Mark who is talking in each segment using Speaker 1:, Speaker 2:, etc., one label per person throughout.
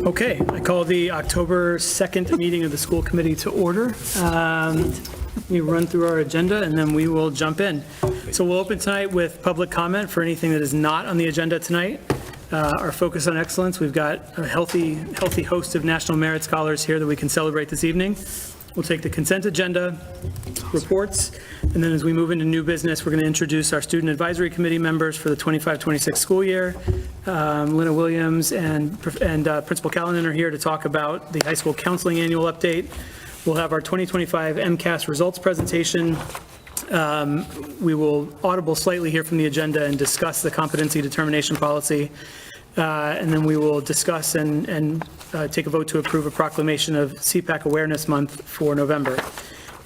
Speaker 1: Okay, I call the October 2nd meeting of the school committee to order. We run through our agenda and then we will jump in. So we'll open tonight with public comment for anything that is not on the agenda tonight. Our focus on excellence, we've got a healthy host of National Merit Scholars here that we can celebrate this evening. We'll take the consent agenda, reports, and then as we move into new business, we're going to introduce our Student Advisory Committee members for the 25-26 school year. Lynna Williams and Principal Callanan are here to talk about the high school counseling annual update. We'll have our 2025 MCAS results presentation. We will audible slightly here from the agenda and discuss the competency determination policy. And then we will discuss and take a vote to approve a proclamation of CPAC Awareness Month for November.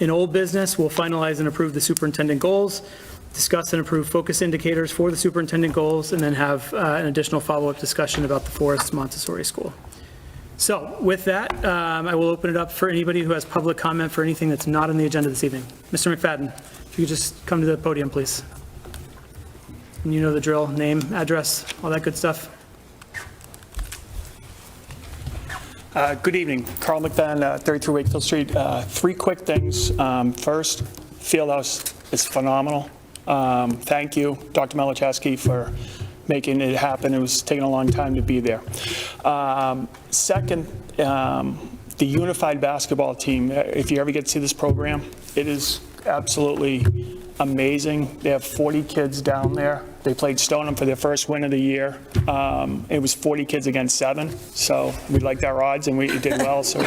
Speaker 1: In old business, we'll finalize and approve the superintendent goals, discuss and approve focus indicators for the superintendent goals, and then have an additional follow-up discussion about the Forest Montessori School. So with that, I will open it up for anybody who has public comment for anything that's not on the agenda this evening. Mr. McFadden, if you could just come to the podium, please. And you know the drill, name, address, all that good stuff.
Speaker 2: Good evening. Carl McFadden, 33 Wakefield Street. Three quick things. First, Fieldhouse is phenomenal. Thank you, Dr. Malacheski, for making it happen. It was taking a long time to be there. Second, the unified basketball team. If you ever get to see this program, it is absolutely amazing. They have 40 kids down there. They played Stoneham for their first win of the year. It was 40 kids against 7, so we liked our odds and we did well, so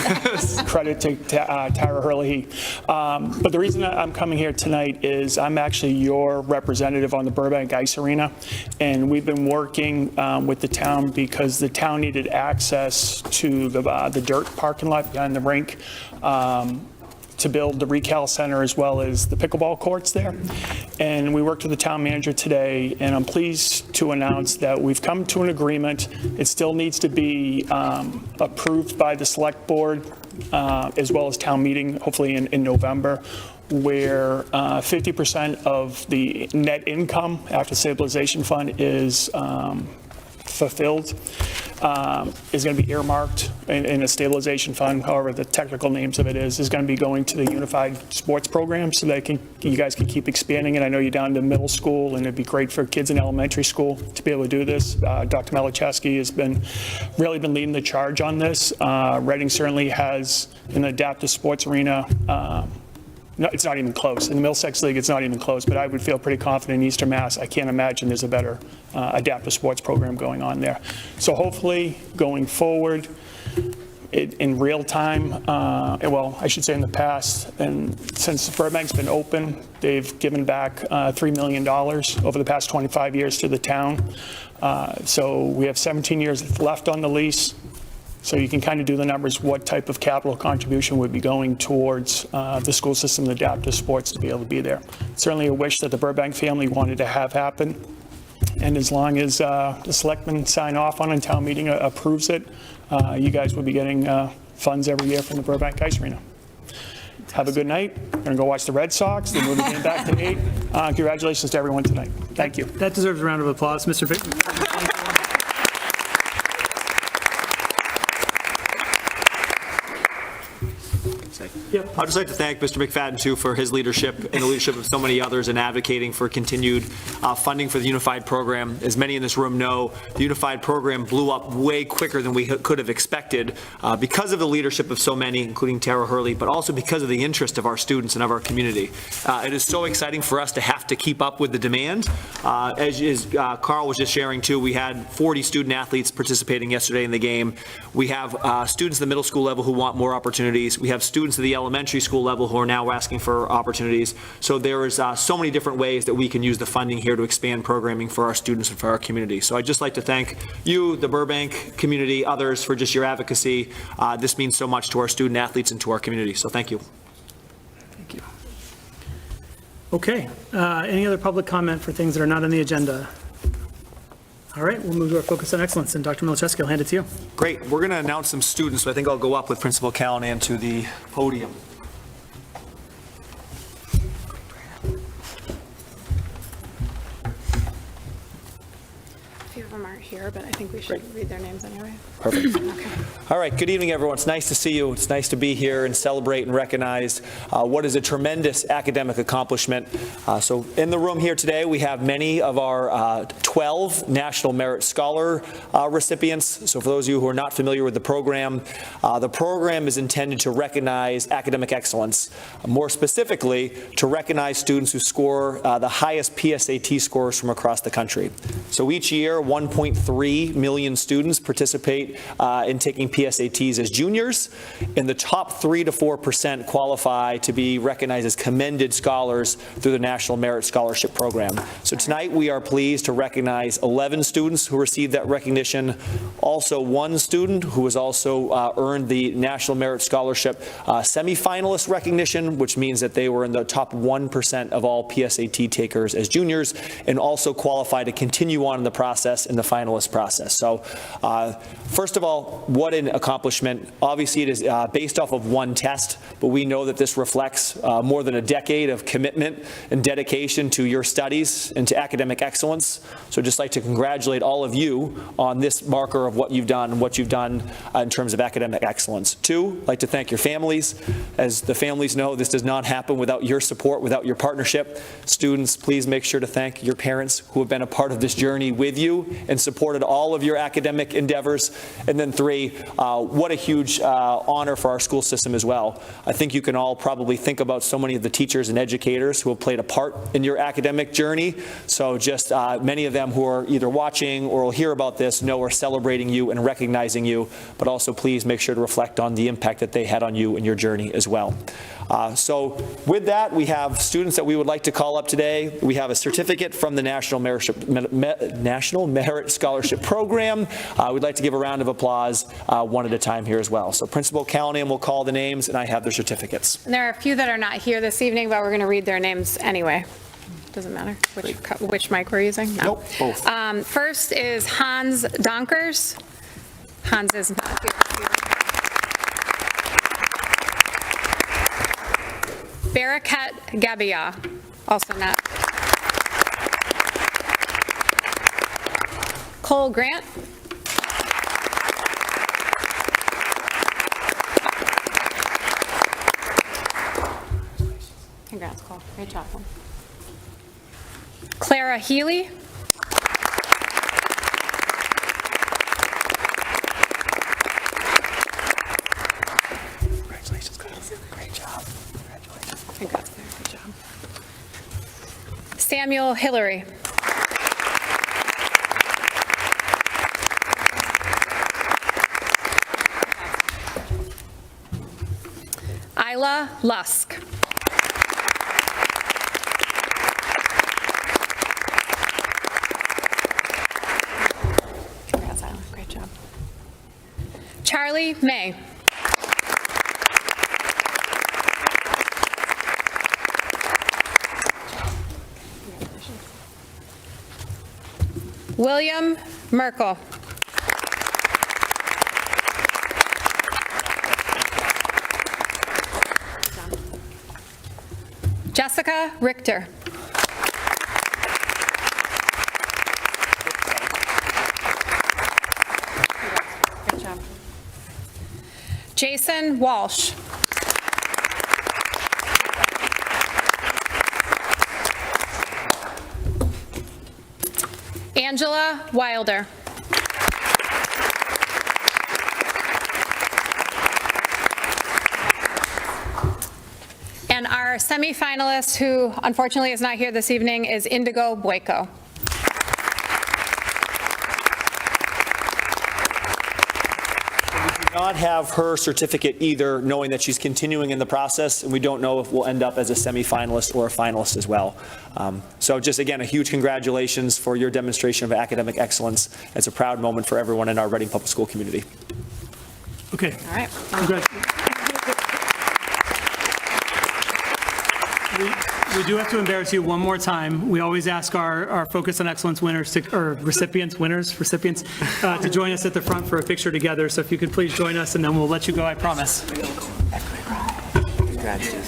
Speaker 2: credit to Tara Hurley. But the reason I'm coming here tonight is I'm actually your representative on the Burbank Ice Arena, and we've been working with the town because the town needed access to the dirt parking lot behind the rink, to build the Recal Center as well as the pickleball courts there. And we worked with the town manager today, and I'm pleased to announce that we've come to an agreement. It still needs to be approved by the select board as well as town meeting, hopefully in November, where 50% of the net income after stabilization fund is fulfilled, is going to be earmarked in a stabilization fund, however the technical names of it is going to be going to the unified sports program so that you guys can keep expanding it. I know you're down to middle school, and it'd be great for kids in elementary school to be able to do this. Dr. Malacheski has really been leading the charge on this. Reading certainly has an adaptive sports arena. No, it's not even close. In the Middlesex League, it's not even close, but I would feel pretty confident in Eastern Mass. I can't imagine there's a better adaptive sports program going on there. So hopefully, going forward, in real time, well, I should say in the past, and since Burbank's been open, they've given back $3 million over the past 25 years to the town. So we have 17 years left on the lease. So you can kind of do the numbers, what type of capital contribution would be going towards the school system and adaptive sports to be able to be there. Certainly a wish that the Burbank family wanted to have happen. And as long as the selectmen sign off on it and town meeting approves it, you guys will be getting funds every year from the Burbank Ice Arena. Have a good night. We're going to go watch the Red Sox. Then we'll be getting back to 8. Congratulations to everyone tonight. Thank you.
Speaker 1: That deserves a round of applause, Mr. Vick.
Speaker 3: Yep. I'd just like to thank Mr. McFadden, too, for his leadership and the leadership of so many others in advocating for continued funding for the Unified Program. As many in this room know, the Unified Program blew up way quicker than we could have expected because of the leadership of so many, including Tara Hurley, but also because of the interest of our students and of our community. It is so exciting for us to have to keep up with the demand. As Carl was just sharing, too, we had 40 student athletes participating yesterday in the game. We have students at the middle school level who want more opportunities. We have students at the elementary school level who are now asking for opportunities. So there is so many different ways that we can use the funding here to expand programming for our students and for our community. So I'd just like to thank you, the Burbank community, others for just your advocacy. This means so much to our student athletes and to our community. So thank you.
Speaker 1: Thank you. Okay. Any other public comment for things that are not on the agenda? All right, we'll move to our focus on excellence, and Dr. Malacheski, I'll hand it to you.
Speaker 3: Great. We're going to announce some students, so I think I'll go up with Principal Callanan to the podium.
Speaker 4: A few of them aren't here. here, but I think we should read their names anyway.
Speaker 3: Perfect. All right, good evening, everyone. It's nice to see you. It's nice to be here and celebrate and recognize what is a tremendous academic accomplishment. So in the room here today, we have many of our 12 National Merit Scholar recipients. So for those of you who are not familiar with the program is intended to recognize academic excellence, more specifically, to recognize students who score the highest PSAT scores from across the country. So each year, 1.3 million students participate in taking PSATs as juniors, and the top 3 to 4% qualify to be recognized as commended scholars through the National Merit Scholarship Program. So tonight we are pleased to recognize 11 students who received that recognition, also one student who has also earned the National Merit Scholarship semifinalist recognition, which means that they were in the top 1% of all PSAT takers as juniors, and also qualify to continue on in the process, in the finalist process. So first of all, what an accomplishment. Obviously, it is based off of one test, but we know that this reflects more than a decade of commitment and dedication to your studies and to academic excellence. So I'd just like to congratulate all of you on this marker of what you've done and what you've done in terms of academic excellence. Two, I'd like to thank your families. As the families know, this does not happen without your support, without your partnership. Students, please make sure to thank your parents who have been a part of this journey with you and supported all of your academic endeavors. And then three, what a huge honor for our school system as well. I think you can all probably think about so many of the teachers and educators who have played a part in your academic journey. So just many of them who are either watching or will hear about this know we're celebrating you and recognizing you, but also please make sure to reflect on the impact that they had on you and your journey as well. So with that, we have students that we would like to call up today. We have a certificate from the National Merit Scholarship Program. We'd like to give a round of applause one at a time here as well. So Principal Callahan will call the names, and I have their certificates.
Speaker 4: And there are a few that are not here this evening, but we're going to read their names anyway. Doesn't matter which mic we're using. No.
Speaker 3: Nope, both.
Speaker 4: First is Hans Donkers. Hans is not here. Barakat Gabia, also not. Cole Grant. Congrats, Cole. Great job. Clara Healy.
Speaker 3: Congratulations, guys. Great job. Congratulations.
Speaker 4: Congrats, Clara. Good job. Samuel Hillary. Isla Lusk. Congrats, Isla. Great job. Charlie May. William Merkel. Jessica Richter. Good job. Jason Walsh. Angela Wilder. And our semifinalist, who unfortunately is not here this evening, is Indigo Boyko.
Speaker 3: Not have her certificate either, knowing that she's continuing in the process, and we don't know if we'll end up as a semifinalist or a finalist as well. So just again, a huge congratulations for your demonstration of academic excellence. It's a proud moment for everyone in our Reading Public School community.
Speaker 1: Okay.
Speaker 4: All right.
Speaker 1: We do have to embarrass you one more time. We always ask our Focus on Excellence winners, to join us at the front for a picture together. So if you could please join us, and then we'll let you go, I promise.
Speaker 5: Congratulations.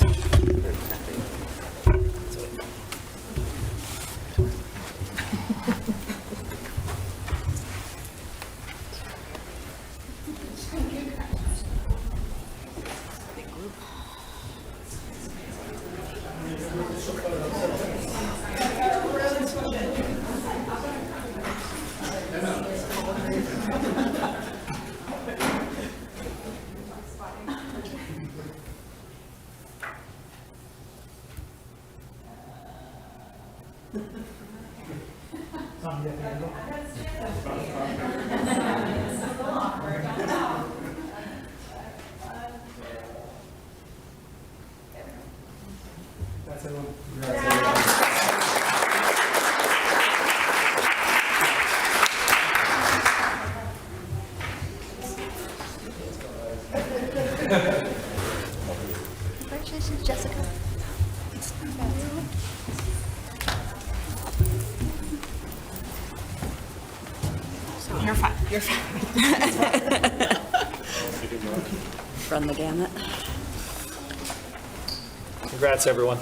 Speaker 5: Congratulations, Jessica.
Speaker 6: You're fine. You're fine. Run the gamut.
Speaker 3: Congrats, everyone.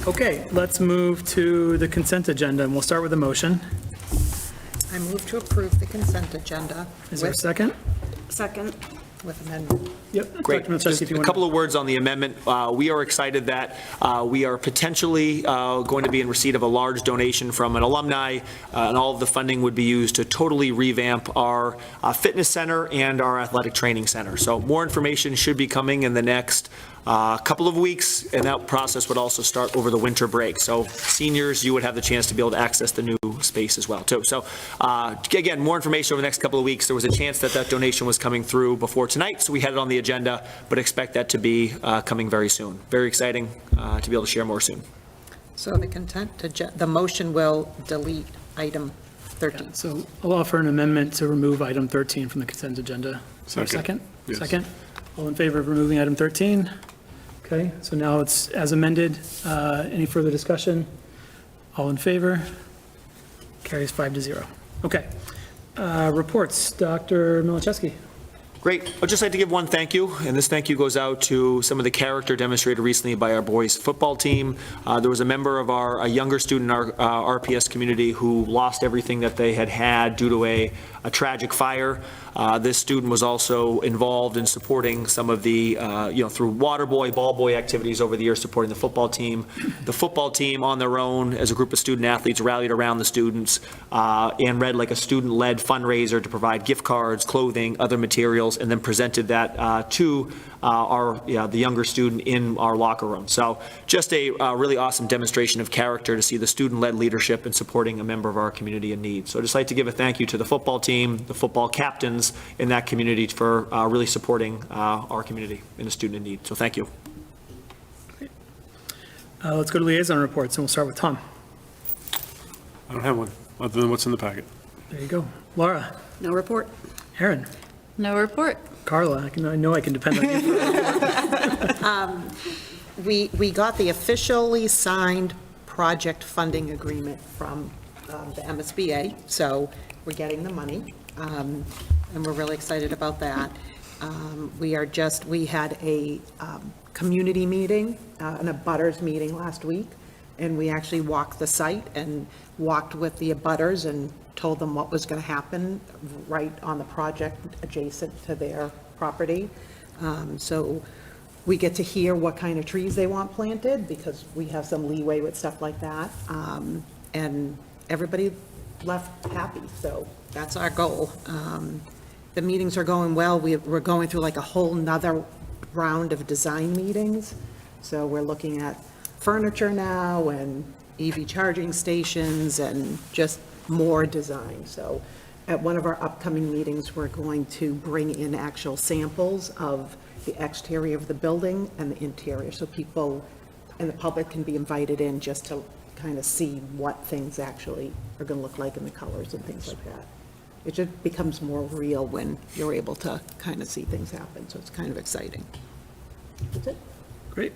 Speaker 1: Okay, let's move to the consent agenda, and we'll start with a motion.
Speaker 7: I move to approve the consent agenda
Speaker 1: Is there a second?
Speaker 6: Second.
Speaker 7: with amendment.
Speaker 1: Yep.
Speaker 3: Great.
Speaker 1: Dr. Milczewski,
Speaker 3: Just
Speaker 1: if you
Speaker 3: a
Speaker 1: want
Speaker 3: couple of words on the amendment. We are excited that we are potentially going to be in receipt of a large donation from an alumni, and all of the funding would be used to totally revamp our fitness center and our athletic training center. So more information should be coming in the next couple of weeks, and that process would also start over the winter break. So seniors, you would have the chance to be able to access the new space as well, too. So again, more information over the next couple of weeks. There was a chance that that donation was coming through before tonight, so we had it on the agenda, but expect that to be coming very soon. Very exciting to be able to share more soon.
Speaker 7: So the motion will delete item 13.
Speaker 1: So I'll offer an amendment to remove item 13 from the consent agenda. Is there a second?
Speaker 8: Yes.
Speaker 1: Second? All in favor of removing item 13? Okay, so now it's as amended. Any further discussion? All in favor? Carries 5-0. Okay. Reports, Dr. Milczewski.
Speaker 3: Great. I'd just like to give one thank you, and this thank you goes out to some of the character demonstrated recently by our boys' football team. There was a member of a younger student in our RPS community who lost everything that they had due to a tragic fire. This student was also involved in supporting some of the, through water boy, ball boy activities over the years, supporting the football team. The football team on their own, as a group of student athletes, rallied around the students and read like a student-led fundraiser to provide gift cards, clothing, other materials, and then presented that to the younger student in our locker room. So just a really awesome demonstration of character to see the student-led leadership and supporting a member of our community in need. So I'd just like to give a thank you to the football team, the football captains in that community for really supporting our community and a student in need. So thank you.
Speaker 1: Let's go to liaison reports, and we'll start with Tom.
Speaker 8: I don't have one, other than what's in the packet.
Speaker 1: There you go. Laura.
Speaker 6: No report.
Speaker 1: Aaron.
Speaker 6: No report.
Speaker 1: Carla, I know I can depend on you.
Speaker 7: We got the officially signed project funding agreement from the MSBA, so we're getting the money, and we're really excited about that. We had a community meeting, an abutters meeting last week, and we actually walked the site and walked with the abutters and told them what was going to happen right on the project adjacent to their property. So we get to hear what kind of trees they want planted, because we have some leeway with stuff like that. And everybody left happy, so that's our goal. The meetings are going well. We're going through like a whole nother round of design meetings. So we're looking at furniture now and EV charging stations and just more design. So at one of our upcoming meetings, we're going to bring in actual samples of the exterior of the building and the interior, so people and the public can be invited in just to kind of see what things actually are going to look like in the colors and things like that. It just becomes more real when you're able to kind of see things happen, so it's kind of exciting. That's it.
Speaker 1: Great.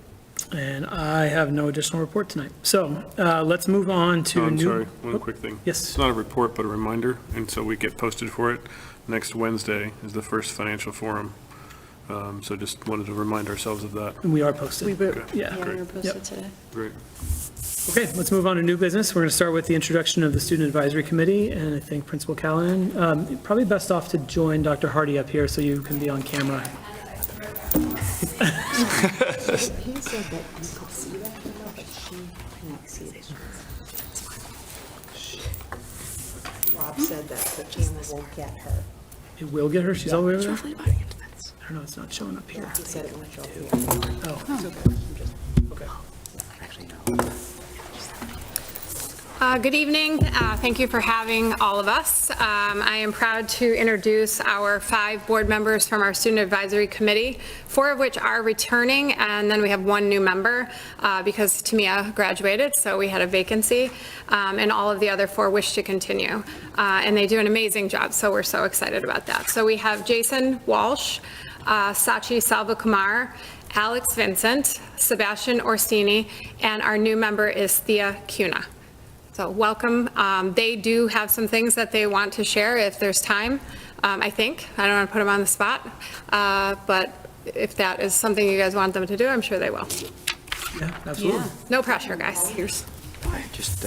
Speaker 1: And I have no additional report tonight. So let's move on to
Speaker 8: Oh, I'm
Speaker 1: new.
Speaker 8: sorry, one quick thing.
Speaker 1: Yes.
Speaker 8: It's not a report, but a reminder, and so we get posted for it. Next Wednesday is the first financial forum, so just wanted to remind ourselves of that.
Speaker 1: And we are posted.
Speaker 8: Okay.
Speaker 1: Yeah.
Speaker 6: Yeah, we were
Speaker 1: Yep.
Speaker 6: posted today.
Speaker 8: Great.
Speaker 1: Okay, let's move on to new business. We're going to start with the introduction of the Student Advisory Committee, and I think Principal Callahan, probably best off to join Dr. Hardy up here so you can be on camera.
Speaker 7: He said that you could see that, but she can't see it. Rob said that the camera won't get her.
Speaker 1: It will get her? She's all the way over there?
Speaker 6: Roughly about 8 minutes.
Speaker 1: I don't know, it's not showing up here.
Speaker 7: He said it won't show up here.
Speaker 1: Oh,
Speaker 7: It's okay. I'm just-
Speaker 1: okay.
Speaker 6: Actually, no.
Speaker 4: Good evening. Thank you for having all of us. I am proud to introduce our 5 board members from our Student Advisory Committee, 4 of which are returning, and then we have 1 new member because Tamia graduated, so we had a vacancy, and all of the other 4 wish to continue. And they do an amazing job, so we're so excited about that. So we have Jason Walsh, Sachi Salvakumar, Alex Vincent, Sebastian Orsini, and our new member is Thea Cuna. So welcome. They do have some things that they want to share if there's time, I think. I don't want to put them on the spot, but if that is something you guys want them to do, I'm sure they will.
Speaker 1: Yeah, absolutely.
Speaker 4: No pressure, guys.
Speaker 9: Just,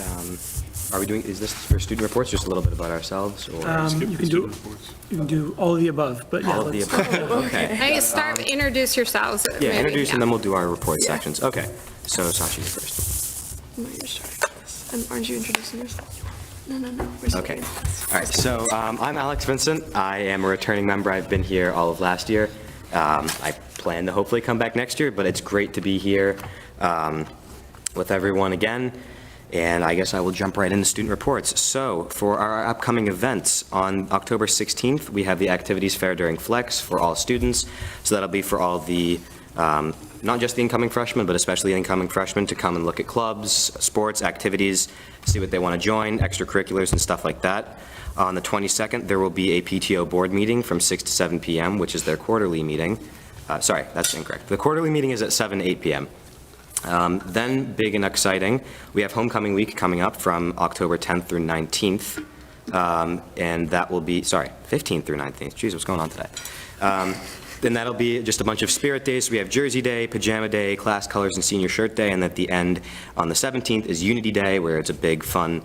Speaker 9: are we doing, is this for student reports, just a little bit about ourselves, or?
Speaker 1: You can do all of the above, but yeah.
Speaker 9: All of the
Speaker 1: let's-
Speaker 9: above, okay.
Speaker 4: Hey, start, introduce yourselves.
Speaker 9: Yeah,
Speaker 4: maybe,
Speaker 9: introduce, and
Speaker 4: yeah.
Speaker 9: then we'll do our report sections. Okay, so Sachi, you first.
Speaker 5: No, you're starting this. And aren't you introducing yourself? No.
Speaker 9: Okay, all right, so I'm Alex Vincent. I am a returning member. I've been here all of last year. I plan to hopefully come back next year, but it's great to be here with everyone again. And I guess I will jump right into student reports. So for our upcoming events, on October 16th, we have the activities fair during Flex for all students. So that'll be for all the, not just the incoming freshmen, but especially the incoming freshmen to come and look at clubs, sports, activities, see what they want to join, extracurriculars and stuff like that. On the 22nd, there will be a PTO board meeting from 6 to 7 p.m., which is their quarterly meeting. Sorry, that's incorrect. The quarterly meeting is at 7 to 8 p.m. Then, big and exciting, we have homecoming week coming up from October 10th through 19th, and that will be, 15th through 19th. Geez, what's going on today? Then that'll be just a bunch of spirit days. We have Jersey Day, Pajama Day, Class Colors, and Senior Shirt Day, and at the end, on the 17th, is Unity Day, where it's a big, fun,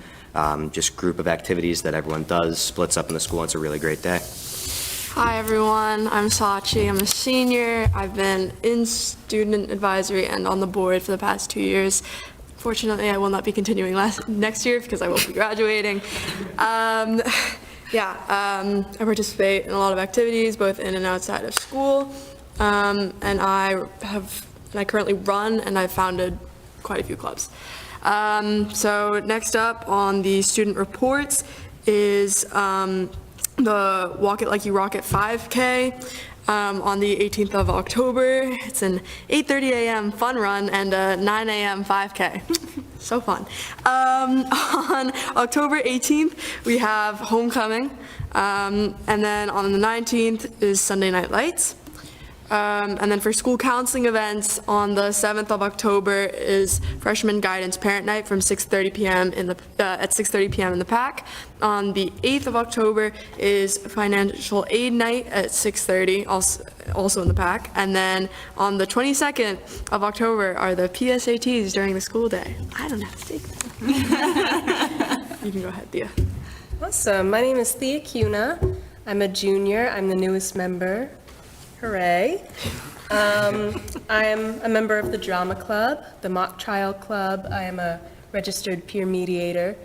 Speaker 9: just group of activities that everyone does, splits up in the school, and it's a really great day.
Speaker 5: Hi, everyone. I'm Sachi. I'm a senior. I've been in student advisory and on the board for the past 2 years. Fortunately, I will not be continuing next year because I will be graduating. I participate in a lot of activities, both in and outside of school. And I currently run, and I've founded quite a few clubs. So next up on the student reports is the Walk It Like You Rock It 5K on the 18th of October. It's an 8:30 a.m. fun run and a 9 a.m. 5K. So fun. On October 18th, we have homecoming. And then on the 19th is Sunday Night Lights. And then for school counseling events, on the 7th of October is Freshman Guidance Parent Night from 6:30 p.m. at 6:30 p.m. in the PAC. On the 8th of October is Financial Aid Night at 6:30, also in the PAC. And then on the 22nd of October are the PSATs during the school day. I don't have to take them. You can go ahead, Thea.
Speaker 10: Awesome. My name is Thea Cuna. I'm a junior. I'm the newest member. Hooray. I'm a member of the Drama Club, the Mock Trial Club. I am a registered peer mediator,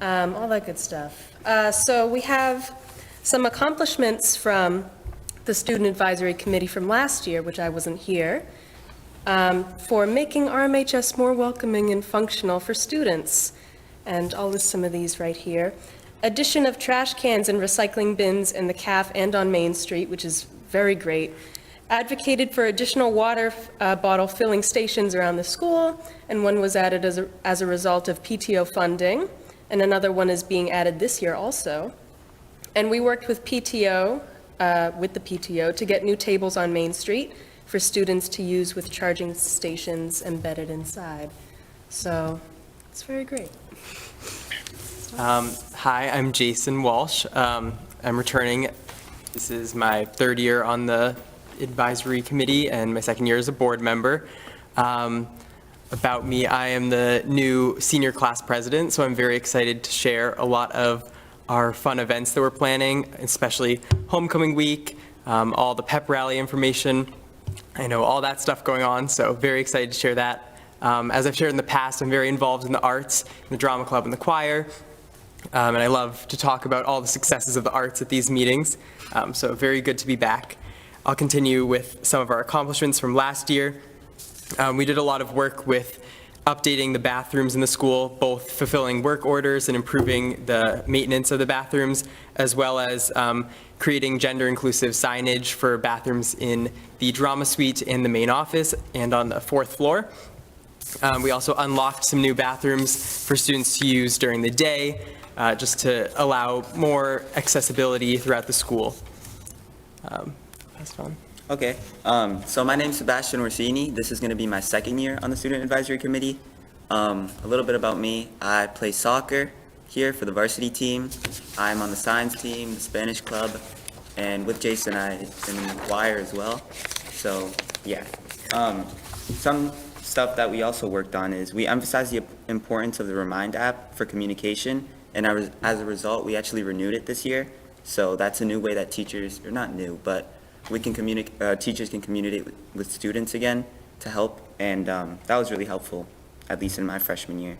Speaker 10: all that good stuff. So we have some accomplishments from the Student Advisory Committee from last year, which I wasn't here, for making RMHS more welcoming and functional for students. And I'll list some of these right here. Addition of trash cans and recycling bins in the CAF and on Main Street, which is very great. Advocated for additional water bottle filling stations around the school, and one was added as a result of PTO funding, and another one is being added this year also. And we worked with the PTO to get new tables on Main Street for students to use with charging stations embedded inside. So it's very great.
Speaker 11: Hi, I'm Jason Walsh. I'm returning. This is my 3rd year on the advisory committee and my 2nd year as a board member. About me, I am the new senior class president, so I'm very excited to share a lot of our fun events that we're planning, especially homecoming week, all the pep rally information. I know all that stuff going on, so very excited to share that. As I've shared in the past, I'm very involved in the arts, in the drama club and the choir. And I love to talk about all the successes of the arts at these meetings, so very good to be back. I'll continue with some of our accomplishments from last year. We did a lot of work with updating the bathrooms in the school, both fulfilling work orders and improving the maintenance of the bathrooms, as well as creating gender-inclusive signage for bathrooms in the drama suite and the main office and on the 4th floor. We also unlocked some new bathrooms for students to use during the day, just to allow more accessibility throughout the school. Pass it on.
Speaker 12: Okay, so my name's Sebastian Orsini. This is going to be my second year on the Student Advisory Committee. A little bit about me. I play soccer here for the varsity team. I'm on the science team, the Spanish club, and with Jason, I'm in the choir as well. So, yeah. Some stuff that we also worked on is we emphasized the importance of the Remind app for communication, and as a result, we actually renewed it this year. So that's a new way that teachers, or not new, but we can teachers can communicate with students again to help, and that was really helpful, at least in my freshman year.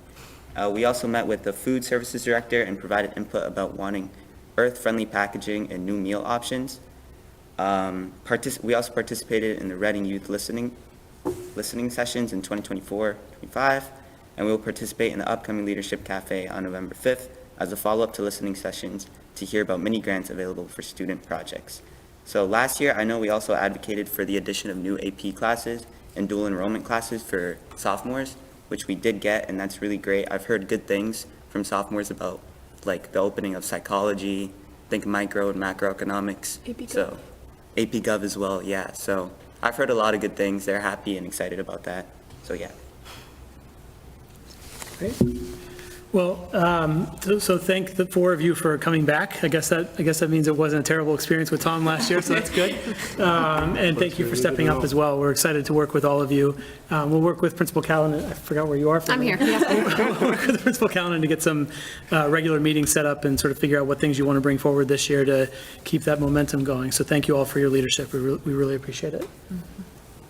Speaker 12: We also met with the food services director and provided input about wanting earth-friendly packaging and new meal options. We also participated in the Reading Youth listening sessions in 2024-25, and we will participate in the upcoming Leadership Cafe on November 5th as a follow-up to listening sessions to hear about mini grants available for student projects. So last year, I know we also advocated for the addition of new AP classes and dual enrollment classes for sophomores, which we did get, and that's really great. I've heard good things from sophomores about like the opening of psychology, think micro and macroeconomics.
Speaker 5: AP Gov.
Speaker 12: So AP Gov as well, yeah. So I've heard a lot of good things. They're happy and excited about that. So yeah.
Speaker 1: Great. Well, so thank the 4 of you for coming back. I guess that means it wasn't a terrible experience with Tom last year, so that's good. And thank you for stepping up as well. We're excited to work with all of you. We'll work with Principal Callan. I forgot where you are.
Speaker 4: I'm here, yeah.
Speaker 1: We'll work with Principal Callan to get some regular meetings set up and sort of figure out what things you want to bring forward this year to keep that momentum going. So thank you all for your leadership. We really appreciate it.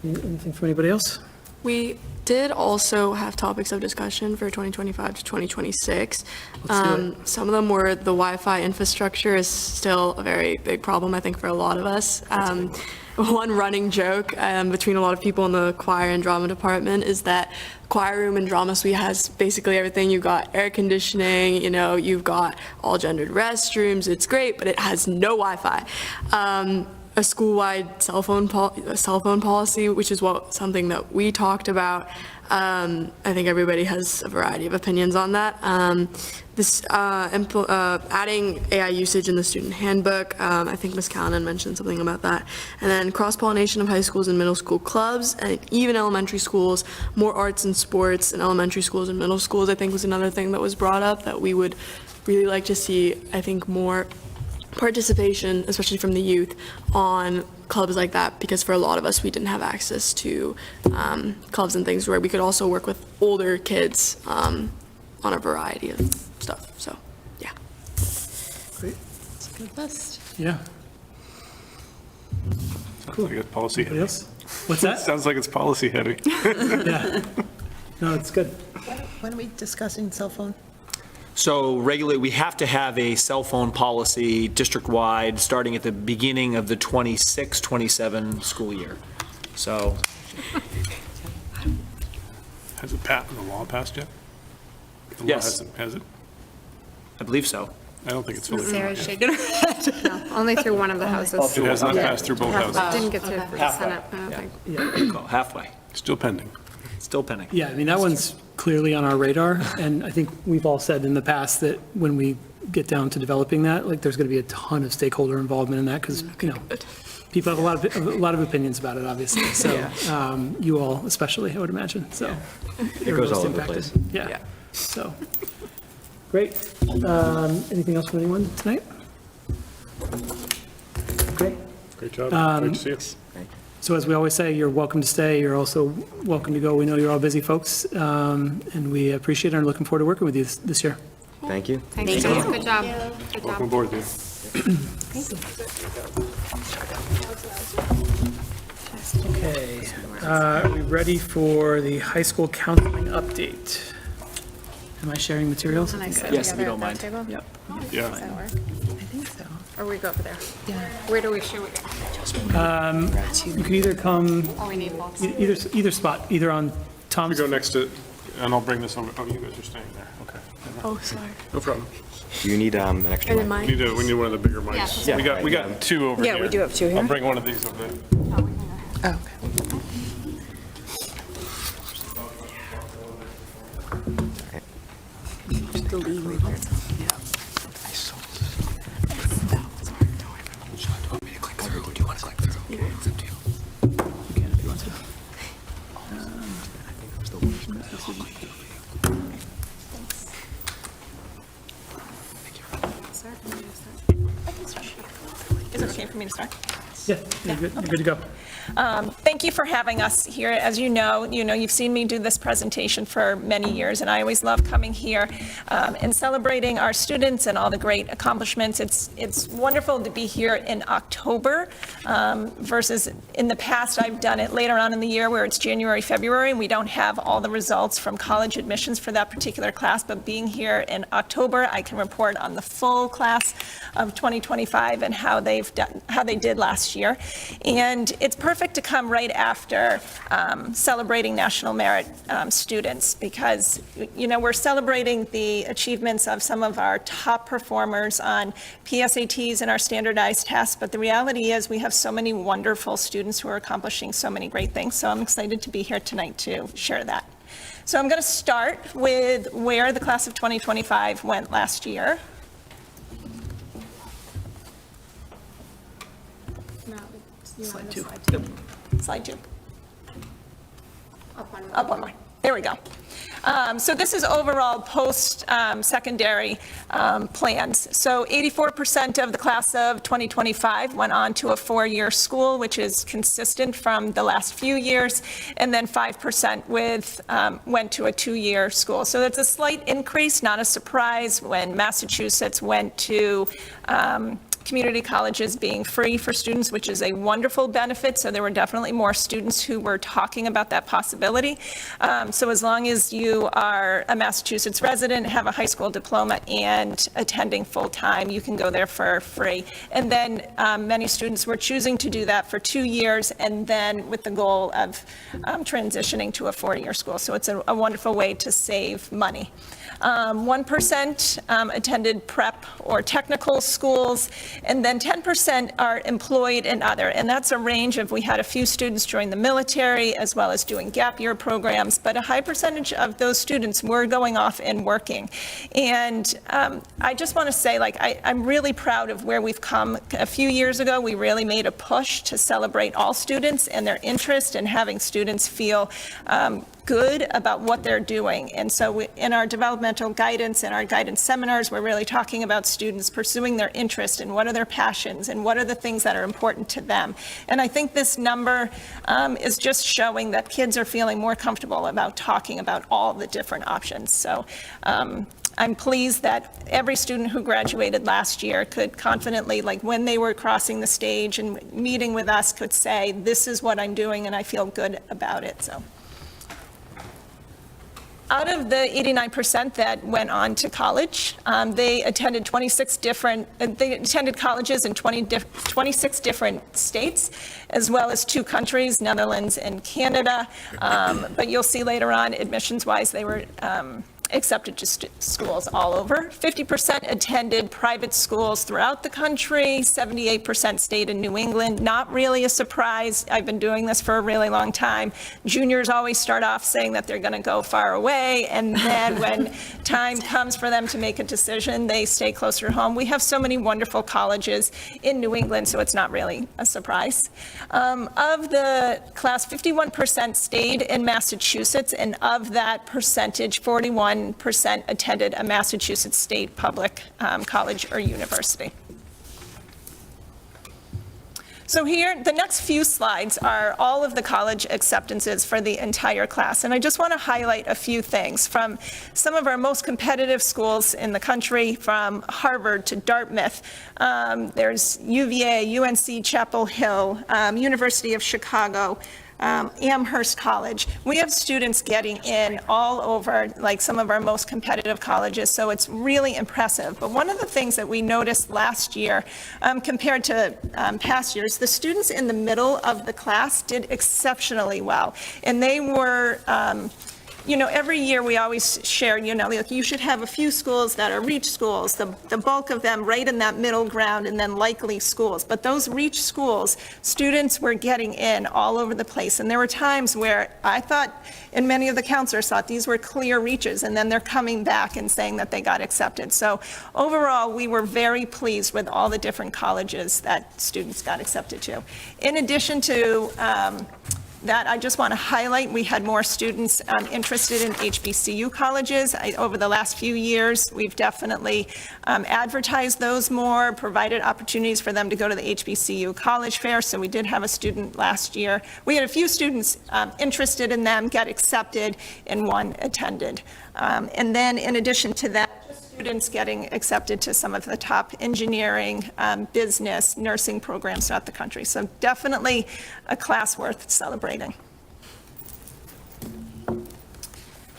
Speaker 1: Anything from anybody else?
Speaker 5: We did also have topics of discussion for 2025 to 2026.
Speaker 1: Let's do it.
Speaker 5: Some of them were the Wi-Fi infrastructure is still a very big problem, I think, for a lot of us. One running joke between a lot of people in the choir and drama department is that choir room and drama suite has basically everything. You've got air conditioning, you've got all gendered restrooms. It's great, but it has no Wi-Fi. A school-wide cell phone policy, which is something that we talked about. I think everybody has a variety of opinions on that. Adding AI usage in the student handbook, I think Ms. Callanan mentioned something about that. And then cross-pollination of high schools and middle school clubs, and even elementary schools, more arts and sports in elementary schools and middle schools, I think was another thing that was brought up that we would really like to see, I think, more participation, especially from the youth, on clubs like that, because for a lot of us, we didn't have access to clubs and things where we could also work with older kids on a variety of stuff. So, yeah.
Speaker 1: Great.
Speaker 6: It's a good list.
Speaker 1: Yeah.
Speaker 8: Sounds like it's policy heavy.
Speaker 1: Yes. What's that?
Speaker 8: Sounds like it's policy heavy.
Speaker 1: Yeah. No, it's good.
Speaker 7: When are we discussing cell phone?
Speaker 3: So we have to have a cell phone policy district-wide, starting at the beginning of the 26-27 school year. So.
Speaker 8: Has the law passed yet? The law
Speaker 3: Yes.
Speaker 8: Has it?
Speaker 3: I believe so.
Speaker 8: I don't think it's fully.
Speaker 4: Sarah's
Speaker 8: yet.
Speaker 4: shaking her head. No, only through one of the houses.
Speaker 8: It has not passed through both houses.
Speaker 4: Didn't get through the Senate, I don't think.
Speaker 3: Yeah, halfway.
Speaker 8: Still pending.
Speaker 3: Still pending.
Speaker 1: Yeah, I mean, that one's clearly on our radar, and I think we've all said in the past that when we get down to developing that, like, there's going to be a ton of stakeholder involvement in that, because, people have a lot of opinions about it, obviously, so, you all especially, I would imagine, so.
Speaker 9: It goes all over the place.
Speaker 1: Yeah, so, great. Anything else from anyone tonight? Great.
Speaker 8: Great job. Great to see you.
Speaker 1: So as we always say, you're welcome to stay. You're also welcome to go. We know you're all busy folks, and we appreciate it and are looking forward to working with you this year.
Speaker 9: Thank you.
Speaker 4: Thank you. Good job. Good
Speaker 8: Welcome
Speaker 4: job.
Speaker 8: aboard, dude.
Speaker 1: Okay, are we ready for the high school counseling update? Am I sharing materials?
Speaker 4: Can I sit
Speaker 3: Yes, if you
Speaker 4: together
Speaker 3: don't
Speaker 4: at that
Speaker 3: mind.
Speaker 4: table?
Speaker 1: Yep.
Speaker 8: Yeah.
Speaker 4: Does that work?
Speaker 7: I think so.
Speaker 4: Or we go over there? Yeah. Where do we go?
Speaker 1: You can either come,
Speaker 4: Oh, we need both.
Speaker 1: either spot, either on
Speaker 8: We
Speaker 1: Tom's.
Speaker 8: go next to And I'll bring this over. Oh, you guys are staying there. Okay.
Speaker 5: Oh, sorry.
Speaker 8: No problem.
Speaker 9: Do you need an extra
Speaker 5: And
Speaker 9: mic?
Speaker 5: then
Speaker 8: We need one of the bigger mics.
Speaker 9: Yeah.
Speaker 8: We got two over here.
Speaker 6: Yeah, we do have two here.
Speaker 8: I'll bring one of these over there.
Speaker 6: Oh,
Speaker 13: Is it okay for me to start?
Speaker 1: Yeah, you're good to go.
Speaker 13: Thank you for having us here. As you know, you've seen me do this presentation for many years, and I always love coming here and celebrating our students and all the great accomplishments. It's wonderful to be here in October versus in the past, I've done it later on in the year where it's January, February, and we don't have all the results from college admissions for that particular class, but being here in October, I can report on the full class of 2025 and how they did last year. And it's perfect to come right after celebrating National Merit students because, we're celebrating the achievements of some of our top performers on PSATs and our standardized tests, but the reality is we have so many wonderful students who are accomplishing so many great things, so I'm excited to be here tonight to share that. So I'm going to start with where the class of 2025 went last year.
Speaker 1: Slide 2.
Speaker 13: Slide 2. Up one more. There we go. So this is overall post-secondary plans. So 84% of the class of 2025 went on to a 4-year school, which is consistent from the last few years, and then 5% went to a 2-year school. So that's a slight increase, not a surprise when Massachusetts went to community colleges being free for students, which is a wonderful benefit. So there were definitely more students who were talking about that possibility. So as long as you are a Massachusetts resident, have a high school diploma, and attending full-time, you can go there for free. And then many students were choosing to do that for 2 years, and then with the goal of transitioning to a 4-year school. So it's a wonderful way to save money. 1% attended prep or technical schools, and then 10% are employed and other. And that's a range of, we had a few students join the military as well as doing gap year programs, but a high percentage of those students were going off and working. And I just want to say, I'm really proud of where we've come. A few years ago, we really made a push to celebrate all students and their interest in having students feel good about what they're doing. And so in our developmental guidance and our guidance seminars, we're really talking about students pursuing their interest and what are their passions and what are the things that are important to them. And I think this number is just showing that kids are feeling more comfortable about talking about all the different options. So I'm pleased that every student who graduated last year could confidently, when they were crossing the stage and meeting with us, could say, this is what I'm doing and I feel good about it. So. Out of the 89% that went on to college, they attended colleges in 26 different states, as well as 2 countries, Netherlands and Canada. But you'll see later on, admissions-wise, they were accepted to schools all over. 50% attended private schools throughout the country. 78% stayed in New England. Not really a surprise. I've been doing this for a really long time. Juniors always start off saying that they're going to go far away, and then when time comes for them to make a decision, they stay closer to home. We have so many wonderful colleges in New England, so it's not really a surprise. Of the class, 51% stayed in Massachusetts, and of that percentage, 41% attended a Massachusetts state public college or university. So here, the next few slides are all of the college acceptances for the entire class. And I just want to highlight a few things from some of our most competitive schools in the country, from Harvard to Dartmouth. There's UVA, UNC Chapel Hill, University of Chicago, Amherst College. We have students getting in all over, some of our most competitive colleges, so it's really impressive. But one of the things that we noticed last year, compared to past years, the students in the middle of the class did exceptionally well. And they were every year we always share, like you should have a few schools that are reach schools, the bulk of them right in that middle ground, and then likely schools. But those reach schools, students were getting in all over the place. And there were times where I thought, and many of the counselors thought these were clear reaches, and then they're coming back and saying that they got accepted. So overall, we were very pleased with all the different colleges that students got accepted to. In addition to that, I just want to highlight, we had more students interested in HBCU colleges. Over the last few years, we've definitely advertised those more, provided opportunities for them to go to the HBCU college fair. So we did have a student last year. We had a few students interested in them, get accepted, and one attended. And then in addition to that, students getting accepted to some of the top engineering, business, nursing programs throughout the country. So definitely a class worth celebrating. And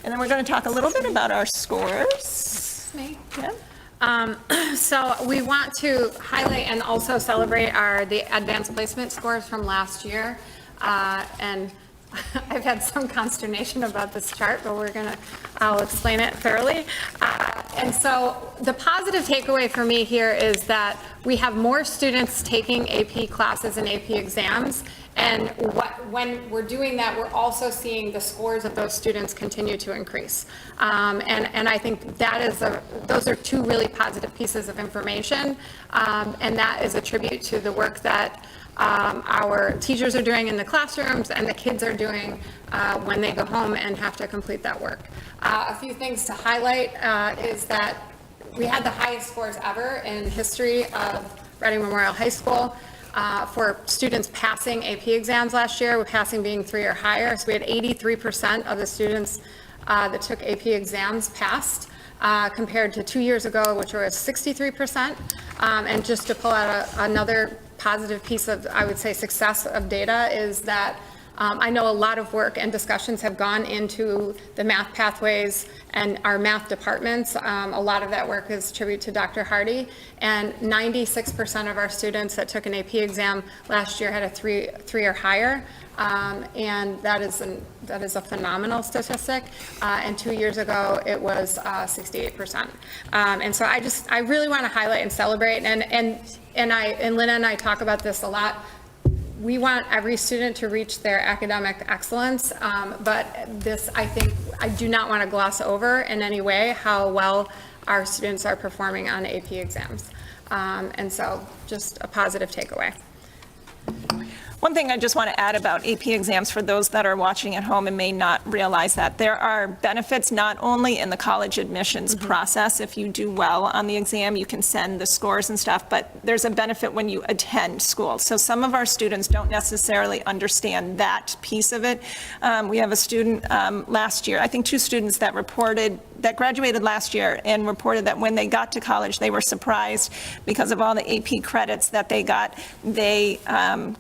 Speaker 13: then we're going to talk a little bit about our scores. Yeah.
Speaker 4: So we want to highlight and also celebrate the advanced placement scores from last year. And I've had some consternation about this chart, but I'll explain it thoroughly. And so the positive takeaway for me here is that we have more students taking AP classes and AP exams. And when we're doing that, we're also seeing the scores of those students continue to increase. And I think those are two really positive pieces of information. And that is a tribute to the work that our teachers are doing in the classrooms and the kids are doing when they go home and have to complete that work. A few things to highlight is that we had the highest scores ever in history of Reading Memorial High School for students passing AP exams last year, with passing being 3 or higher. So we had 83% of the students that took AP exams passed, compared to 2 years ago, which was 63%. And just to pull out another positive piece of, I would say, success of data is that I know a lot of work and discussions have gone into the math pathways and our math departments. A lot of that work is tribute to Dr. Hardy, and 96% of our students that took an AP exam last year had a 3 or higher. And that is a phenomenal statistic. And 2 years ago, it was 68%. And so I really want to highlight and celebrate. And Lynn and I talk about this a lot. We want every student to reach their academic excellence, but this, I think, I do not want to gloss over in any way how well our students are performing on AP exams. And so just a positive takeaway.
Speaker 13: One thing I just want to add about AP exams for those that are watching at home and may not realize that there are benefits not only in the college admissions process. If you do well on the exam, you can send the scores and stuff, but there's a benefit when you attend school. So some of our students don't necessarily understand that piece of it. We have a student last year, I think 2 students that graduated last year and reported that when they got to college, they were surprised because of all the AP credits that they got. They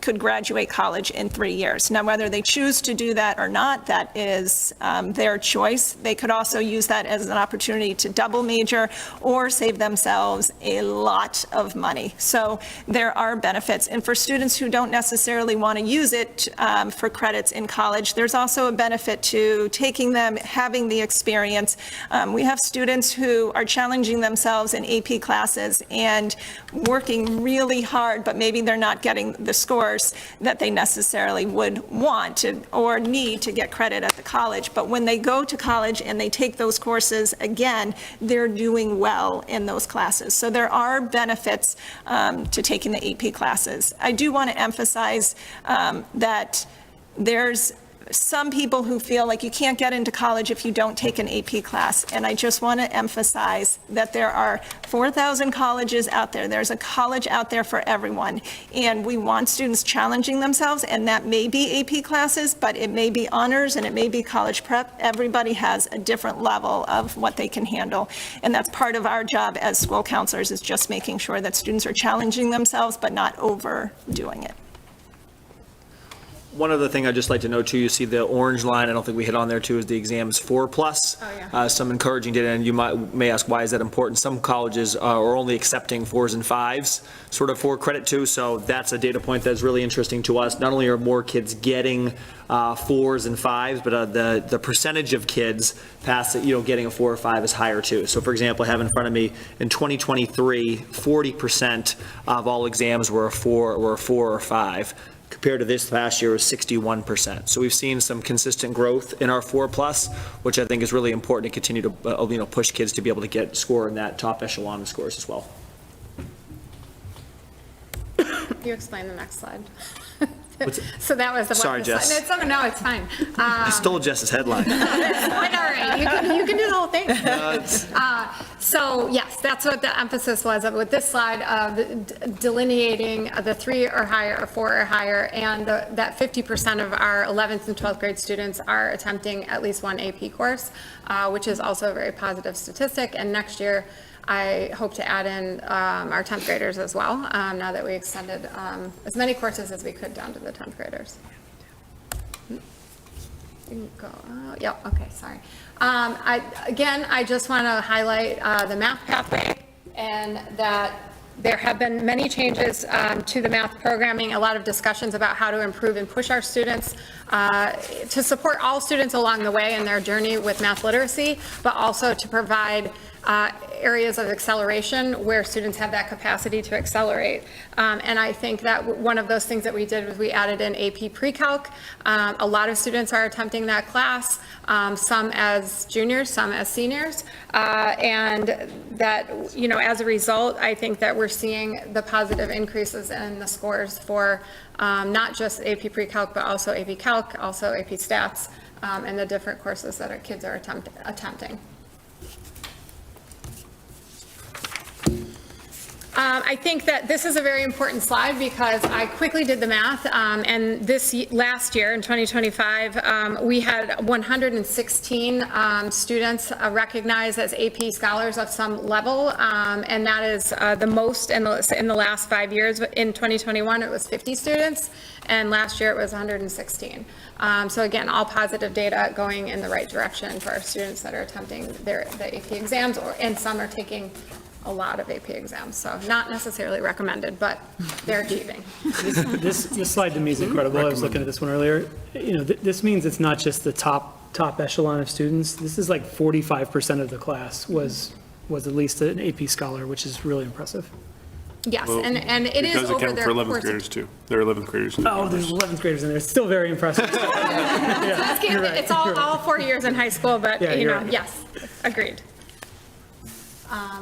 Speaker 13: could graduate college in 3 years. Now, whether they choose to do that or not, that is their choice. They could also use that as an opportunity to double major or save themselves a lot of money. So there are benefits. And for students who don't necessarily want to use it for credits in college, there's also a benefit to taking them, having the experience. We have students who are challenging themselves in AP classes and working really hard, but maybe they're not getting the scores that they necessarily would want to or need to get credit at the college. But when they go to college and they take those courses again, they're doing well in those classes. So there are benefits to taking the AP classes. I do want to emphasize that there's some people who feel like you can't get into college if you don't take an AP class. And I just want to emphasize that there are 4,000 colleges out there. There's a college out there for everyone. And we want students challenging themselves, and that may be AP classes, but it may be honors and it may be college prep. Everybody has a different level of what they can handle. And that's part of our job as school counselors, is just making sure that students are challenging themselves but not overdoing it.
Speaker 3: One other thing I'd just like to note too, you see the orange line, I don't think we hit on there too, is the exams 4+.
Speaker 4: Oh, yeah.
Speaker 3: Some encouraging data, and you may ask, why is that important? Some colleges are only accepting 4s and 5s, sort of for credit too, so that's a data point that's really interesting to us. Not only are more kids getting 4s and 5s, but the percentage of kids past, getting a 4 or 5 is higher too. So for example, I have in front of me, in 2023, 40% of all exams were a 4 or 5. Compared to this last year was 61%. So we've seen some consistent growth in our 4+, which I think is really important to continue to push kids to be able to score in that top echelon of scores as well.
Speaker 4: You explain the next slide.
Speaker 3: What's-
Speaker 4: So that was the one.
Speaker 3: Sorry, Jess.
Speaker 4: No, it's fine.
Speaker 3: I stole Jess's headline.
Speaker 4: Quite all right. You can do the whole thing. So yes, that's what the emphasis was of with this slide of delineating the 3 or higher or 4 or higher, and that 50% of our 11th and 12th grade students are attempting at least one AP course, which is also a very positive statistic. And next year, I hope to add in our 10th graders as well, now that we extended as many courses as we could down to the 10th graders. You can go, yeah, okay, sorry. I just want to highlight the math pathway, and that there have been many changes to the math programming, a lot of discussions about how to improve and push our students to support all students along the way in their journey with math literacy, but also to provide areas of acceleration where students have that capacity to accelerate. And I think that one of those things that we did was we added in AP Pre-Calc. A lot of students are attempting that class, some as juniors, some as seniors. And that, as a result, I think that we're seeing the positive increases in the scores for not just AP Pre-Calc, but also AP Calc, also AP Stats, and the different courses that our kids are attempting. I think that this is a very important slide because I quickly did the math, and last year in 2025, we had 116 students recognized as AP scholars of some level, and that is the most in the last 5 years. In 2021, it was 50 students, and last year it was 116. So again, all positive data going in the right direction for our students that are attempting the AP exams, and some are taking a lot of AP exams, so not necessarily recommended, but they're achieving.
Speaker 1: This slide to me is incredible. I was looking at this one earlier. This means it's not just the top echelon of students. This is like 45% of the class was at least an AP scholar, which is really impressive.
Speaker 4: Yes,
Speaker 8: Well,
Speaker 4: and it is
Speaker 8: does
Speaker 4: over
Speaker 8: account
Speaker 4: their
Speaker 8: for 11th
Speaker 4: course.
Speaker 8: graders too. There are 11th graders. In the
Speaker 1: Oh, there's 11th graders in there. It's still very impressive. Yeah, you're right.
Speaker 4: It's all 4 years in high school, but,
Speaker 1: Yeah, you're right.
Speaker 4: yes, agreed.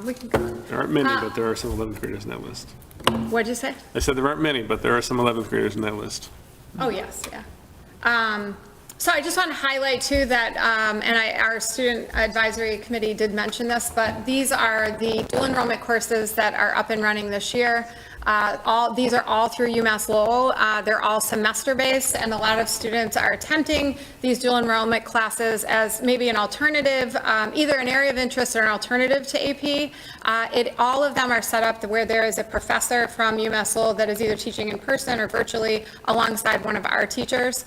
Speaker 4: We can go.
Speaker 8: There aren't many, but there are some 11th graders in that list.
Speaker 4: What'd you say?
Speaker 8: I said there aren't many, but there are some 11th graders in that list.
Speaker 4: Oh, yes, yeah. So I just want to highlight too that, our student advisory committee did mention this, but these are the dual enrollment courses that are up and running this year. These are all through UMass Lowell. They're all semester-based, and a lot of students are attempting these dual enrollment classes as maybe an alternative, either an area of interest or an alternative to AP. All of them are set up where there is a professor from UMass Lowell that is either teaching in person or virtually alongside one of our teachers.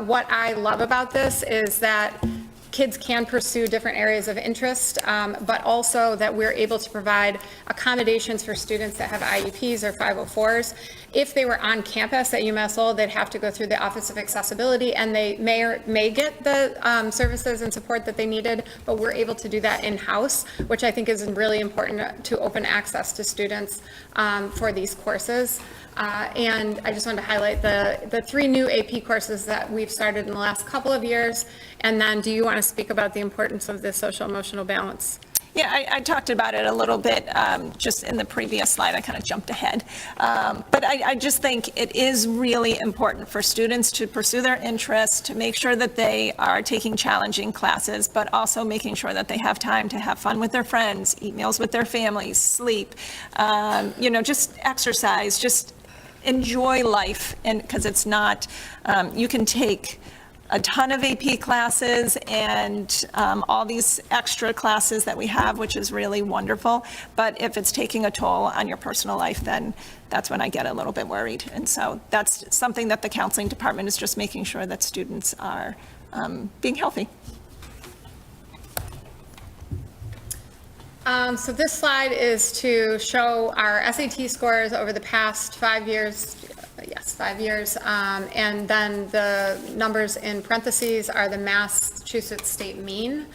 Speaker 4: What I love about this is that kids can pursue different areas of interest, but also that we're able to provide accommodations for students that have IEPs or 504s. If they were on campus at UMass Lowell, they'd have to go through the Office of Accessibility, and they may get the services and support that they needed, but we're able to do that in-house, which I think is really important to open access to students for these courses. And I just wanted to highlight the 3 new AP courses that we've started in the last couple of years. And then do you want to speak about the importance of the social emotional balance?
Speaker 13: Yeah, I talked about it a little bit just in the previous slide. I kind of jumped ahead. But I just think it is really important for students to pursue their interests, to make sure that they are taking challenging classes, but also making sure that they have time to have fun with their friends, eat meals with their families, sleep, just exercise, just enjoy life. And because it's not, you can take a ton of AP classes and all these extra classes that we have, which is really wonderful. But if it's taking a toll on your personal life, then that's when I get a little bit worried. And so that's something that the counseling department is just making sure that students are being healthy.
Speaker 4: So this slide is to show our SAT scores over the past 5 years. Yes, 5 years. And then the numbers in parentheses are the Massachusetts state mean.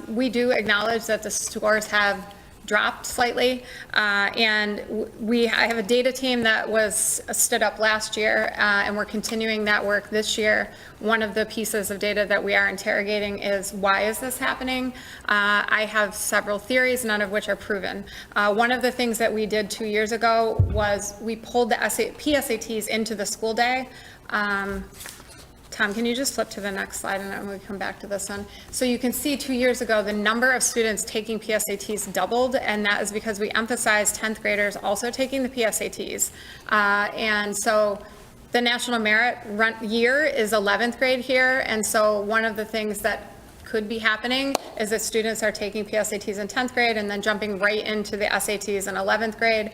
Speaker 4: We do acknowledge that the scores have dropped slightly. And I have a data team that was stood up last year, and we're continuing that work this year. One of the pieces of data that we are interrogating is, why is this happening? I have several theories, none of which are proven. One of the things that we did 2 years ago was we pulled the PSATs into the school day. Tom, can you just flip to the next slide and then we come back to this one? So you can see 2 years ago, the number of students taking PSATs doubled, and that is because we emphasized 10th graders also taking the PSATs. And so the national merit year is 11th grade here, and so one of the things that could be happening is that students are taking PSATs in 10th grade and then jumping right into the SATs in 11th grade.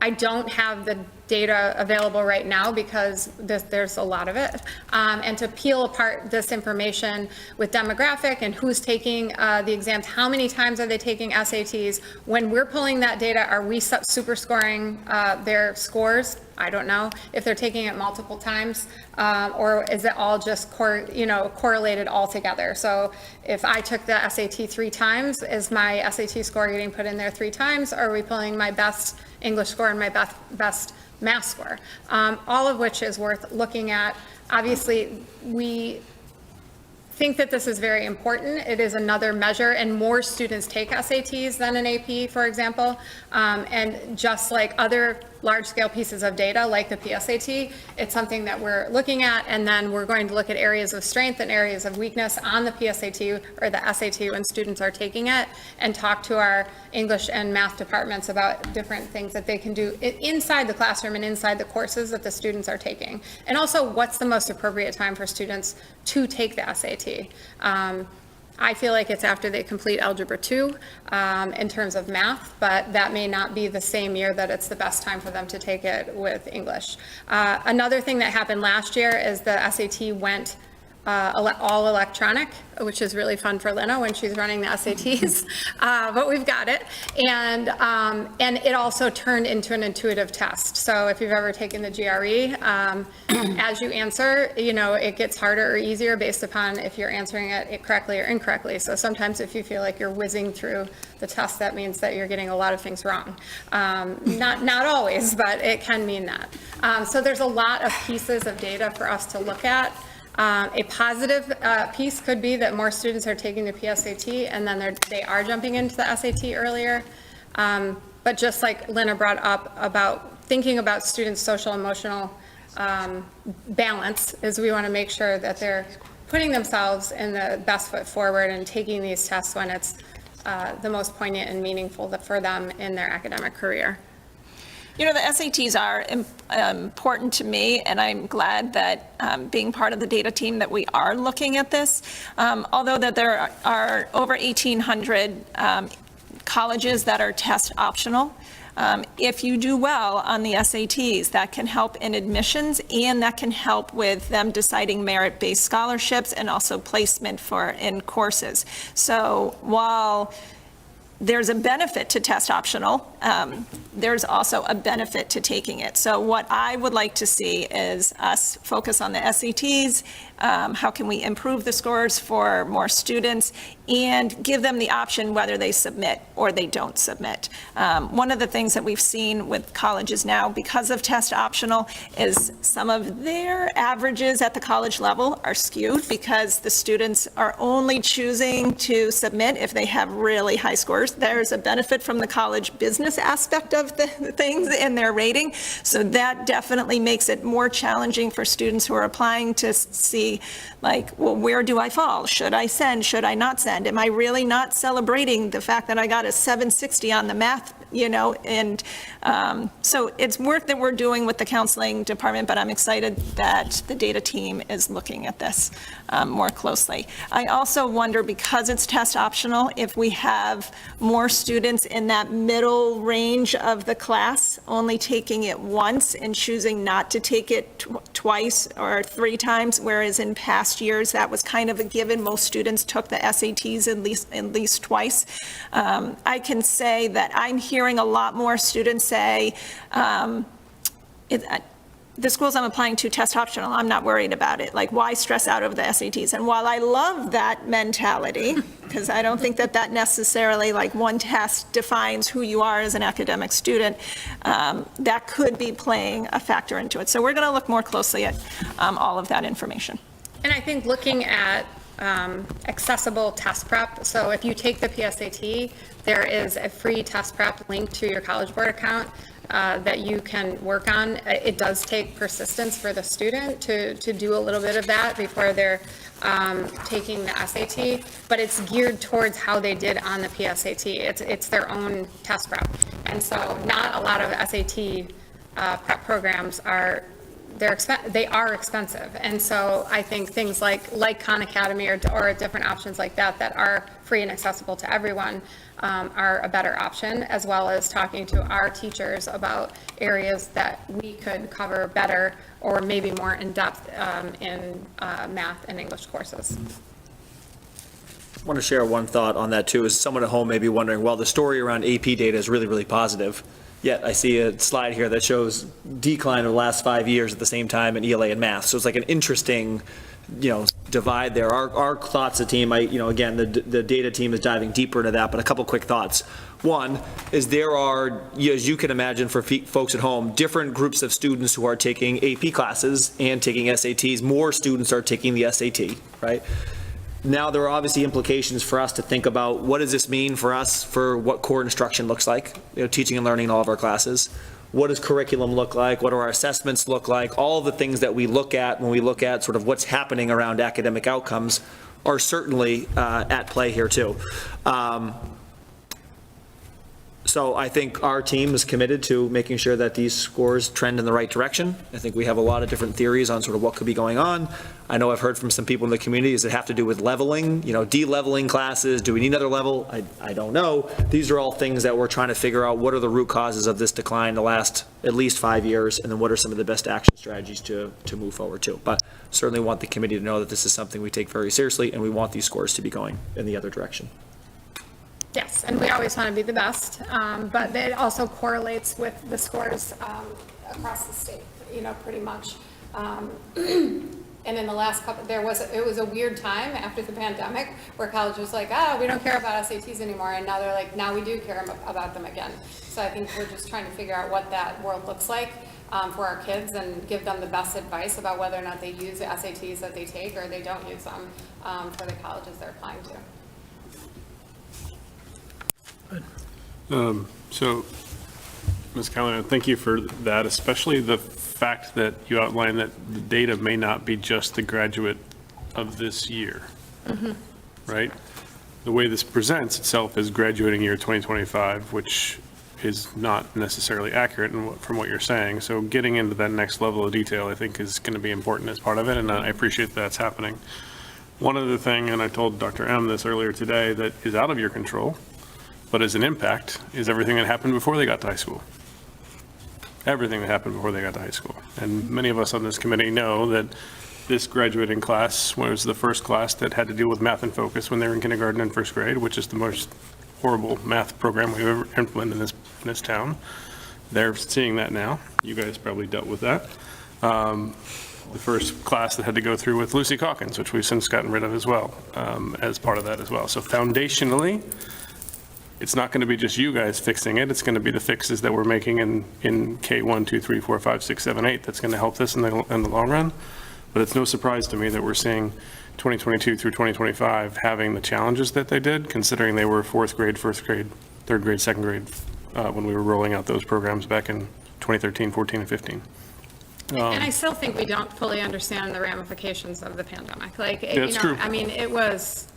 Speaker 4: I don't have the data available right now because there's a lot of it. And to peel apart this information with demographic and who's taking the exams, how many times are they taking SATs? When we're pulling that data, are we super scoring their scores? I don't know. If they're taking it multiple times, or is it all just correlated all together? So if I took the SAT 3 times, is my SAT score getting put in there 3 times? Or are we pulling my best English score and my best math score? All of which is worth looking at. Obviously, we think that this is very important. It is another measure, and more students take SATs than an AP, for example. And just like other large-scale pieces of data, like the PSAT, it's something that we're looking at, and then we're going to look at areas of strength and areas of weakness on the PSAT or the SAT when students are taking it, and talk to our English and math departments about different things that they can do inside the classroom and inside the courses that the students are taking. And also, what's the most appropriate time for students to take the SAT? I feel like it's after they complete Algebra 2 in terms of math, but that may not be the same year that it's the best time for them to take it with English. Another thing that happened last year is the SAT went all electronic, which is really fun for Lena when she's running the SATs, but we've got it. And it also turned into an intuitive test. So if you've ever taken the GRE, as you answer, it gets harder or easier based upon if you're answering it correctly or incorrectly. So sometimes if you feel like you're whizzing through the test, that means that you're getting a lot of things wrong. Not always, but it can mean that. So there's a lot of pieces of data for us to look at. A positive piece could be that more students are taking the PSAT and then they are jumping into the SAT earlier. But just like Lena brought up about thinking about students' social emotional balance, is we want to make sure that they're putting themselves in the best foot forward and taking these tests when it's the most poignant and meaningful for them in their academic career.
Speaker 13: The SATs are important to me, and I'm glad that being part of the data team that we are looking at this. Although that there are over 1,800 colleges that are test optional. If you do well on the SATs, that can help in admissions, and that can help with them deciding merit-based scholarships and also placement in courses. So while there's a benefit to test optional, there's also a benefit to taking it. So what I would like to see is us focus on the SATs, how can we improve the scores for more students, and give them the option whether they submit or they don't submit. One of the things that we've seen with colleges now, because of test optional, is some of their averages at the college level are skewed because the students are only choosing to submit if they have really high scores. There's a benefit from the college business aspect of the things in their rating. So that definitely makes it more challenging for students who are applying to see be like, well, where do I fall? Should I send? Should I not send? Am I really not celebrating the fact that I got a 760 on the math, and so it's work that we're doing with the counseling department, but I'm excited that the data team is looking at this more closely. I also wonder, because it's test optional, if we have more students in that middle range of the class only taking it once and choosing not to take it twice or 3 times, whereas in past years that was kind of a given. Most students took the SATs at least twice. I can say that I'm hearing a lot more students say, the schools I'm applying to test optional, I'm not worried about it. Like, why stress out over the SATs? And while I love that mentality, because I don't think that necessarily, like, one test defines who you are as an academic student, that could be playing a factor into it. So we're going to look more closely at all of that information.
Speaker 4: And I think looking at accessible test prep, so if you take the PSAT, there is a free test prep linked to your College Board account that you can work on. It does take persistence for the student to do a little bit of that before they're taking the SAT, but it's geared towards how they did on the PSAT. It's their own test prep. And so not a lot of SAT prep programs they are expensive. And so I think things like Khan Academy or different options like that are free and accessible to everyone are a better option, as well as talking to our teachers about areas that we could cover better or maybe more in depth in math and English courses.
Speaker 3: I want to share one thought on that too, is someone at home may be wondering, well, the story around AP data is really, really positive. Yet I see a slide here that shows decline of the last 5 years at the same time in ELA and math. So it's like an interesting, divide there. Our thoughts, the team, again, the data team is diving deeper into that, but a couple quick thoughts. One is there are, as you can imagine for folks at home, different groups of students who are taking AP classes and taking SATs. More students are taking the SAT, right? Now, there are obviously implications for us to think about what does this mean for us for what core instruction looks like, teaching and learning in all of our classes. What does curriculum look like? What do our assessments look like? All the things that we look at when we look at sort of what's happening around academic outcomes are certainly at play here too. So I think our team is committed to making sure that these scores trend in the right direction. I think we have a lot of different theories on sort of what could be going on. I know I've heard from some people in the community, does it have to do with leveling, de-leveling classes? Do we need another level? I don't know. These are all things that we're trying to figure out. What are the root causes of this decline the last at least 5 years? And then what are some of the best action strategies to move forward to? But certainly want the committee to know that this is something we take very seriously and we want these scores to be going in the other direction.
Speaker 4: Yes, and we always want to be the best, but it also correlates with the scores across the state, pretty much. And in the last couple, it was a weird time after the pandemic where college was like, we don't care about SATs anymore, and now they're like, now we do care about them again. So I think we're just trying to figure out what that world looks like for our kids and give them the best advice about whether or not they use the SATs that they take or they don't use them for the colleges they're applying to.
Speaker 8: So, Ms. Callahan, thank you for that, especially the fact that you outlined that the data may not be just the graduate of this year, right? The way this presents itself is graduating year 2025, which is not necessarily accurate from what you're saying. So getting into that next level of detail, I think, is going to be important as part of it, and I appreciate that's happening. One other thing, and I told Dr. M this earlier today, that is out of your control, but as an impact, is everything that happened before they got to high school. Everything that happened before they got to high school. And many of us on this committee know that this graduating class was the first class that had to deal with math in focus when they were in kindergarten and first grade, which is the most horrible math program we've ever implemented in this town. They're seeing that now. You guys probably dealt with that. The first class that had to go through with Lucy Calkins, which we've since gotten rid of as well, as part of that as well. So foundationally, it's not going to be just you guys fixing it. It's going to be the fixes that we're making in K1, 2, 3, 4, 5, 6, 7, 8 that's going to help this in the long run. But it's no surprise to me that we're seeing 2022 through 2025 having the challenges that they did, considering they were fourth grade, first grade, third grade, second grade when we were rolling out those programs back in 2013, 14, and 15.
Speaker 4: And I still think we don't fully understand the ramifications of the pandemic. Like,
Speaker 8: That's true.
Speaker 4: I mean, it was,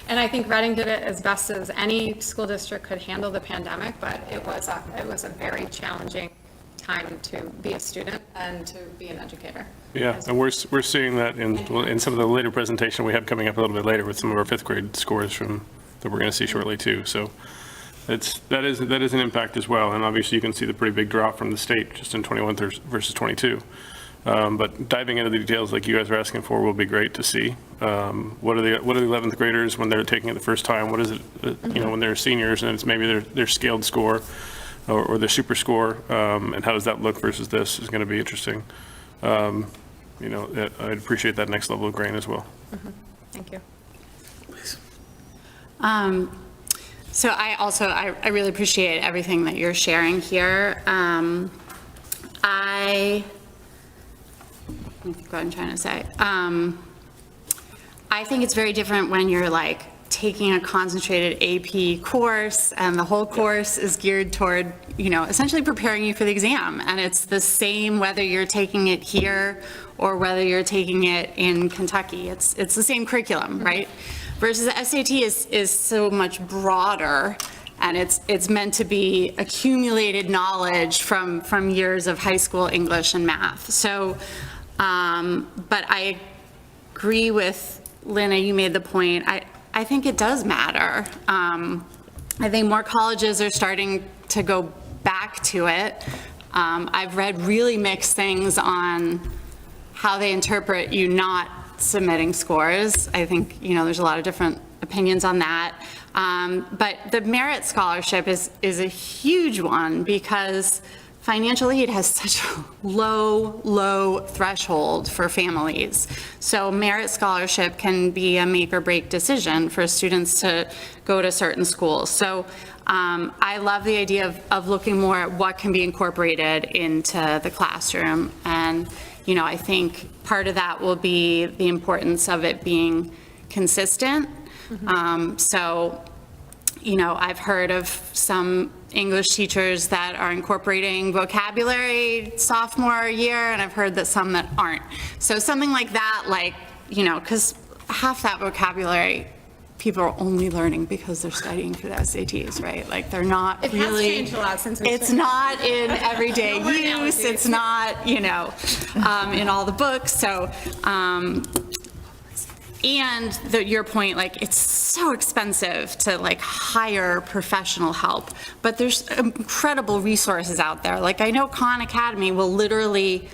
Speaker 4: and I think Reading did it as best as any school district could handle the pandemic, but it was a very challenging time to be a student and to be an educator.
Speaker 8: Yeah, and we're seeing that in some of the later presentation we have coming up a little bit later with some of our fifth grade scores that we're going to see shortly too. So that is an impact as well. And obviously you can see the pretty big drop from the state just in 21 versus 22. But diving into the details like you guys are asking for will be great to see. What are the 11th graders when they're taking it the first time? What is it, when they're seniors and it's maybe their scaled score or their super score, and how does that look versus this is going to be interesting. I'd appreciate that next level of grain as well.
Speaker 4: Thank you.
Speaker 6: So I really appreciate everything that you're sharing here. Let me think what I'm trying to say. I think it's very different when you're like taking a concentrated AP course and the whole course is geared toward, essentially preparing you for the exam. And it's the same whether you're taking it here or whether you're taking it in Kentucky. It's the same curriculum, right? Versus the SAT is so much broader, and it's meant to be accumulated knowledge from years of high school English and math. So, but I agree with Lynn, you made the point. I think it does matter. I think more colleges are starting to go back to it. I've read really mixed things on how they interpret you not submitting scores. I think, there's a lot of different opinions on that. But the merit scholarship is a huge one because financial aid has such a low threshold for families. So merit scholarship can be a make or break decision for students to go to certain schools. So I love the idea of looking more at what can be incorporated into the classroom. And, I think part of that will be the importance of it being consistent. So, I've heard of some English teachers that are incorporating vocabulary sophomore year, and I've heard that some that aren't. So something like that, because half that vocabulary people are only learning because they're studying for the SATs, right? Like they're not
Speaker 4: It
Speaker 6: really.
Speaker 4: has changed a lot since
Speaker 6: It's not in everyday use. It's not, in all the books. So, and your point, it's so expensive to hire professional help, but there's incredible resources out there. I know Khan Academy will literally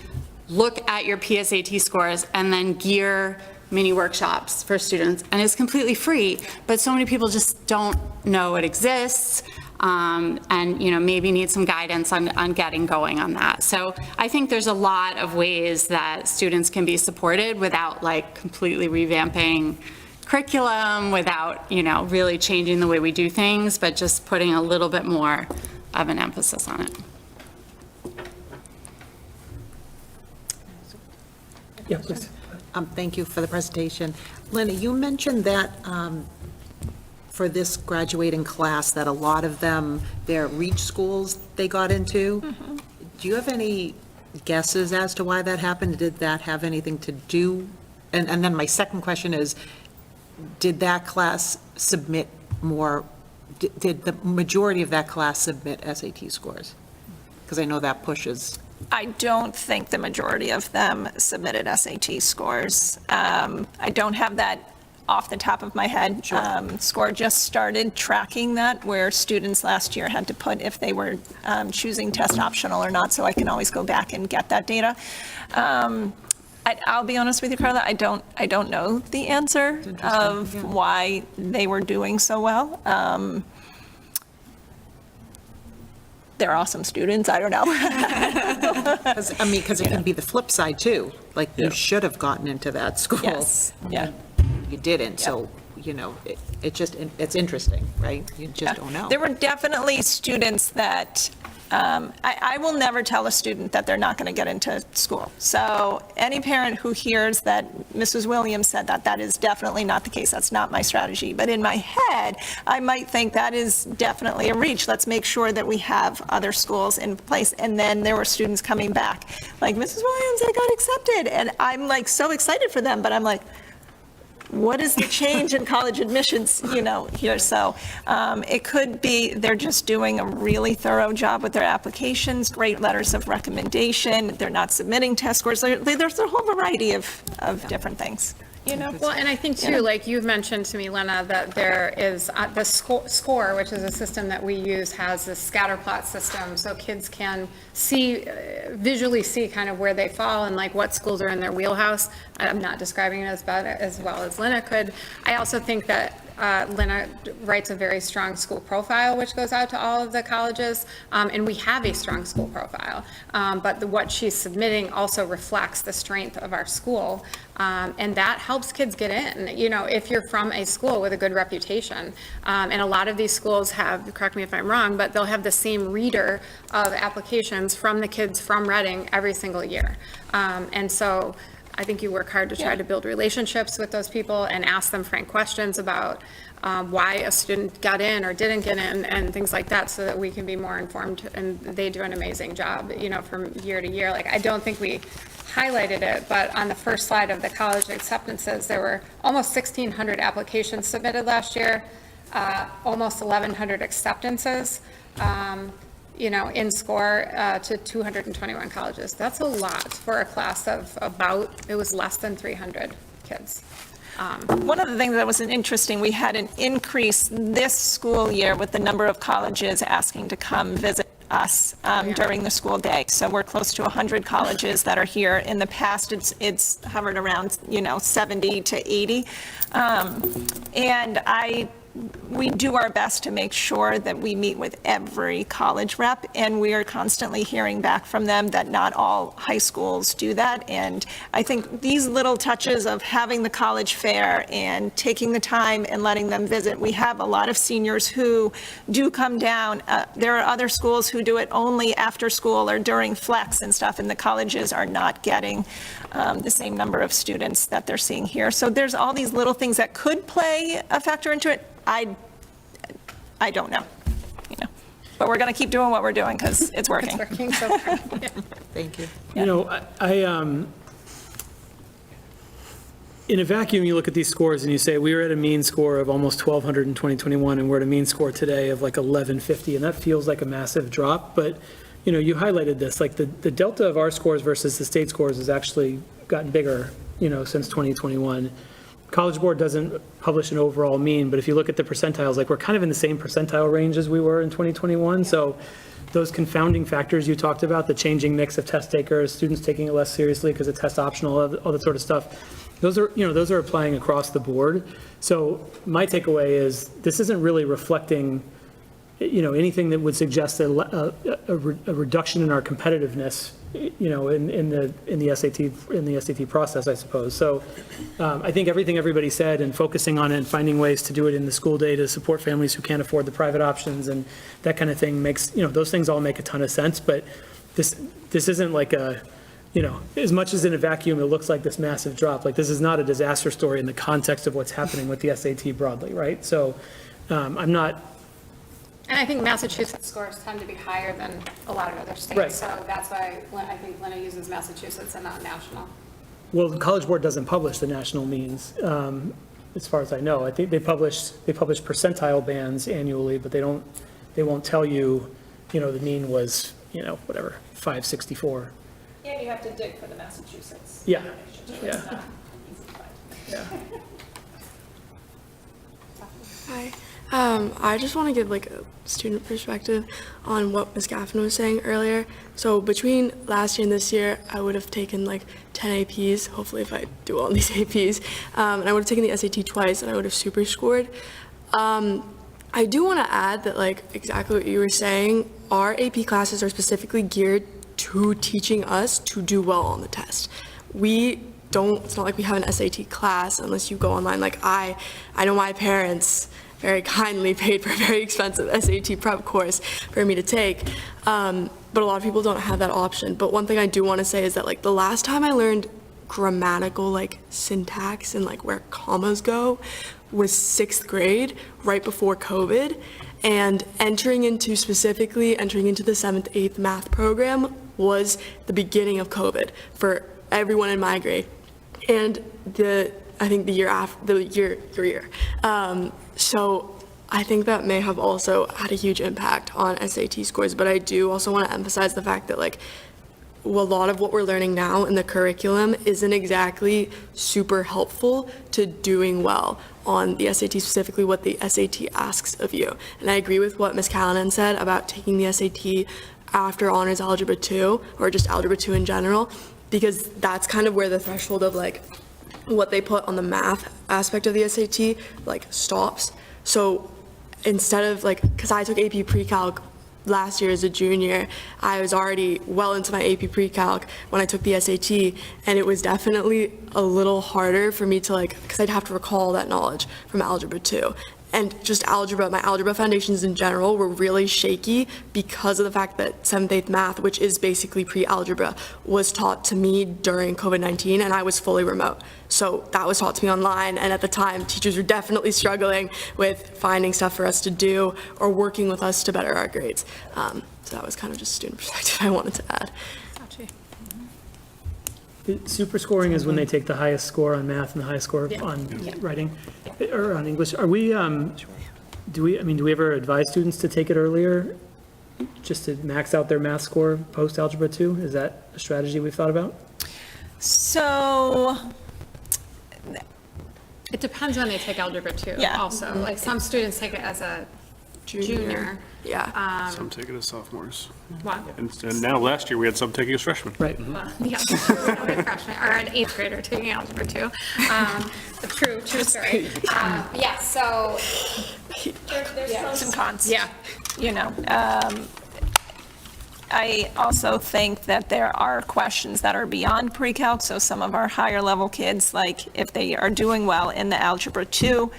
Speaker 6: look at your PSAT scores and then gear mini workshops for students, and it's completely free, but so many people just don't know it exists, and maybe need some guidance on getting going on that. So I think there's a lot of ways that students can be supported without completely revamping curriculum, without really changing the way we do things, but just putting a little bit more of an emphasis on it.
Speaker 1: Yeah, please.
Speaker 7: Thank you for the presentation. Lenny, you mentioned that for this graduating class, that a lot of them, their reach schools they got into. Do you have any guesses as to why that happened? Did that have anything to do? And then my second question is, did that class submit more, did the majority of that class submit SAT scores? Because I know that pushes.
Speaker 13: I don't think the majority of them submitted SAT scores. I don't have that off the top of my head. SCORE just started tracking that, where students last year had to put if they were choosing test optional or not, so I can always go back and get that data. I'll be honest with you, Carla, I don't know the answer of why they were doing so well. They're awesome students, I don't know.
Speaker 7: Because it can be the flip side too. You should have gotten into that school.
Speaker 13: Yes, yeah.
Speaker 7: You didn't, so, it's interesting, right? You just don't know.
Speaker 13: There were definitely students that I will never tell a student that they're not going to get into school. So any parent who hears that Mrs. Williams said that, that is definitely not the case. That's not my strategy. But in my head, I might think that is definitely a reach. Let's make sure that we have other schools in place. And then there were students coming back, like, Mrs. Williams, I got accepted. And I'm like so excited for them, but I'm like, what is the change in college admissions, here? So it could be they're just doing a really thorough job with their applications, great letters of recommendation, they're not submitting test scores. There's a whole variety of different things.
Speaker 4: Well, and I think too, like you've mentioned to me, Lena, that there is the SCORE, which is a system that we use, has this scatter plot system, so kids can visually see kind of where they fall and like what schools are in their wheelhouse. I'm not describing it as well as Lena could. I also think that Lena writes a very strong school profile, which goes out to all of the colleges, and we have a strong school profile. But what she's submitting also reflects the strength of our school, and that helps kids get in. If you're from a school with a good reputation, and a lot of these schools have, correct me if I'm wrong, but they'll have the same reader of applications from the kids from Reading every single year. And so I think you work hard to try to build relationships with those people and ask them frank questions about why a student got in or didn't get in and things like that, so that we can be more informed. And they do an amazing job, from year to year. Like, I don't think we highlighted it, but on the first slide of the college acceptances, there were almost 1,600 applications submitted last year, almost 1,100 acceptances. In SCORE to 221 colleges. That's a lot for a class of it was less than 300 kids.
Speaker 13: One of the things that was interesting, we had an increase this school year with the number of colleges asking to come visit us during the school day. So we're close to 100 colleges that are here. In the past, it's hovered around, 70 to 80. And we do our best to make sure that we meet with every college rep, and we are constantly hearing back from them that not all high schools do that. And I think these little touches of having the college fair and taking the time and letting them visit, we have a lot of seniors who do come down. There are other schools who do it only after school or during flex and stuff, and the colleges are not getting the same number of students that they're seeing here. So there's all these little things that could play a factor into it. I don't know, but we're going to keep doing what we're doing because it's working.
Speaker 4: It's working so far. Yeah.
Speaker 7: Thank you.
Speaker 1: In a vacuum, you look at these scores and you say, we were at a mean score of almost 1,200 in 2021, and we're at a mean score today of like 1,150, and that feels like a massive drop. But, you highlighted this, like the delta of our scores versus the state scores has actually gotten bigger, since 2021. College Board doesn't publish an overall mean, but if you look at the percentiles, like we're kind of in the same percentile range as we were in 2021. So those confounding factors you talked about, the changing mix of test takers, students taking it less seriously because it's test optional, all that sort of stuff, those are applying across the board. So my takeaway is this isn't really reflecting, anything that would suggest a reduction in our competitiveness, in the SAT process, I suppose. So I think everything everybody said and focusing on it and finding ways to do it in the school day to support families who can't afford the private options and that kind of thing makes, those things all make a ton of sense. But this isn't like as much as in a vacuum, it looks like this massive drop. Like, this is not a disaster story in the context of what's happening with the SAT broadly, right? So I'm not.
Speaker 4: And I think Massachusetts scores tend to be higher than a lot of other states.
Speaker 1: Right.
Speaker 4: So that's why I think Lena uses Massachusetts and not national.
Speaker 1: Well, the College Board doesn't publish the national means, as far as I know. I think they publish percentile bands annually, but they won't tell you, the mean was, whatever, 564.
Speaker 13: And you have to dig for the Massachusetts.
Speaker 1: Yeah.
Speaker 13: It's
Speaker 1: Yeah.
Speaker 13: not easy to find.
Speaker 1: Yeah.
Speaker 5: Hi. I just want to give like a student perspective on what Ms. Gaffin was saying earlier. So between last year and this year, I would have taken like 10 APs, hopefully if I do all these APs, and I would have taken the SAT twice and I would have super scored. I do want to add that like exactly what you were saying, our AP classes are specifically geared to teaching us to do well on the test. It's not like we have an SAT class unless you go online. Like I know my parents very kindly paid for a very expensive SAT prep course for me to take. But a lot of people don't have that option. But one thing I do want to say is that like the last time I learned grammatical like syntax and like where commas go was 6th grade, right before COVID. And entering into the 7th, 8th math program was the beginning of COVID for everyone in my grade. And I think the year after, your year. So I think that may have also had a huge impact on SAT scores, but I do also want to emphasize the fact that like a lot of what we're learning now in the curriculum isn't exactly super helpful to doing well on the SAT, specifically what the SAT asks of you. And I agree with what Ms. Callanan said about taking the SAT after honors algebra 2, or just algebra 2 in general, because that's kind of where the threshold of like what they put on the math aspect of the SAT like stops. So instead of like, because I took AP Pre-Calc last year as a junior, I was already well into my AP Pre-Calc when I took the SAT, and it was definitely a little harder for me to like, because I'd have to recall that knowledge from algebra 2. And just my algebra foundations in general were really shaky because of the fact that 7th, 8th math, which is basically pre-algebra, was taught to me during COVID-19, and I was fully remote. So that was taught to me online, and at the time, teachers were definitely struggling with finding stuff for us to do or working with us to better our grades. So that was kind of just student perspective I wanted to add.
Speaker 1: Super scoring is when they take the highest score on math and the highest score on writing or on English. Are we, do we ever advise students to take it earlier just to max out their math score post algebra 2? Is that a strategy we've thought about?
Speaker 13: So
Speaker 4: It depends when they take algebra 2
Speaker 13: Yeah.
Speaker 4: also. Like some students take it as a junior.
Speaker 5: Yeah.
Speaker 8: Some take it as sophomores.
Speaker 4: What?
Speaker 8: And now last year, we had some taking as freshmen.
Speaker 1: Right.
Speaker 4: Yeah, a freshman or an 8th grader taking algebra 2. True story. Yeah, so there's
Speaker 13: pros and cons.
Speaker 4: Yeah.
Speaker 13: You know, I also think that there are questions that are beyond pre-calc, so some of our higher level kids, like if they are doing well in the algebra 2,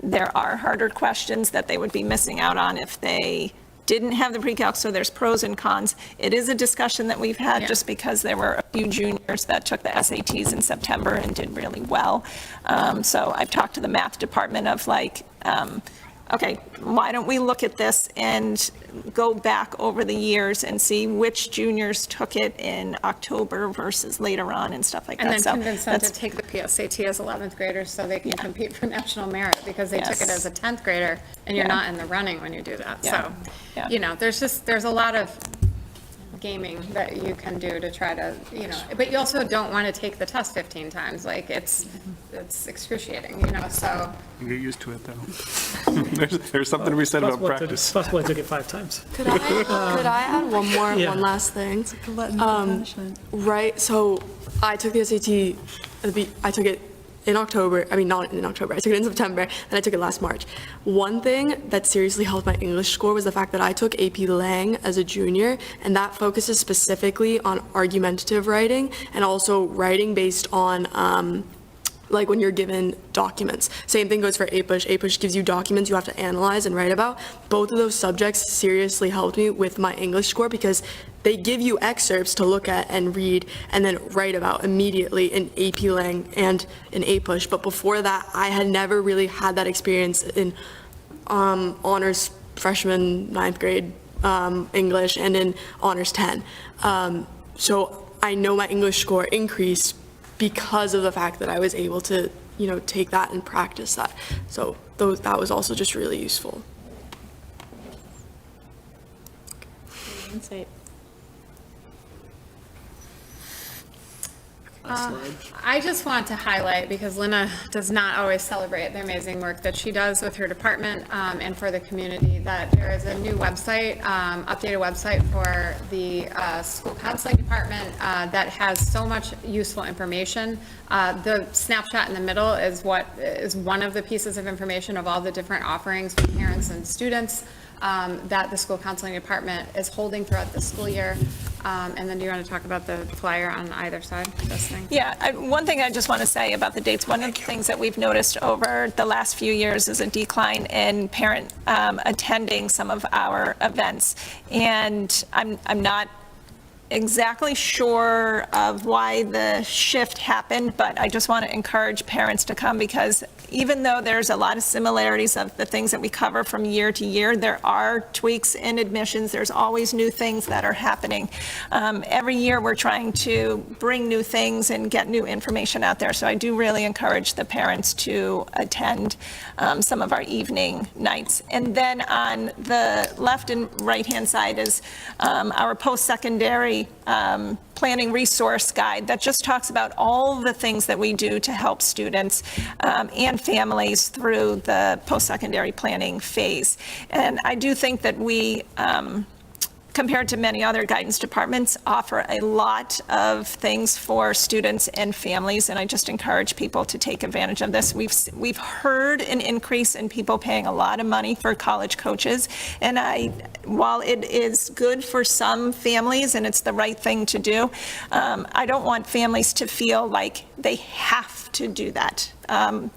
Speaker 13: there are harder questions that they would be missing out on if they didn't have the pre-calc, so there's pros and cons. It is a discussion that we've had just because there were a few juniors that took the SATs in September and did really well. So I've talked to the math department of like, okay, why don't we look at this and go back over the years and see which juniors took it in October versus later on and stuff like that.
Speaker 4: And then
Speaker 13: So
Speaker 4: convince them to
Speaker 13: that's-
Speaker 4: take the PSAT as 11th graders so they can compete for national merit because they took it as a 10th grader and you're not in the running when you do that.
Speaker 13: Yeah.
Speaker 4: So, you know, there's a lot of gaming that you can do to try to, you know, but you also don't want to take the test 15 times. Like it's excruciating, you know, so.
Speaker 8: You get used to it, though. There's something to be said about practice.
Speaker 1: Possible I took it 5 times.
Speaker 5: Could I add one last thing? Right, so I took the SAT, I took it in October, not in October, I took it in September, and I took it last March. One thing that seriously helped my English score was the fact that I took AP Lang as a junior, and that focuses specifically on argumentative writing and also writing based on like when you're given documents. Same thing goes for APUSH. APUSH gives you documents you have to analyze and write about. Both of those subjects seriously helped me with my English score because they give you excerpts to look at and read and then write about immediately in AP Lang and in APUSH. But before that, I had never really had that experience in honors freshman 9th grade English and in honors 10. So I know my English score increased because of the fact that I was able to, you know, take that and practice that. So that was also just really useful.
Speaker 10: Insight.
Speaker 4: I just want to highlight, because Lynna does not always celebrate the amazing work that she does with her department and for the community, that there is a new website, updated website for the school counseling department that has so much useful information. The snapshot in the middle is one of the pieces of information of all the different offerings for parents and students. that the school counseling department is holding throughout the school year. And then do you want to talk about the flyer on either side of this thing?
Speaker 13: Yeah, one thing I just want to say about the dates, one of the things that we've noticed over the last few years is a decline in parent attending some of our events. And I'm not exactly sure of why the shift happened, but I just want to encourage parents to come, because even though there's a lot of similarities of the things that we cover from year to year, there are tweaks in admissions. There's always new things that are happening. Every year we're trying to bring new things and get new information out there. So I do really encourage the parents to attend some of our evening nights. And then on the left and right-hand side is our post-secondary planning resource guide that just talks about all the things that we do to help students and families through the post-secondary planning phase. And I do think that we, compared to many other guidance departments, offer a lot of things for students and families, and I just encourage people to take advantage of this. We've heard an increase in people paying a lot of money for college coaches, and while it is good for some families and it's the right thing to do, I don't want families to feel like they have to do that.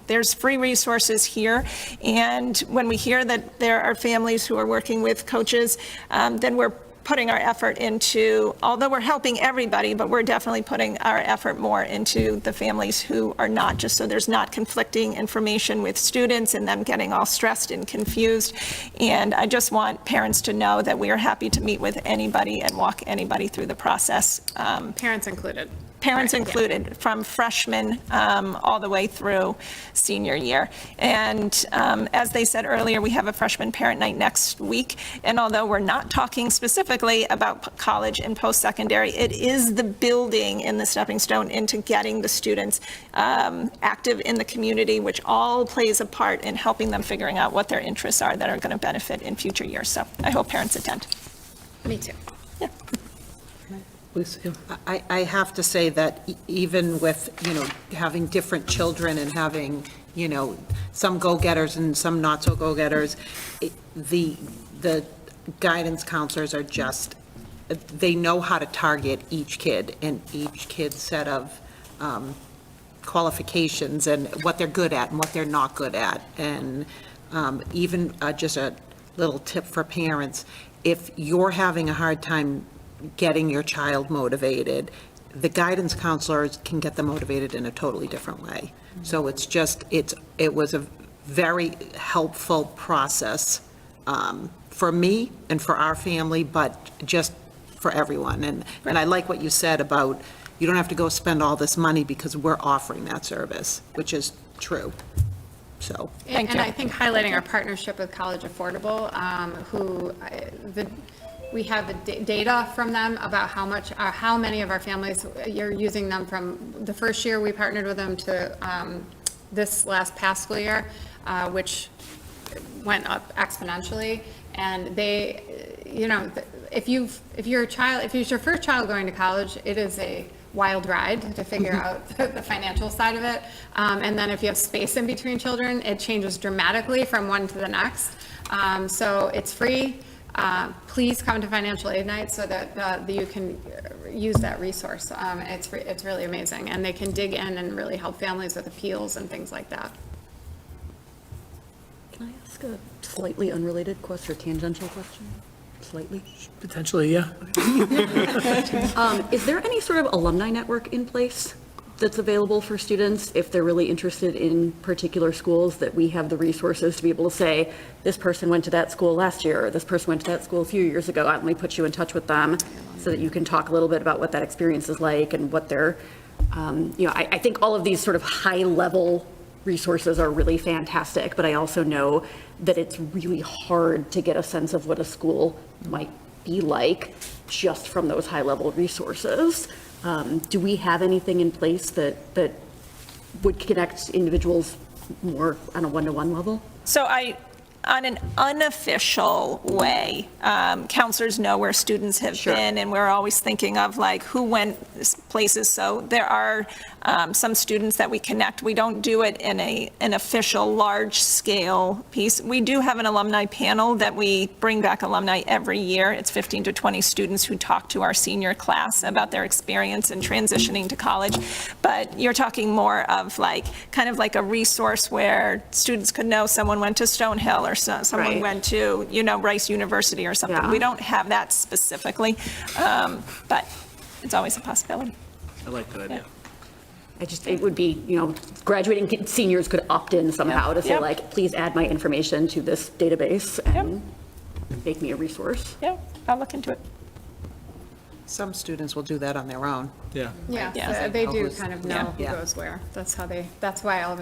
Speaker 13: There's free resources here, and when we hear that there are families who are working with coaches, then we're putting our effort into, although we're helping everybody, but we're definitely putting our effort more into the families who are not, just so there's not conflicting information with students and them getting all stressed and confused. And I just want parents to know that we are happy to meet with anybody and walk anybody through the process.
Speaker 4: Parents included.
Speaker 13: Parents included, from freshmen all the way through senior year. And as they said earlier, we have a freshman parent night next week. And although we're not talking specifically about college and post-secondary, it is the building and the stepping stone into getting the students active in the community, which all plays a part in helping them figuring out what their interests are that are going to benefit in future years. So I hope parents attend.
Speaker 4: Me too.
Speaker 13: Yeah.
Speaker 7: I have to say that even with, having different children and having, some go-getters and some not-so-go-getters, the guidance counselors are just, they know how to target each kid and each kid's set of qualifications and what they're good at and what they're not good at. And even just a little tip for parents, if you're having a hard time getting your child motivated, the guidance counselors can get them motivated in a totally different way. So it's just, it was a very helpful process for me and for our family, but just for everyone. And I like what you said about, you don't have to go spend all this money because we're offering that service, which is true. So,
Speaker 4: And I think highlighting our partnership with College Affordable, we have the data from them about how many of our families are using them from the first year we partnered with them to this past school year, which went up exponentially. And they, if it's your first child going to college, it is a wild ride to figure out the financial side of it. And then if you have space in between children, it changes dramatically from one to the next. So it's free. Please come to financial aid night so that you can use that resource. It's really amazing, and they can dig in and really help families with appeals and things like that.
Speaker 14: Can I ask a slightly unrelated question, or tangential question? Slightly?
Speaker 1: Potentially, yeah.
Speaker 14: Is there any sort of alumni network in place that's available for students if they're really interested in particular schools, that we have the resources to be able to say, this person went to that school last year, or this person went to that school a few years ago, let me put you in touch with them, so that you can talk a little bit about what that experience is like and what they're, I think all of these sort of high-level resources are really fantastic, but I also know that it's really hard to get a sense of what a school might be like just from those high-level resources. Do we have anything in place that would connect individuals more on a one-to-one level?
Speaker 13: So I on an unofficial way, counselors know where students have been, and we're always thinking of like who went places. So there are some students that we connect. We don't do it in an official large-scale piece. We do have an alumni panel that we bring back alumni every year. It's 15 to 20 students who talk to our senior class about their experience in transitioning to college. But you're talking more of like, kind of like a resource where students could know someone went to Stonehill or someone went to, Rice University or something.
Speaker 14: Yeah.
Speaker 13: We don't have that specifically, but it's always a possibility.
Speaker 3: I like that idea.
Speaker 14: It would be, graduating seniors could opt in somehow to say
Speaker 13: Yep.
Speaker 14: like, please add my information to this database and make me a resource.
Speaker 13: Yeah, I'll look into it.
Speaker 7: Some students will do that on their own.
Speaker 3: Yeah.
Speaker 4: Yeah,
Speaker 13: Yeah.
Speaker 4: so they do
Speaker 7: Who's-
Speaker 4: kind of know who
Speaker 7: Yeah.
Speaker 4: goes where. That's why all of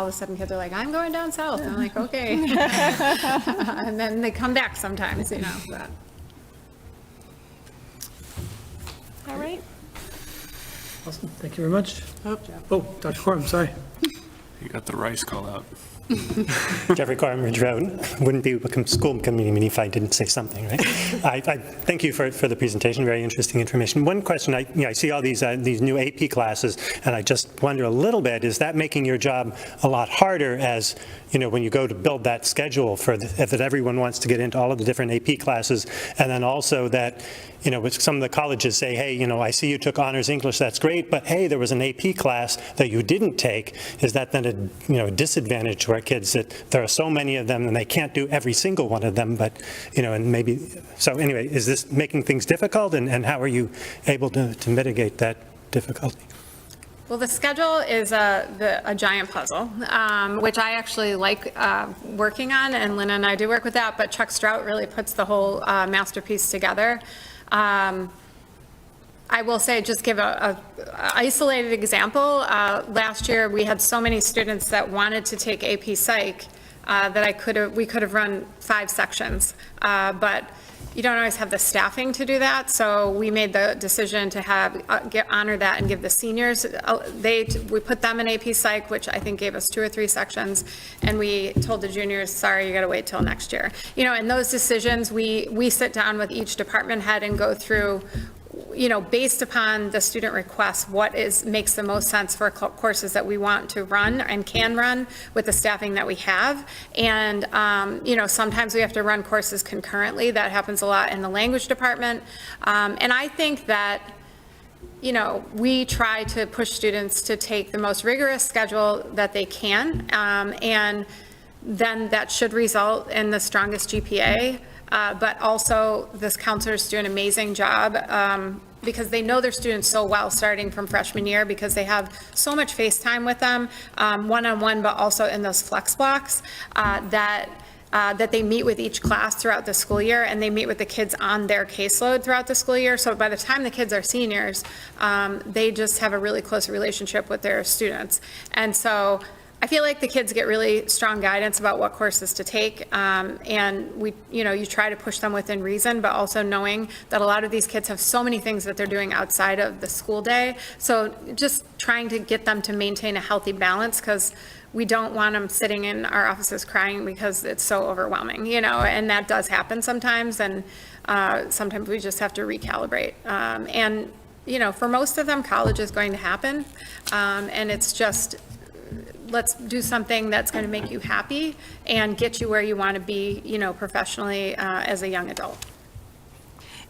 Speaker 4: a sudden kids are like, I'm going down south. And I'm like, okay. And then they come back sometimes, but.
Speaker 13: All right.
Speaker 1: Awesome, thank you very much. Oh, Dr. Corum, sorry.
Speaker 8: You got the rice call out.
Speaker 15: Jeffrey Carmridge Road. Wouldn't be a school committee meeting if I didn't say something, right? I thank you for the presentation, very interesting information. One question, I see all these new AP classes, and I just wonder a little bit, is that making your job a lot harder as, when you go to build that schedule for that everyone wants to get into all of the different AP classes, and then also that, with some of the colleges say, hey, I see you took honors English, that's great, but hey, there was an AP class that you didn't take. Is that then a disadvantage to our kids that there are so many of them and they can't do every single one of them, but, and maybe, so anyway, is this making things difficult, and how are you able to mitigate that difficulty?
Speaker 4: Well, the schedule is a giant puzzle, which I actually like working on, and Lynn and I do work with that, but Chuck Strout really puts the whole masterpiece together. I will say, just give a isolated example. Last year, we had so many students that wanted to take AP Psych that we could have run 5 sections, but you don't always have the staffing to do that, so we made the decision to honor that and give the seniors, we put them in AP Psych, which I think gave us 2 or 3 sections, and we told the juniors, sorry, you gotta wait till next year. And those decisions, we sit down with each department head and go through, based upon the student requests, what makes the most sense for courses that we want to run and can run with the staffing that we have. And, sometimes we have to run courses concurrently. That happens a lot in the language department. And I think that, we try to push students to take the most rigorous schedule that they can. And then that should result in the strongest GPA. But also, this counselors do an amazing job because they know their students so well starting from freshman year, because they have so much face time with them, one-on-one, but also in those flex blocks that they meet with each class throughout the school year, and they meet with the kids on their caseload throughout the school year. So by the time the kids are seniors, they just have a really close relationship with their students. And so I feel like the kids get really strong guidance about what courses to take, and you try to push them within reason, but also knowing that a lot of these kids have so many things that they're doing outside of the school day. So just trying to get them to maintain a healthy balance, because we don't want them sitting in our offices crying because it's so overwhelming, and that does happen sometimes, and sometimes we just have to recalibrate. And, for most of them, college is going to happen, and it's just, let's do something that's going to make you happy and get you where you want to be, professionally as a young adult.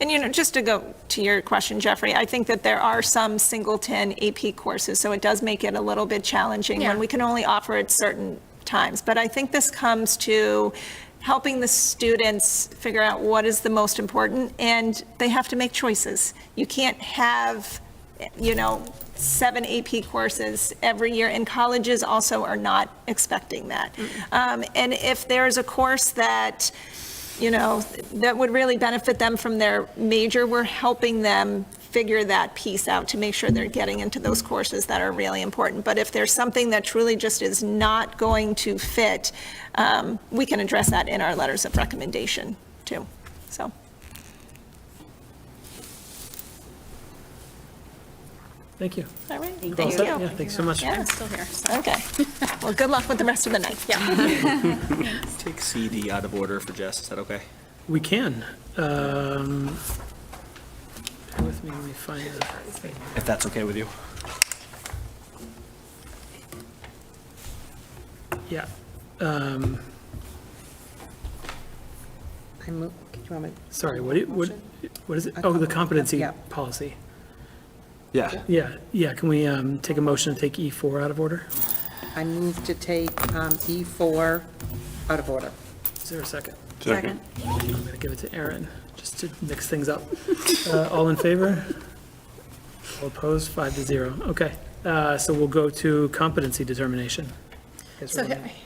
Speaker 13: And, just to go to your question, Jeffrey, I think that there are some singleton AP courses, so it does make it a little bit challenging when we can only offer it certain times. But I think this comes to helping the students figure out what is the most important, and they have to make choices. You can't have, 7 AP courses every year, and colleges also are not expecting that. And if there's a course that, that would really benefit them from their major, we're helping them figure that piece out to make sure they're getting into those courses that are really important. But if there's something that truly just is not going to fit, we can address that in our letters of recommendation too, so.
Speaker 1: Thank you.
Speaker 13: All right,
Speaker 1: All
Speaker 13: thank
Speaker 1: set?
Speaker 13: you.
Speaker 1: Yeah, thanks so much.
Speaker 13: Yeah,
Speaker 6: Still here.
Speaker 13: okay. Well, good luck with the rest of the night. Yeah.
Speaker 3: Take CD out of order for Jess, is that okay?
Speaker 1: We can. Bear with me, let me find the thing.
Speaker 3: If that's okay with you.
Speaker 1: Yeah.
Speaker 7: I move, do you want me?
Speaker 1: Sorry, what is it? Oh, the competency
Speaker 7: Yeah.
Speaker 1: policy.
Speaker 3: Yeah.
Speaker 1: Yeah, can we take a motion to take E4 out of order?
Speaker 7: I move to take E4 out of order.
Speaker 1: Is there a second?
Speaker 14: Second.
Speaker 1: I'm going to give it to Aaron, just to mix things up. All in favor? All opposed, 5-0. Okay, so we'll go to competency determination.
Speaker 4: So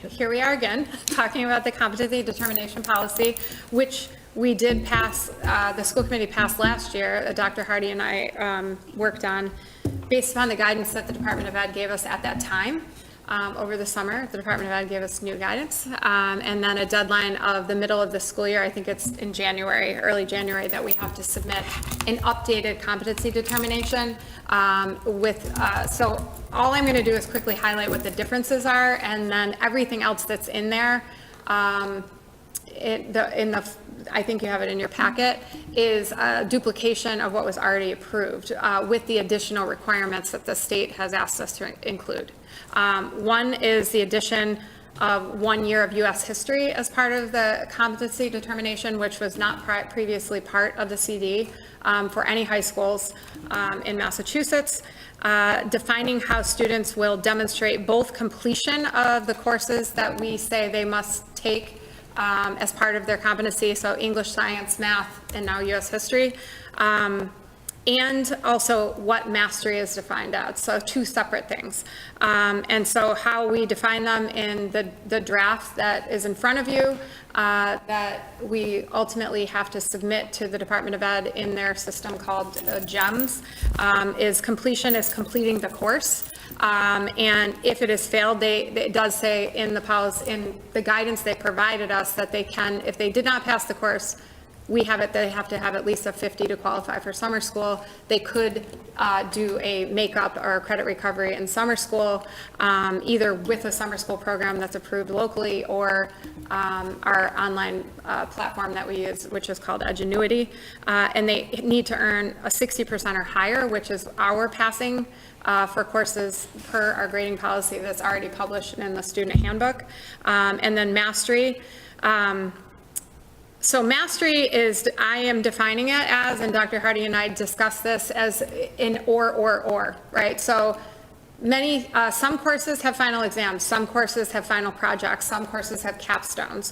Speaker 4: here we are again, talking about the competency determination policy, which we did pass, the school committee passed last year, Dr. Hardy and I worked on, based upon the guidance that the Department of Ed gave us at that time. Over the summer, the Department of Ed gave us new guidance, and then a deadline of the middle of the school year, I think it's in January, early January, that we have to submit an updated competency determination so all I'm going to do is quickly highlight what the differences are, and then everything else that's in there, I think you have it in your packet, is a duplication of what was already approved with the additional requirements that the state has asked us to include. One is the addition of 1 year of U.S. history as part of the competency determination, which was not previously part of the CD for any high schools in Massachusetts. Defining how students will demonstrate both completion of the courses that we say they must take as part of their competency, so English, science, math, and now U.S. history, and also what mastery is defined as, so two separate things. And so how we define them in the draft that is in front of you, that we ultimately have to submit to the Department of Ed in their system called GEMS, is completion is completing the course. And if it has failed, it does say in the policy, in the guidance they provided us, that they can, if they did not pass the course, they have to have at least a 50 to qualify for summer school. They could do a makeup or a credit recovery in summer school, either with a summer school program that's approved locally or our online platform that we use, which is called Edgenuity. And they need to earn a 60% or higher, which is our passing for courses per our grading policy that's already published in the student handbook. And then mastery. So mastery is, I am defining it as, and Dr. Hardy and I discussed this as in or, right? So some courses have final exams, some courses have final projects, some courses have capstones.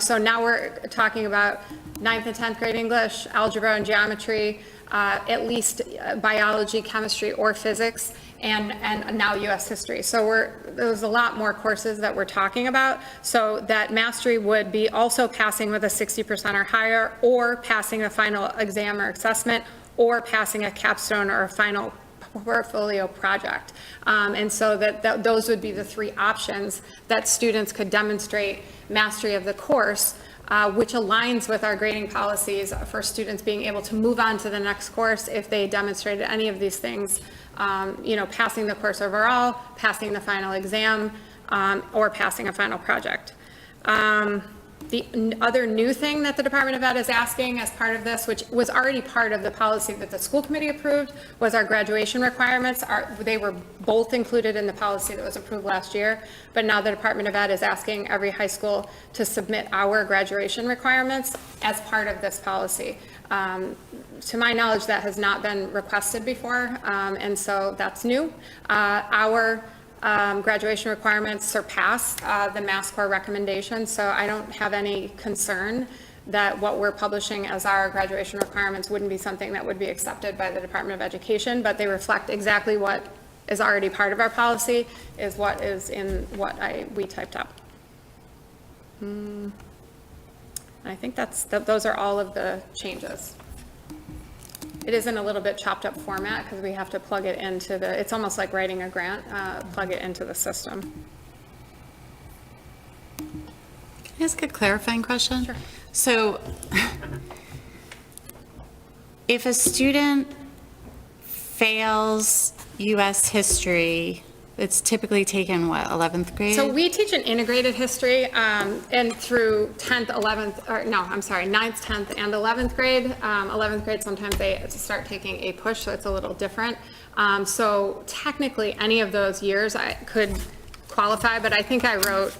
Speaker 4: So now we're talking about 9th and 10th grade English, algebra and geometry, at least biology, chemistry, or physics, and now U.S. history. So there's a lot more courses that we're talking about. So that mastery would be also passing with a 60% or higher, or passing a final exam or assessment, or passing a capstone or a final portfolio project. And so that those would be the three options that students could demonstrate mastery of the course, which aligns with our grading policies for students being able to move on to the next course if they demonstrated any of these things, passing the course overall, passing the final exam, or passing a final project. The other new thing that the Department of Ed is asking as part of this, which was already part of the policy that the school committee approved, was our graduation requirements. They were both included in the policy that was approved last year, but now the Department of Ed is asking every high school to submit our graduation requirements as part of this policy. To my knowledge, that has not been requested before, and so that's new. Our graduation requirements surpass the Mass Core recommendations, so I don't have any concern that what we're publishing as our graduation requirements wouldn't be something that would be accepted by the Department of Education, but they reflect exactly what is already part of our policy, is what is in what we typed up. I think those are all of the changes. It is in a little bit chopped up format because we have to plug it into it's almost like writing a grant, plug it into the system.
Speaker 6: Can I ask a clarifying question?
Speaker 4: Sure.
Speaker 6: So if a student fails US history, it's typically taken, what, 11th grade?
Speaker 4: So we teach an integrated history, and through 10th, 11th, or no, I'm sorry, 9th, 10th, and 11th grade. 11th grade, sometimes they start taking a push, so it's a little different. So technically, any of those years I could qualify, but I think I wrote,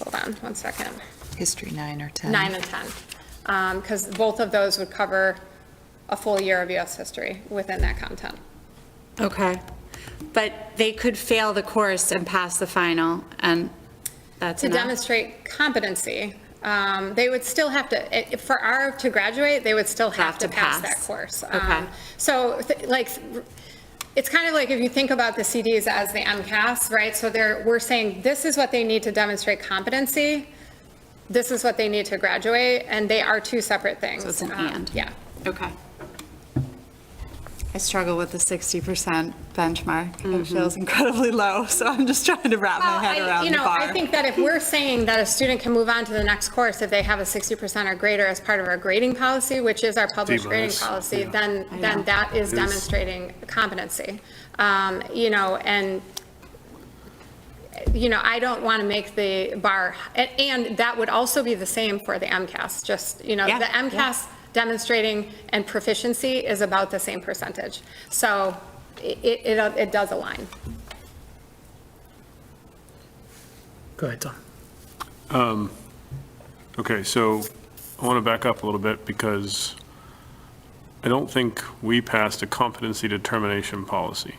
Speaker 4: hold on one second.
Speaker 16: History 9 or 10.
Speaker 4: 9 and 10, because both of those would cover a full year of US history within that content.
Speaker 6: Okay. But they could fail the course and pass the final, and that's
Speaker 4: To
Speaker 6: enough?
Speaker 4: demonstrate competency, they would still have to, to graduate, they would still have to pass that course.
Speaker 6: Okay.
Speaker 4: So, it's kind of like if you think about the CDs as the MCAS, right? So we're saying, this is what they need to demonstrate competency, this is what they need to graduate, and they are two separate things.
Speaker 6: So it's an and.
Speaker 4: Yeah.
Speaker 6: Okay. I struggle with the 60% benchmark. It feels incredibly low, so I'm just trying to wrap my head around the bar.
Speaker 4: I think that if we're saying that a student can move on to the next course if they have a 60% or greater as part of our grading policy, which is our published grading policy, then that is demonstrating competency. And I don't want to make the bar, and that would also be the same for the MCAS, the MCAS demonstrating and proficiency is about the same percentage. So it does align.
Speaker 1: Go ahead, Tom.
Speaker 8: Okay, so I want to back up a little bit because I don't think we passed a competency determination policy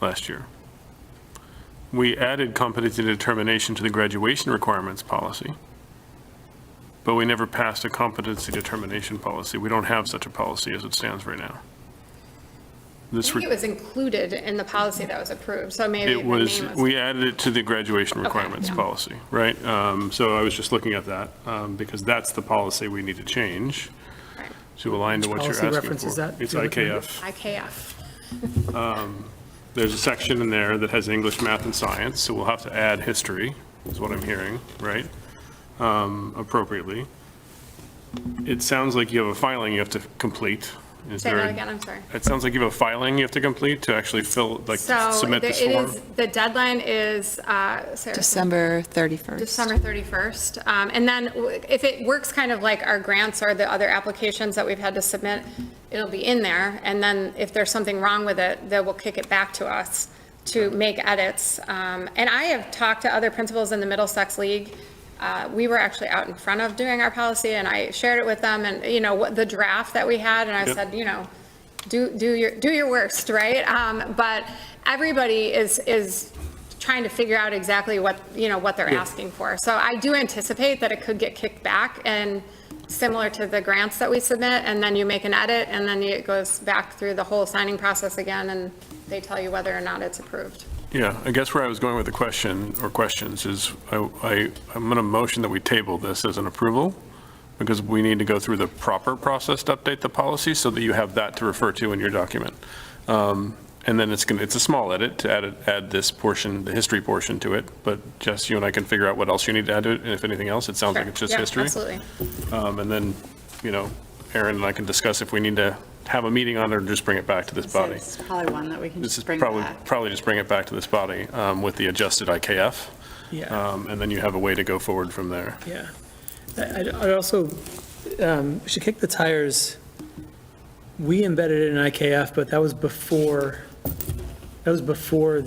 Speaker 8: last year. We added competency determination to the graduation requirements policy, but we never passed a competency determination policy. We don't have such a policy as it stands right now.
Speaker 4: I think it was included in the policy that was approved, so maybe the name was.
Speaker 8: We added it to the graduation requirements policy, right? So I was just looking at that because that's the policy we need to change to align to what you're
Speaker 1: Policy
Speaker 8: asking
Speaker 1: reference
Speaker 8: for.
Speaker 1: is that?
Speaker 8: It's IKF.
Speaker 4: IKF.
Speaker 8: There's a section in there that has English, math, and science, so we'll have to add history, is what I'm hearing, right? Appropriately. It sounds like you have a filing you have to complete.
Speaker 4: Say that again, I'm sorry.
Speaker 8: It sounds like you have a filing you have to complete to actually submit this form.
Speaker 4: The deadline is, Sarah?
Speaker 16: December 31st.
Speaker 4: December 31st. And then if it works kind of like our grants or the other applications that we've had to submit, it'll be in there. And then if there's something wrong with it, they will kick it back to us to make edits. And I have talked to other principals in the Middlesex League. We were actually out in front of doing our policy, and I shared it with them, and, what the draft that we had, and I said, do your worst, right? But everybody is trying to figure out exactly what they're asking for. So I do anticipate that it could get kicked back, and similar to the grants that we submit, and then you make an edit, and then it goes back through the whole signing process again, and they tell you whether or not it's approved.
Speaker 8: Yeah, I guess where I was going with the question or questions is I'm going to motion that we table this as an approval because we need to go through the proper process to update the policy so that you have that to refer to in your document. And then it's a small edit to add this portion, the history portion to it, but Jess, you and I can figure out what else you need to add to it, and if anything else, it sounds like it's just history.
Speaker 4: Absolutely.
Speaker 8: And then, Aaron and I can discuss if we need to have a meeting on it or just bring it back to this body.
Speaker 6: It's probably one that we can
Speaker 8: This is
Speaker 6: just bring back.
Speaker 8: probably just bring it back to this body with the adjusted IKF.
Speaker 1: Yeah.
Speaker 8: And then you have a way to go forward from there.
Speaker 1: Yeah. I also should kick the tires. We embedded it in IKF, but that was before the.
Speaker 8: It was before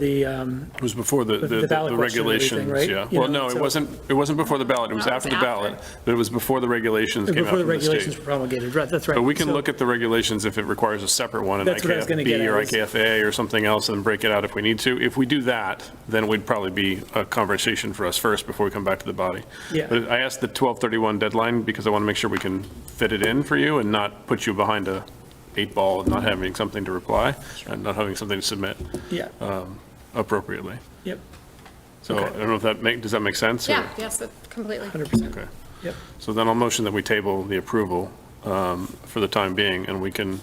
Speaker 8: the
Speaker 1: ballot question and
Speaker 8: regulations,
Speaker 1: everything, right?
Speaker 8: yeah.
Speaker 1: You
Speaker 8: Well,
Speaker 1: know,
Speaker 8: no,
Speaker 1: so-
Speaker 8: it wasn't before the ballot. It was after the ballot, but it was before the regulations came out
Speaker 1: Before the
Speaker 8: from the
Speaker 1: regulations
Speaker 8: state.
Speaker 1: were promulgated, right, that's right.
Speaker 8: But we can
Speaker 1: So-
Speaker 8: look at the regulations if it requires a separate one, an
Speaker 1: That's what I was gonna get
Speaker 8: IKF-B
Speaker 1: at
Speaker 8: or
Speaker 1: is-
Speaker 8: IKF-A or something else, and break it out if we need to. If we do that, then it would probably be a conversation for us first before we come back to the body.
Speaker 1: Yeah.
Speaker 8: But I asked the 12/31 deadline because I want to make sure we can fit it in for you and not put you behind a 8 ball and not having something to reply and not having something to submit
Speaker 1: Yeah,
Speaker 8: appropriately.
Speaker 1: yep,
Speaker 8: So
Speaker 1: Okay.
Speaker 8: I don't know if does that make sense? or-
Speaker 4: Yeah, yes, completely.
Speaker 1: 100%.
Speaker 8: Okay.
Speaker 1: Yep.
Speaker 8: So then I'll motion that we table the approval for the time being, and we can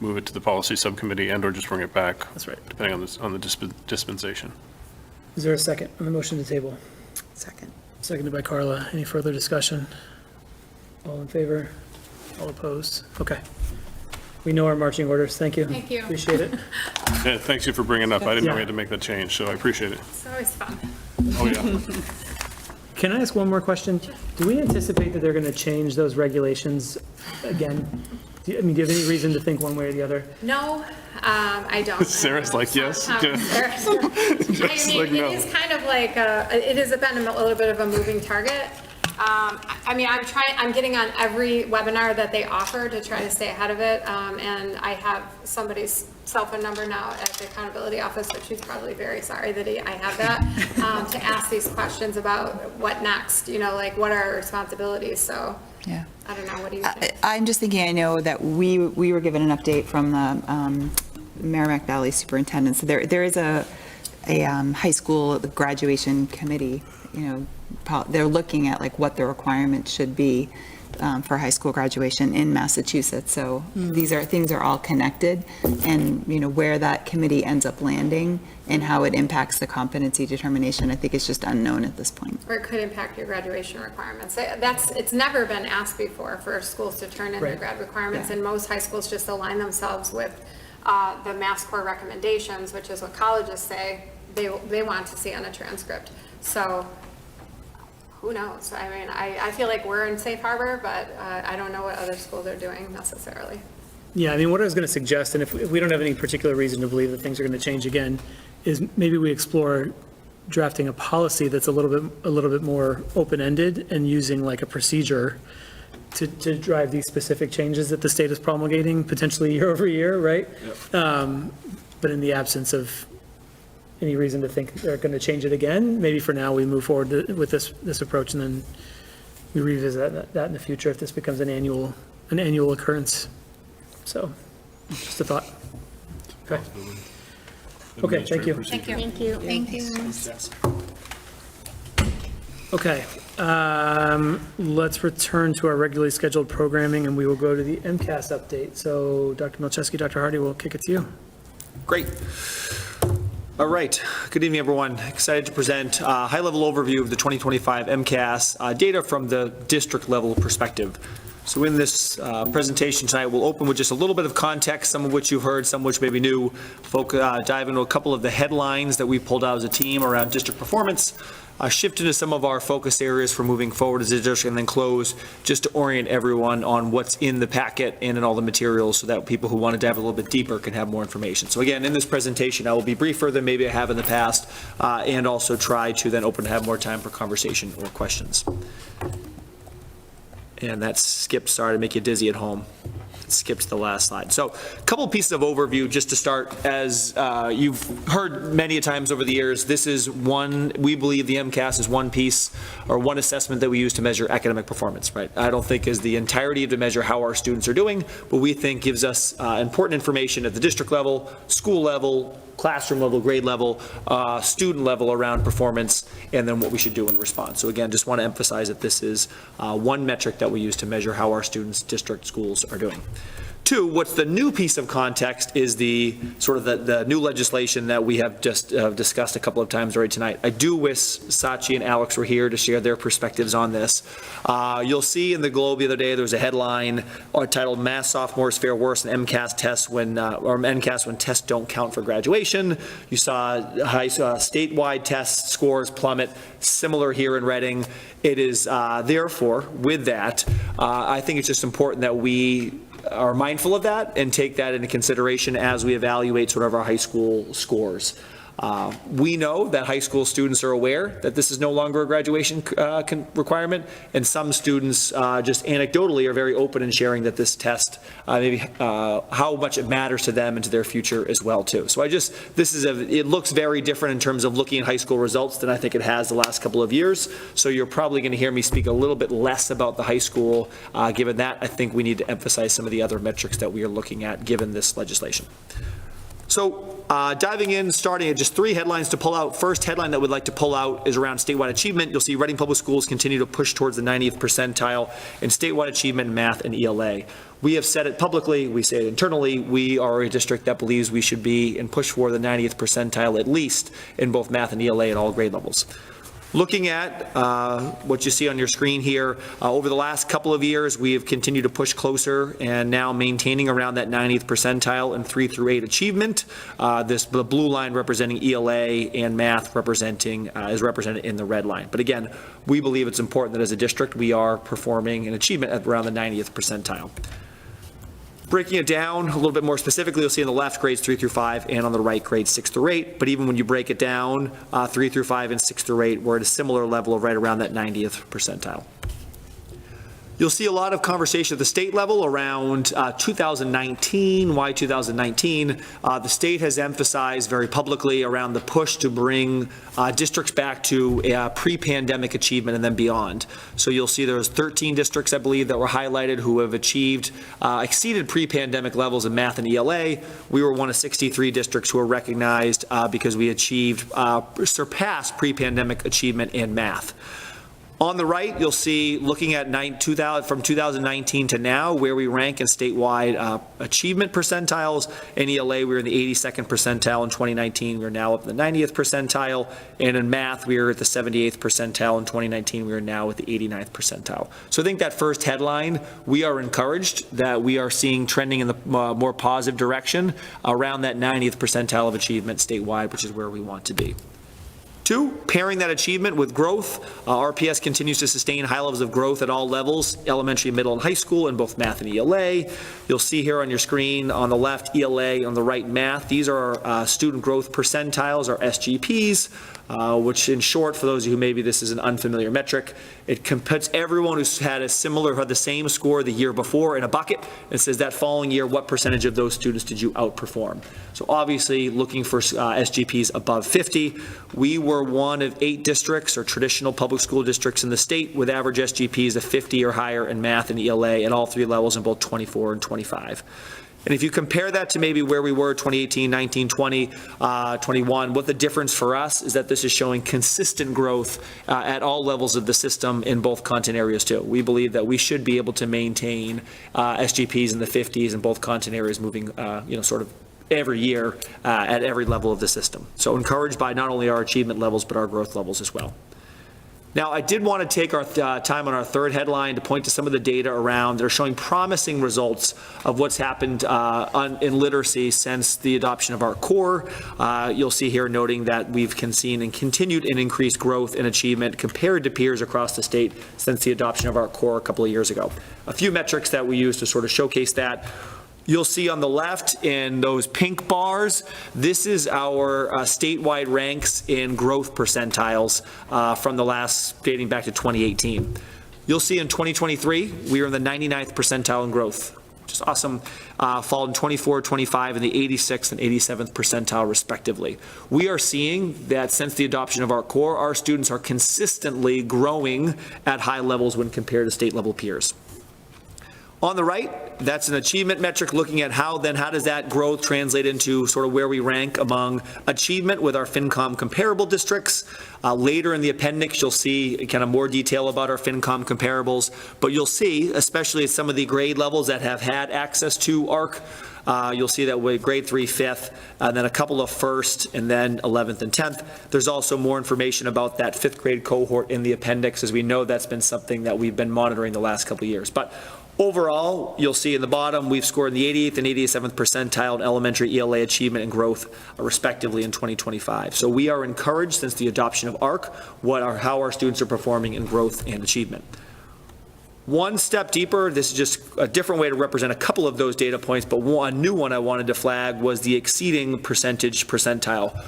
Speaker 8: move it to the policy subcommittee and/or just bring it back.
Speaker 1: That's right.
Speaker 8: Depending on the dispensation.
Speaker 1: Is there a second on the motion to table?
Speaker 16: Second.
Speaker 1: Seconded by Carla. Any further discussion? All in favor? All opposed? Okay. We know our marching orders. Thank you.
Speaker 4: Thank you.
Speaker 1: Appreciate it.
Speaker 8: Yeah, thanks you for bringing it up. I didn't know
Speaker 1: Yeah.
Speaker 8: we had to make that change, so I appreciate it.
Speaker 4: It's always fun.
Speaker 8: Oh, yeah.
Speaker 1: Can I ask one more question? Do we anticipate that they're going to change those regulations again? Do you have any reason to think one way or the other?
Speaker 4: No, I don't.
Speaker 8: Sarah's like, yes.
Speaker 4: I mean,
Speaker 8: like, no.
Speaker 4: it is kind of like, it has been a little bit of a moving target. I mean, I'm getting on every webinar that they offer to try to stay ahead of it. And I have somebody's cell phone number now at the accountability office, so she's probably very sorry that I have that, to ask these questions about what next, like what are our responsibilities, so.
Speaker 16: Yeah.
Speaker 4: I don't know, what do you think?
Speaker 16: I'm just thinking, I know that we were given an update from the Merrimack Valley Superintendent. So there is a high school graduation committee, they're looking at like what the requirements should be for high school graduation in Massachusetts. So things are all connected, and where that committee ends up landing and how it impacts the competency determination, I think it's just unknown at this point.
Speaker 4: Or it could impact your graduation requirements. It's never been asked before for schools to turn in their grad requirements, and most high schools just align themselves with the Mass Core recommendations, which is what colleges say they want to see on a transcript. So who knows? I mean, I feel like we're in safe harbor, but I don't know what other schools are doing necessarily.
Speaker 1: Yeah, I mean, what I was going to suggest, and if we don't have any particular reason to believe that things are going to change again, is maybe we explore drafting a policy that's a little bit more open-ended and using like a procedure to drive these specific changes that the state is promulgating potentially year over year, right? Yep. But in the absence of any reason to think they're going to change it again, maybe for now we move forward with this approach, and then we revisit that in the future if this becomes an annual occurrence. So, just a thought. Okay. Okay, thank you.
Speaker 6: Thank you. Thank you.
Speaker 1: Okay, let's return to our regularly scheduled programming, and we will go to the MCAS update. So, Dr. Milczewski, Dr. Hardy, we'll kick it to you.
Speaker 3: Great. All right. Good evening, everyone. Excited to present a high-level overview of the 2025 MCAS data from the district-level perspective. So in this presentation tonight, we'll open with just a little bit of context, some of which you've heard, some of which maybe new. Dive into a couple of the headlines that we pulled out as a team around district performance, shift into some of our focus areas for moving forward as a district, and then close just to orient everyone on what's in the packet and in all the materials so that people who want to dive a little bit deeper can have more information. So again, in this presentation, I will be briefer than maybe I have in the past, and also try to then open to have more time for conversation or questions. And that skip, sorry to make you dizzy at home. Skip to the last slide. So a couple of pieces of overview just to start. As you've heard many a times over the years, this is we believe the MCAS is one piece or one assessment that we use to measure academic performance, right? I don't think is the entirety to measure how our students are doing, but we think gives us important information at the district level, school level, classroom level, grade level, student level around performance, and then what we should do in response. So again, just want to emphasize that this is one metric that we use to measure how our students, district, schools are doing. Two, what's the new piece of context is the sort of the new legislation that we have just discussed a couple of times already tonight. I do wish Sachi and Alex were here to share their perspectives on this. You'll see in the Globe the other day, there was a headline titled "Mass Sophomores Fare Worse in MCAS Tests when tests don't count for graduation." You saw statewide test scores plummet, similar here in Reading. It is therefore, with that, I think it's just important that we are mindful of that and take that into consideration as we evaluate sort of our high school scores. We know that high school students are aware that this is no longer a graduation requirement, and some students just anecdotally are very open in sharing that this test, maybe how much it matters to them and to their future as well too. So it looks very different in terms of looking at high school results than I think it has the last couple of years. So you're probably going to hear me speak a little bit less about the high school. Given that, I think we need to emphasize some of the other metrics that we are looking at given this legislation. So diving in, starting at just three headlines to pull out. First headline that we'd like to pull out is around statewide achievement. You'll see Reading Public Schools continue to push towards the 90th percentile in statewide achievement in math and ELA. We have said it publicly, we say it internally, we are a district that believes we should be and push for the 90th percentile at least in both math and ELA at all grade levels. Looking at what you see on your screen here, over the last couple of years, we have continued to push closer and now maintaining around that 90th percentile in 3 through 8 achievement. The blue line representing ELA and math is represented in the red line. But again, we believe it's important that as a district, we are performing an achievement at around the 90th percentile. Breaking it down a little bit more specifically, you'll see on the left grades 3 through 5 and on the right grades 6 through 8. But even when you break it down, 3 through 5 and 6 through 8, we're at a similar level of right around that 90th percentile. You'll see a lot of conversation at the state level around 2019. Why 2019? The state has emphasized very publicly around the push to bring districts back to pre-pandemic achievement and then beyond. So you'll see there's 13 districts, I believe, that were highlighted who have exceeded pre-pandemic levels in math and ELA. We were one of 63 districts who were recognized because we surpassed pre-pandemic achievement in math. On the right, you'll see, looking at from 2019 to now, where we rank in statewide achievement percentiles. In ELA, we were in the 82nd percentile in 2019. We're now up in the 90th percentile. And in math, we were at the 78th percentile in 2019. We are now at the 89th percentile. So I think that first headline, we are encouraged that we are seeing trending in the more positive direction around that 90th percentile of achievement statewide, which is where we want to be. 2, pairing that achievement with growth. RPS continues to sustain high levels of growth at all levels, elementary, middle, and high school in both math and ELA. You'll see here on your screen on the left ELA, on the right math. These are our student growth percentiles, our SGPs, which in short, for those of you who maybe this is an unfamiliar metric, it puts everyone who's had the same score the year before in a bucket and says that following year, what percentage of those students did you outperform? So obviously looking for SGPs above 50. We were one of 8 districts or traditional public school districts in the state with average SGPs of 50 or higher in math and ELA at all 3 levels in both 24 and 25. And if you compare that to maybe where we were 2018, 19, 20, 21, what the difference for us is that this is showing consistent growth at all levels of the system in both content areas too. We believe that we should be able to maintain SGPs in the 50s in both content areas moving, sort of every year at every level of the system. So encouraged by not only our achievement levels, but our growth levels as well. Now, I did want to take our time on our third headline to point to some of the data around that are showing promising results of what's happened in literacy since the adoption of our core. You'll see here noting that we've seen and continued an increased growth in achievement compared to peers across the state since the adoption of our core a couple of years ago. A few metrics that we use to sort of showcase that. You'll see on the left in those pink bars, this is our statewide ranks in growth percentiles from the last, dating back to 2018. You'll see in 2023, we are in the 99th percentile in growth, which is awesome, followed in 24, 25, and the 86th and 87th percentile respectively. We are seeing that since the adoption of our core, our students are consistently growing at high levels when compared to state level peers. On the right, that's an achievement metric looking at how does that growth translate into sort of where we rank among achievement with our FinCom comparable districts. Later in the appendix, you'll see kind of more detail about our FinCom comparables, but you'll see, especially at some of the grade levels that have had access to ARC, you'll see that with grade 3, 5th, and then a couple of 1st, and then 11th and 10th. There's also more information about that 5th grade cohort in the appendix, as we know that's been something that we've been monitoring the last couple of years. But overall, you'll see in the bottom, we've scored in the 88th and 87th percentile in elementary ELA achievement and growth, respectively, in 2025. So we are encouraged since the adoption of ARC, how our students are performing in growth and achievement. One step deeper, this is just a different way to represent a couple of those data points, but one new one I wanted to flag was the exceeding percentile.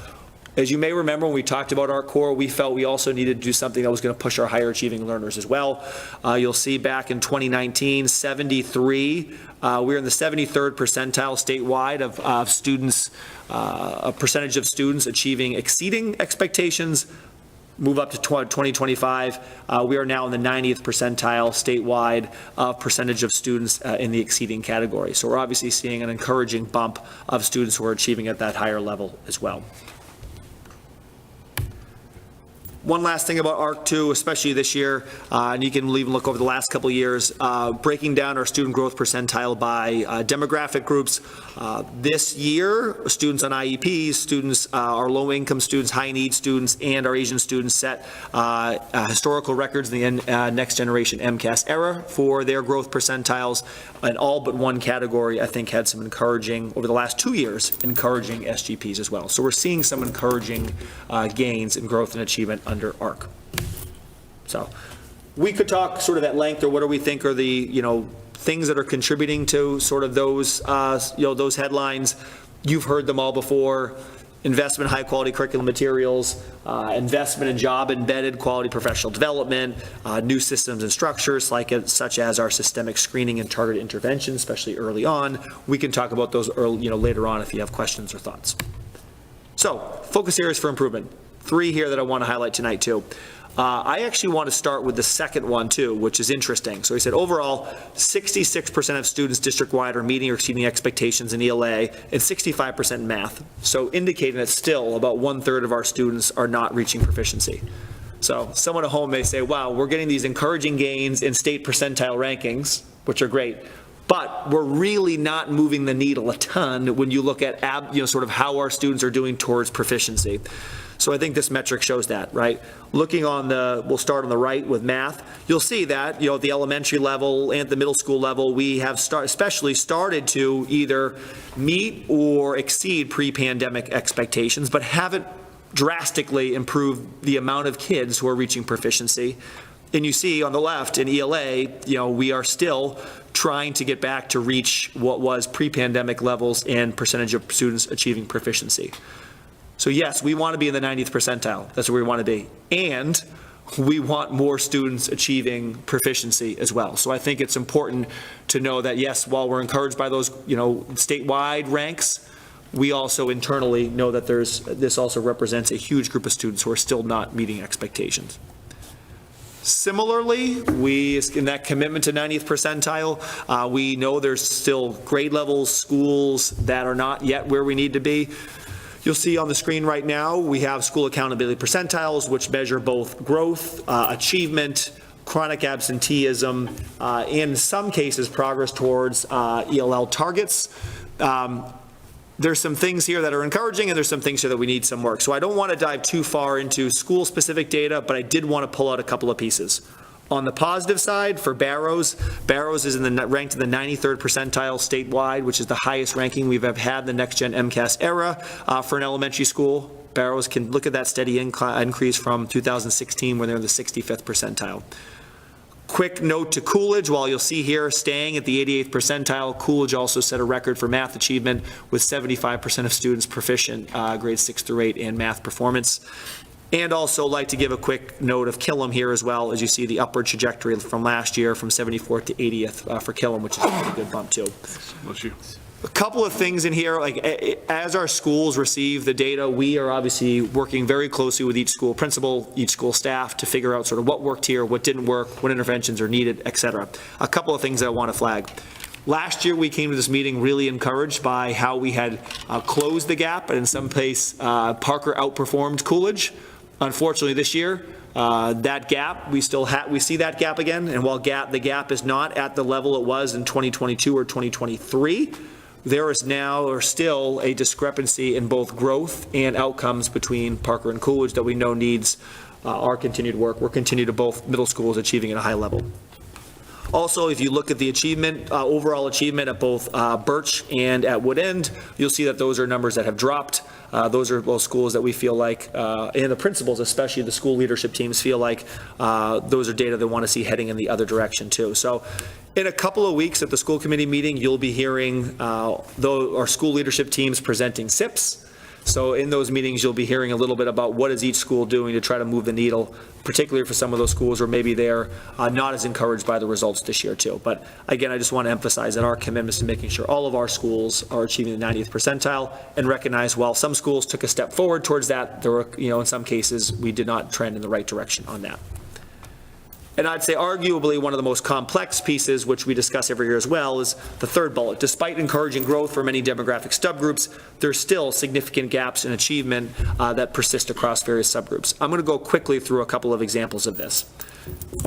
Speaker 3: As you may remember, when we talked about our core, we felt we also needed to do something that was going to push our higher achieving learners as well. You'll see back in 2019, 73, we're in the 73rd percentile statewide of students, a percentage of students exceeding expectations. Move up to 2025, we are now in the 90th percentile statewide percentage of students in the exceeding category. So we're obviously seeing an encouraging bump of students who are achieving at that higher level as well. One last thing about ARC 2, especially this year, and you can even look over the last couple of years, breaking down our student growth percentile by demographic groups. This year, students on IEPs, students, our low-income students, high-need students, and our Asian students set historical records in the next generation MCAS era for their growth percentiles, and all but one category, I think, had some encouraging, over the last 2 years, encouraging SGPs as well. So we're seeing some encouraging gains in growth and achievement under ARC. So we could talk sort of at length, or what do we think are the, things that are contributing to sort of those, those headlines. You've heard them all before. Investment in high-quality curriculum materials, investment in job-embedded quality professional development, new systems and structures such as our systemic screening and targeted intervention, especially early on. We can talk about those early, later on if you have questions or thoughts. So, focus areas for improvement. 3 here that I want to highlight tonight too. I actually want to start with the second one too, which is interesting. So he said overall, 66% of students district-wide are meeting or exceeding expectations in ELA and 65% in math. So indicating that still about 1/3 of our students are not reaching proficiency. So someone at home may say, wow, we're getting these encouraging gains in state percentile rankings, which are great, but we're really not moving the needle a ton when you look at sort of how our students are doing towards proficiency. So I think this metric shows that, right? Looking on we'll start on the right with math. You'll see that, at the elementary level and the middle school level, we have especially started to either meet or exceed pre-pandemic expectations, but haven't drastically improved the amount of kids who are reaching proficiency. And you see on the left in ELA, we are still trying to get back to reach what was pre-pandemic levels and percentage of students achieving proficiency. So yes, we want to be in the 90th percentile. That's where we want to be. And we want more students achieving proficiency as well. So I think it's important to know that, yes, while we're encouraged by those, statewide ranks, we also internally know that this also represents a huge group of students who are still not meeting expectations. Similarly, in that commitment to 90th percentile, we know there's still grade levels, schools that are not yet where we need to be. You'll see on the screen right now, we have school accountability percentiles, which measure both growth, achievement, chronic absenteeism, in some cases, progress towards ELL targets. There's some things here that are encouraging, and there's some things here that we need some work. So I don't want to dive too far into school-specific data, but I did want to pull out a couple of pieces. On the positive side, for Barrows is ranked in the 93rd percentile statewide, which is the highest ranking we've ever had in the next-gen MCAS era for an elementary school. Barrows can look at that steady increase from 2016 when they're in the 65th percentile. Quick note to Coolidge, while you'll see here staying at the 88th percentile, Coolidge also set a record for math achievement with 75% of students proficient grades 6 through 8 in math performance. And also like to give a quick note of Killam here as well, as you see the upward trajectory from last year from 74th to 80th for Killam, which is a pretty good bump too.
Speaker 8: Bless you.
Speaker 3: A couple of things in here, like as our schools receive the data, we are obviously working very closely with each school principal, each school staff to figure out sort of what worked here, what didn't work, what interventions are needed, et cetera. A couple of things that I want to flag. Last year, we came to this meeting really encouraged by how we had closed the gap, and in some place, Parker outperformed Coolidge. Unfortunately, this year, that gap, we see that gap again, and while the gap is not at the level it was in 2022 or 2023, there is now or still a discrepancy in both growth and outcomes between Parker and Coolidge that we know needs our continued work. We're continuing to both middle schools achieving at a high level. Also, if you look at the achievement, overall achievement at both Birch and at Wood End, you'll see that those are numbers that have dropped. Those are both schools that we feel like, and the principals, especially the school leadership teams, feel like those are data they want to see heading in the other direction too. So in a couple of weeks at the school committee meeting, you'll be hearing our school leadership teams presenting SIPs. So in those meetings, you'll be hearing a little bit about what is each school doing to try to move the needle, particularly for some of those schools where maybe they're not as encouraged by the results this year too. But again, I just want to emphasize that our commitment is to making sure all of our schools are achieving the 90th percentile, and recognize while some schools took a step forward towards that, there were, in some cases, we did not trend in the right direction on that. And I'd say arguably one of the most complex pieces, which we discuss every year as well, is the third bullet. Despite encouraging growth for many demographic subgroups, there's still significant gaps in achievement that persist across various subgroups. I'm going to go quickly through a couple of examples of this.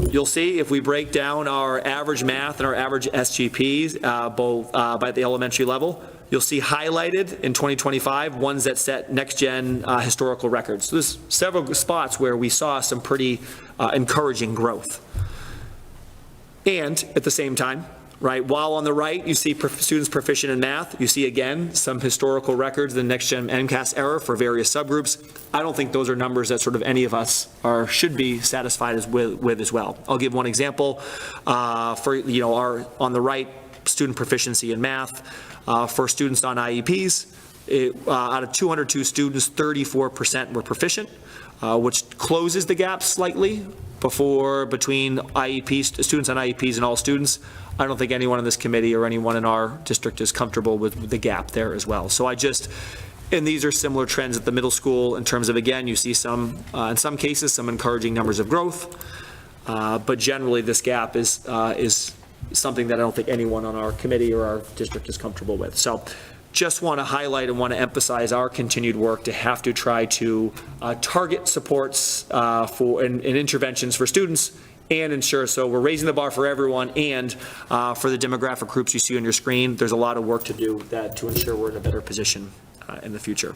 Speaker 3: You'll see if we break down our average math and our average SGPs, both by the elementary level, you'll see highlighted in 2025 ones that set next-gen historical records. So there's several spots where we saw some pretty encouraging growth. And at the same time, right, while on the right you see students proficient in math, you see again some historical records, the next-gen MCAS error for various subgroups. I don't think those are numbers that sort of any of us should be satisfied with as well. I'll give one example for, our on the right, student proficiency in math. For students on IEPs, out of 202 students, 34% were proficient, which closes the gap slightly between students on IEPs and all students. I don't think anyone on this committee or anyone in our district is comfortable with the gap there as well. So and these are similar trends at the middle school in terms of, again, you see in some cases, some encouraging numbers of growth, but generally this gap is something that I don't think anyone on our committee or our district is comfortable with. So just want to highlight and want to emphasize our continued work to have to try to target supports and interventions for students and ensure, so we're raising the bar for everyone and for the demographic groups you see on your screen. There's a lot of work to do to ensure we're in a better position in the future.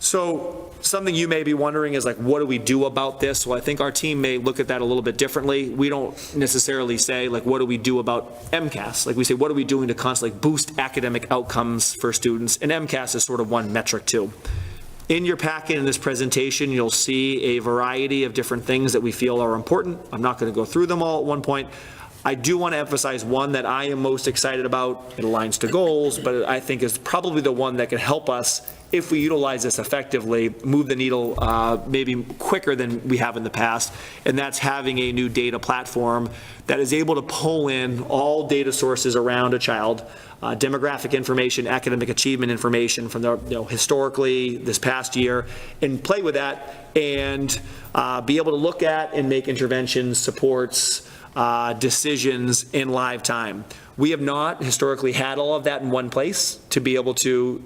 Speaker 3: So something you may be wondering is what do we do about this? Well, I think our team may look at that a little bit differently. We don't necessarily say what do we do about MCAS? We say, what are we doing to constantly boost academic outcomes for students? And MCAS is sort of one metric too. In your packet in this presentation, you'll see a variety of different things that we feel are important. I'm not going to go through them all at one point. I do want to emphasize one that I am most excited about. It aligns to goals, but I think is probably the one that can help us, if we utilize this effectively, move the needle maybe quicker than we have in the past, and that's having a new data platform that is able to pull in all data sources around a child, demographic information, academic achievement information from historically this past year, and play with that and be able to look at and make interventions, supports, decisions in live time. We have not historically had all of that in one place to be able to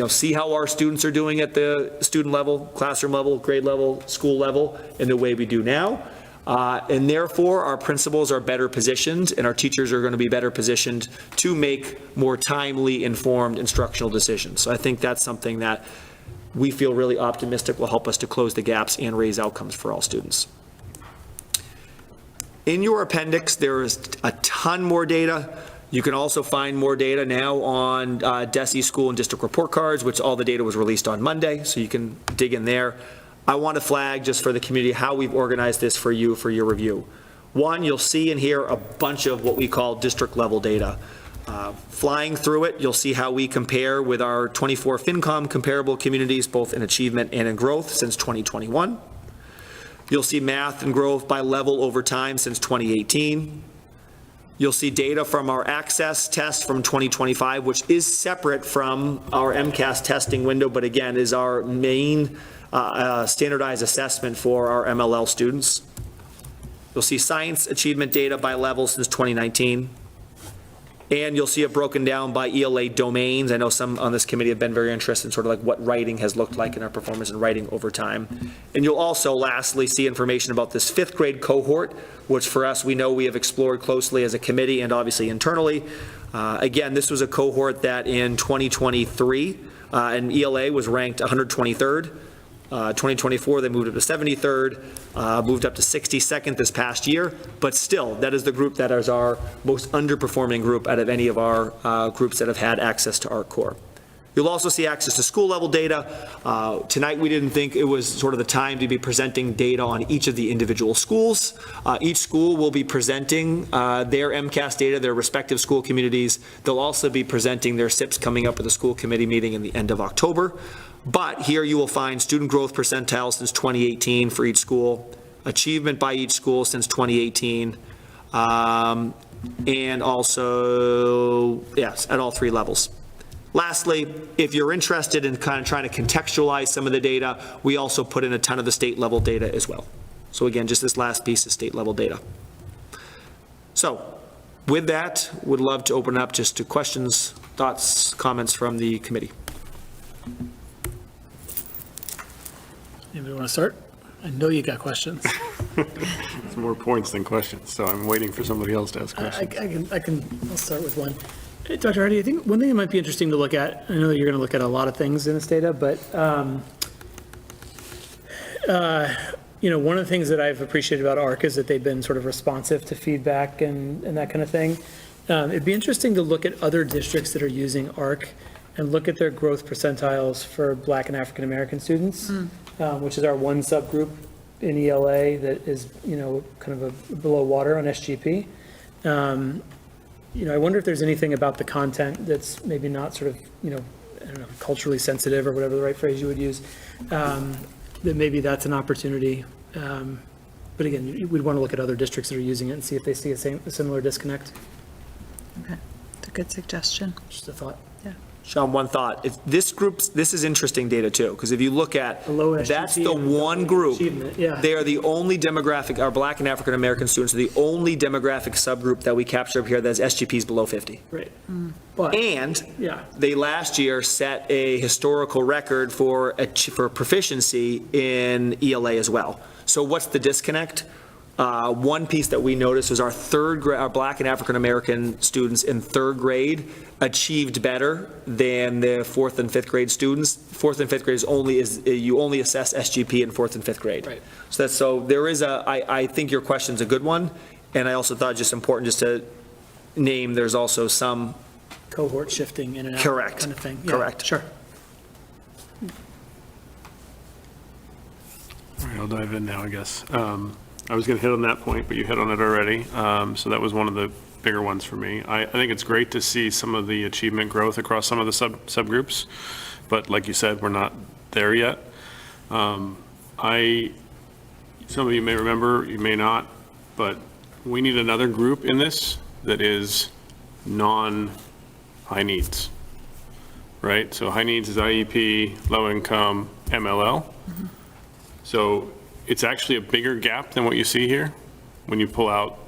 Speaker 3: see how our students are doing at the student level, classroom level, grade level, school level in the way we do now. And therefore, our principals are better positioned and our teachers are going to be better positioned to make more timely, informed instructional decisions. So I think that's something that we feel really optimistic will help us to close the gaps and raise outcomes for all students. In your appendix, there is a ton more data. You can also find more data now on DESE school and district report cards, which all the data was released on Monday, so you can dig in there. I want to flag just for the community how we've organized this for you for your review. One, you'll see in here a bunch of what we call district level data. Flying through it, you'll see how we compare with our 24 FinCom comparable communities, both in achievement and in growth since 2021. You'll see math and growth by level over time since 2018. You'll see data from our access test from 2025, which is separate from our MCAS testing window, but again, is our main standardized assessment for our MLL students. You'll see science achievement data by level since 2019. And you'll see it broken down by ELA domains. I know some on this committee have been very interested in sort of what writing has looked like in our performance in writing over time. And you'll also lastly see information about this 5th grade cohort, which for us, we know we have explored closely as a committee and obviously internally. Again, this was a cohort that in 2023, and ELA was ranked 123rd. 2024, they moved up to 73rd, moved up to 62nd this past year, but still, that is the group that is our most underperforming group out of any of our groups that have had access to ArcCore. You'll also see access to school level data. Tonight, we didn't think it was sort of the time to be presenting data on each of the individual schools. Each school will be presenting their MCAS data, their respective school communities. They'll also be presenting their SIPs coming up at the school committee meeting in the end of October. But here you will find student growth percentile since 2018 for each school, achievement by each school since 2018, and also, yes, at all 3 levels. Lastly, if you're interested in kind of trying to contextualize some of the data, we also put in a ton of the state level data as well. So again, just this last piece is state level data. So with that, would love to open up just to questions, thoughts, comments from the committee.
Speaker 1: Anybody want to start? I know you got questions.
Speaker 8: It's more points than questions, so I'm waiting for somebody else to ask questions.
Speaker 1: I'll start with one. Hey, Dr. Hardy, I think one thing that might be interesting to look at, I know that you're going to look at a lot of things in this data, but, one of the things that I've appreciated about ARC is that they've been sort of responsive to feedback and that kind of thing. It'd be interesting to look at other districts that are using ARC and look at their growth percentiles for Black and African American students, which is our one subgroup in ELA that is, kind of below water on SGP. I wonder if there's anything about the content that's maybe not sort of, I don't know, culturally sensitive or whatever the right phrase you would use, that maybe that's an opportunity. But again, we'd want to look at other districts that are using it and see if they see a similar disconnect.
Speaker 16: Okay, it's a good suggestion.
Speaker 1: Just a thought.
Speaker 3: Sean, one thought. This is interesting data too, because if you look at, that's the one group, they are the only demographic, our Black and African American students are the only demographic subgroup that we capture up here that has SGPs below 50.
Speaker 1: Right.
Speaker 3: And they last year set a historical record for proficiency in ELA as well. So what's the disconnect? One piece that we noticed was our Black and African American students in third grade achieved better than the fourth and fifth grade students. Fourth and fifth grade you only assess SGP in fourth and fifth grade.
Speaker 1: Right.
Speaker 3: So there is I think your question's a good one, and I also thought just important just to name there's also some
Speaker 1: cohort shifting in and out.
Speaker 3: Correct.
Speaker 1: Kind of thing.
Speaker 3: Correct.
Speaker 1: Sure.
Speaker 8: All right, I'll dive in now, I guess. I was going to hit on that point, but you hit on it already. So that was one of the bigger ones for me. I think it's great to see some of the achievement growth across some of the subgroups, but like you said, we're not there yet. Some of you may remember, you may not, but we need another group in this that is non-high needs, right? So high needs is IEP, low income, MLL. So it's actually a bigger gap than what you see here when you pull out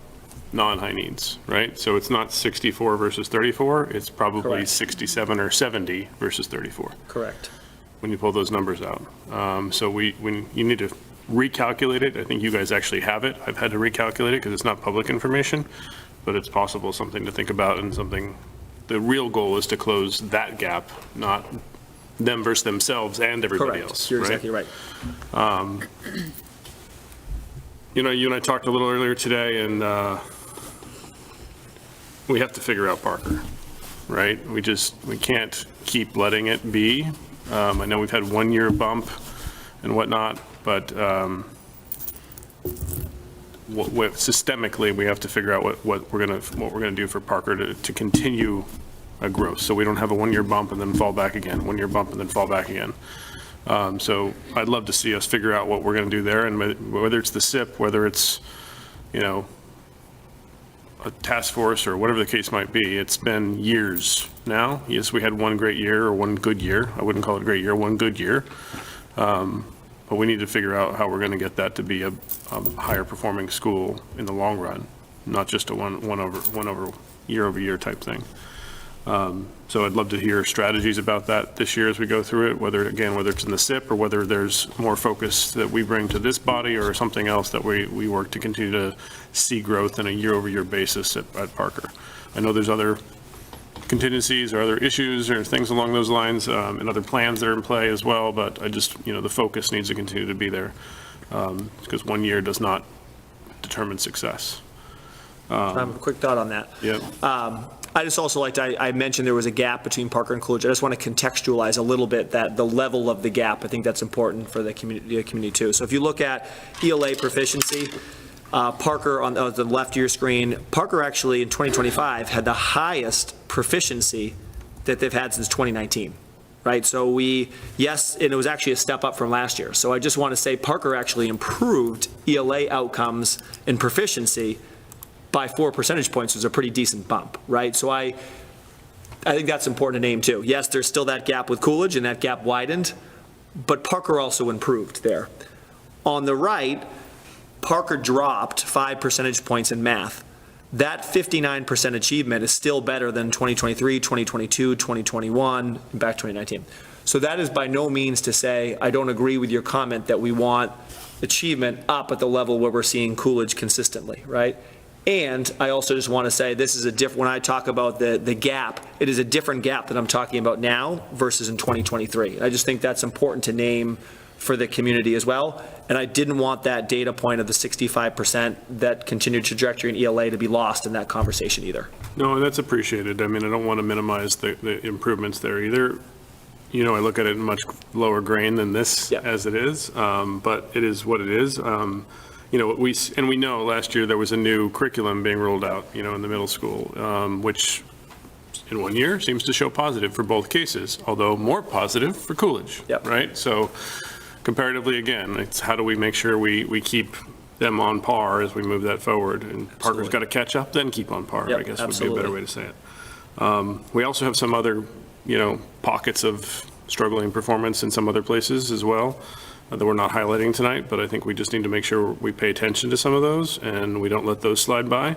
Speaker 8: non-high needs, right? So it's not 64 versus 34, it's probably 67 or 70 versus 34.
Speaker 3: Correct.
Speaker 8: When you pull those numbers out. So when you need to recalculate it, I think you guys actually have it. I've had to recalculate it because it's not public information, but it's possible, something to think about, and something, the real goal is to close that gap, not them versus themselves and everybody else.
Speaker 3: You're exactly right.
Speaker 8: You and I talked a little earlier today, and we have to figure out Parker, right? We can't keep letting it be. I know we've had 1 year bump and whatnot, but systemically, we have to figure out what we're gonna do for Parker to continue a growth, so we don't have a 1 year bump and then fall back again, 1 year bump and then fall back again. So I'd love to see us figure out what we're going to do there, and whether it's the SIP, whether it's, a task force or whatever the case might be. It's been years now. Yes, we had one great year or one good year. I wouldn't call it a great year, one good year. But we need to figure out how we're going to get that to be a higher performing school in the long run, not just a one over year type thing. So I'd love to hear strategies about that this year as we go through it, whether it's in the SIP or whether there's more focus that we bring to this body or something else that we work to continue to see growth on a year-over-year basis at Parker. I know there's other contingencies or other issues or things along those lines and other plans that are in play as well, but I just, the focus needs to continue to be there because 1 year does not determine success.
Speaker 3: I have a quick thought on that.
Speaker 8: Yeah.
Speaker 3: I just also I mentioned there was a gap between Parker and Coolidge. I just want to contextualize a little bit that the level of the gap. I think that's important for the community too. So if you look at ELA proficiency, Parker on the left of your screen, Parker actually in 2025 had the highest proficiency that they've had since 2019. Right, so and it was actually a step up from last year. So I just want to say Parker actually improved ELA outcomes and proficiency by 4 percentage points. Was a pretty decent bump, right? So I think that's important to name too. Yes, there's still that gap with Coolidge, and that gap widened, but Parker also improved there. On the right, Parker dropped 5 percentage points in math. That 59% achievement is still better than 2023, 2022, 2021, and back 2019. So that is by no means to say, I don't agree with your comment that we want achievement up at the level where we're seeing Coolidge consistently, right? And I also just want to say, this is a different, when I talk about the gap, it is a different gap that I'm talking about now versus in 2023. I just think that's important to name for the community as well. And I didn't want that data point of the 65%, that continued trajectory in ELA, to be lost in that conversation either.
Speaker 8: No, that's appreciated. I mean, I don't want to minimize the improvements there either. You know, I look at it in much lower grain than this as it is, but it is what it is. You know, we know last year there was a new curriculum being rolled out, you know, in the middle school, which in 1 year seems to show positive for both cases, although more positive for Coolidge, right? So comparatively, again, it's how do we make sure we keep them on par as we move that forward? And Parker's got to catch up, then keep on par, I guess would be a better way to say it. We also have some other, you know, pockets of struggling performance in some other places as well that we're not highlighting tonight, but I think we just need to make sure we pay attention to some of those and we don't let those slide by.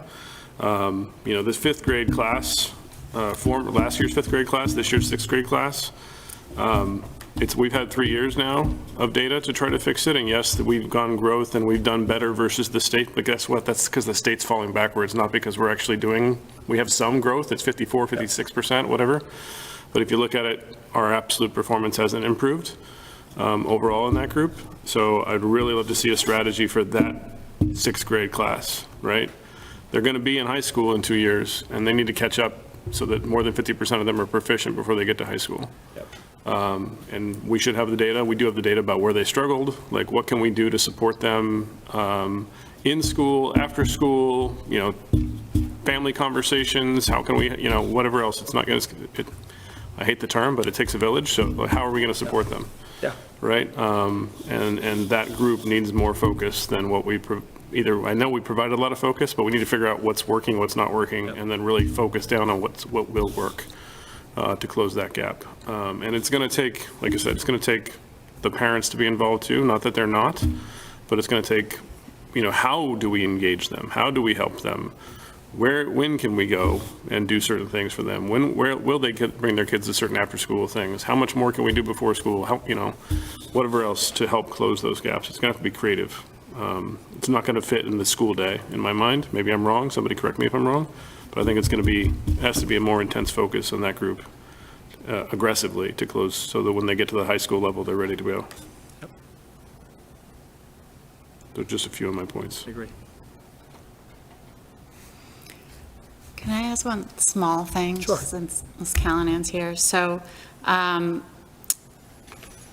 Speaker 8: You know, this fifth grade class, last year's fifth grade class, this year's sixth grade class, we've had 3 years now of data to try to fix it, and yes, we've gone growth and we've done better versus the state, but guess what? That's because the state's falling backwards, not because we're actually we have some growth, it's 54, 56%, whatever. But if you look at it, our absolute performance hasn't improved overall in that group. So I'd really love to see a strategy for that sixth grade class, right? They're going to be in high school in 2 years, and they need to catch up so that more than 50% of them are proficient before they get to high school. And we should have the data. We do have the data about where they struggled, like what can we do to support them in school, after school, you know, family conversations, how can we, you know, whatever else. It's not going to, I hate the term, but it takes a village, so how are we going to support them? Right? And that group needs more focus than what we I know we provide a lot of focus, but we need to figure out what's working, what's not working, and then really focus down on what will work to close that gap. And it's going to take, like I said, it's going to take the parents to be involved too, not that they're not, but it's going to take, you know, how do we engage them? How do we help them? When can we go and do certain things for them? Where will they bring their kids to certain after-school things? How much more can we do before school? How, you know, whatever else to help close those gaps. It's going to have to be creative. It's not going to fit in the school day, in my mind. Maybe I'm wrong. Somebody correct me if I'm wrong. But I think it has to be a more intense focus on that group aggressively to close, so that when they get to the high school level, they're ready to go. Those are just a few of my points.
Speaker 3: I agree.
Speaker 6: Can I ask one small thing?
Speaker 3: Sure.
Speaker 6: Since Ms. Callinan's here. So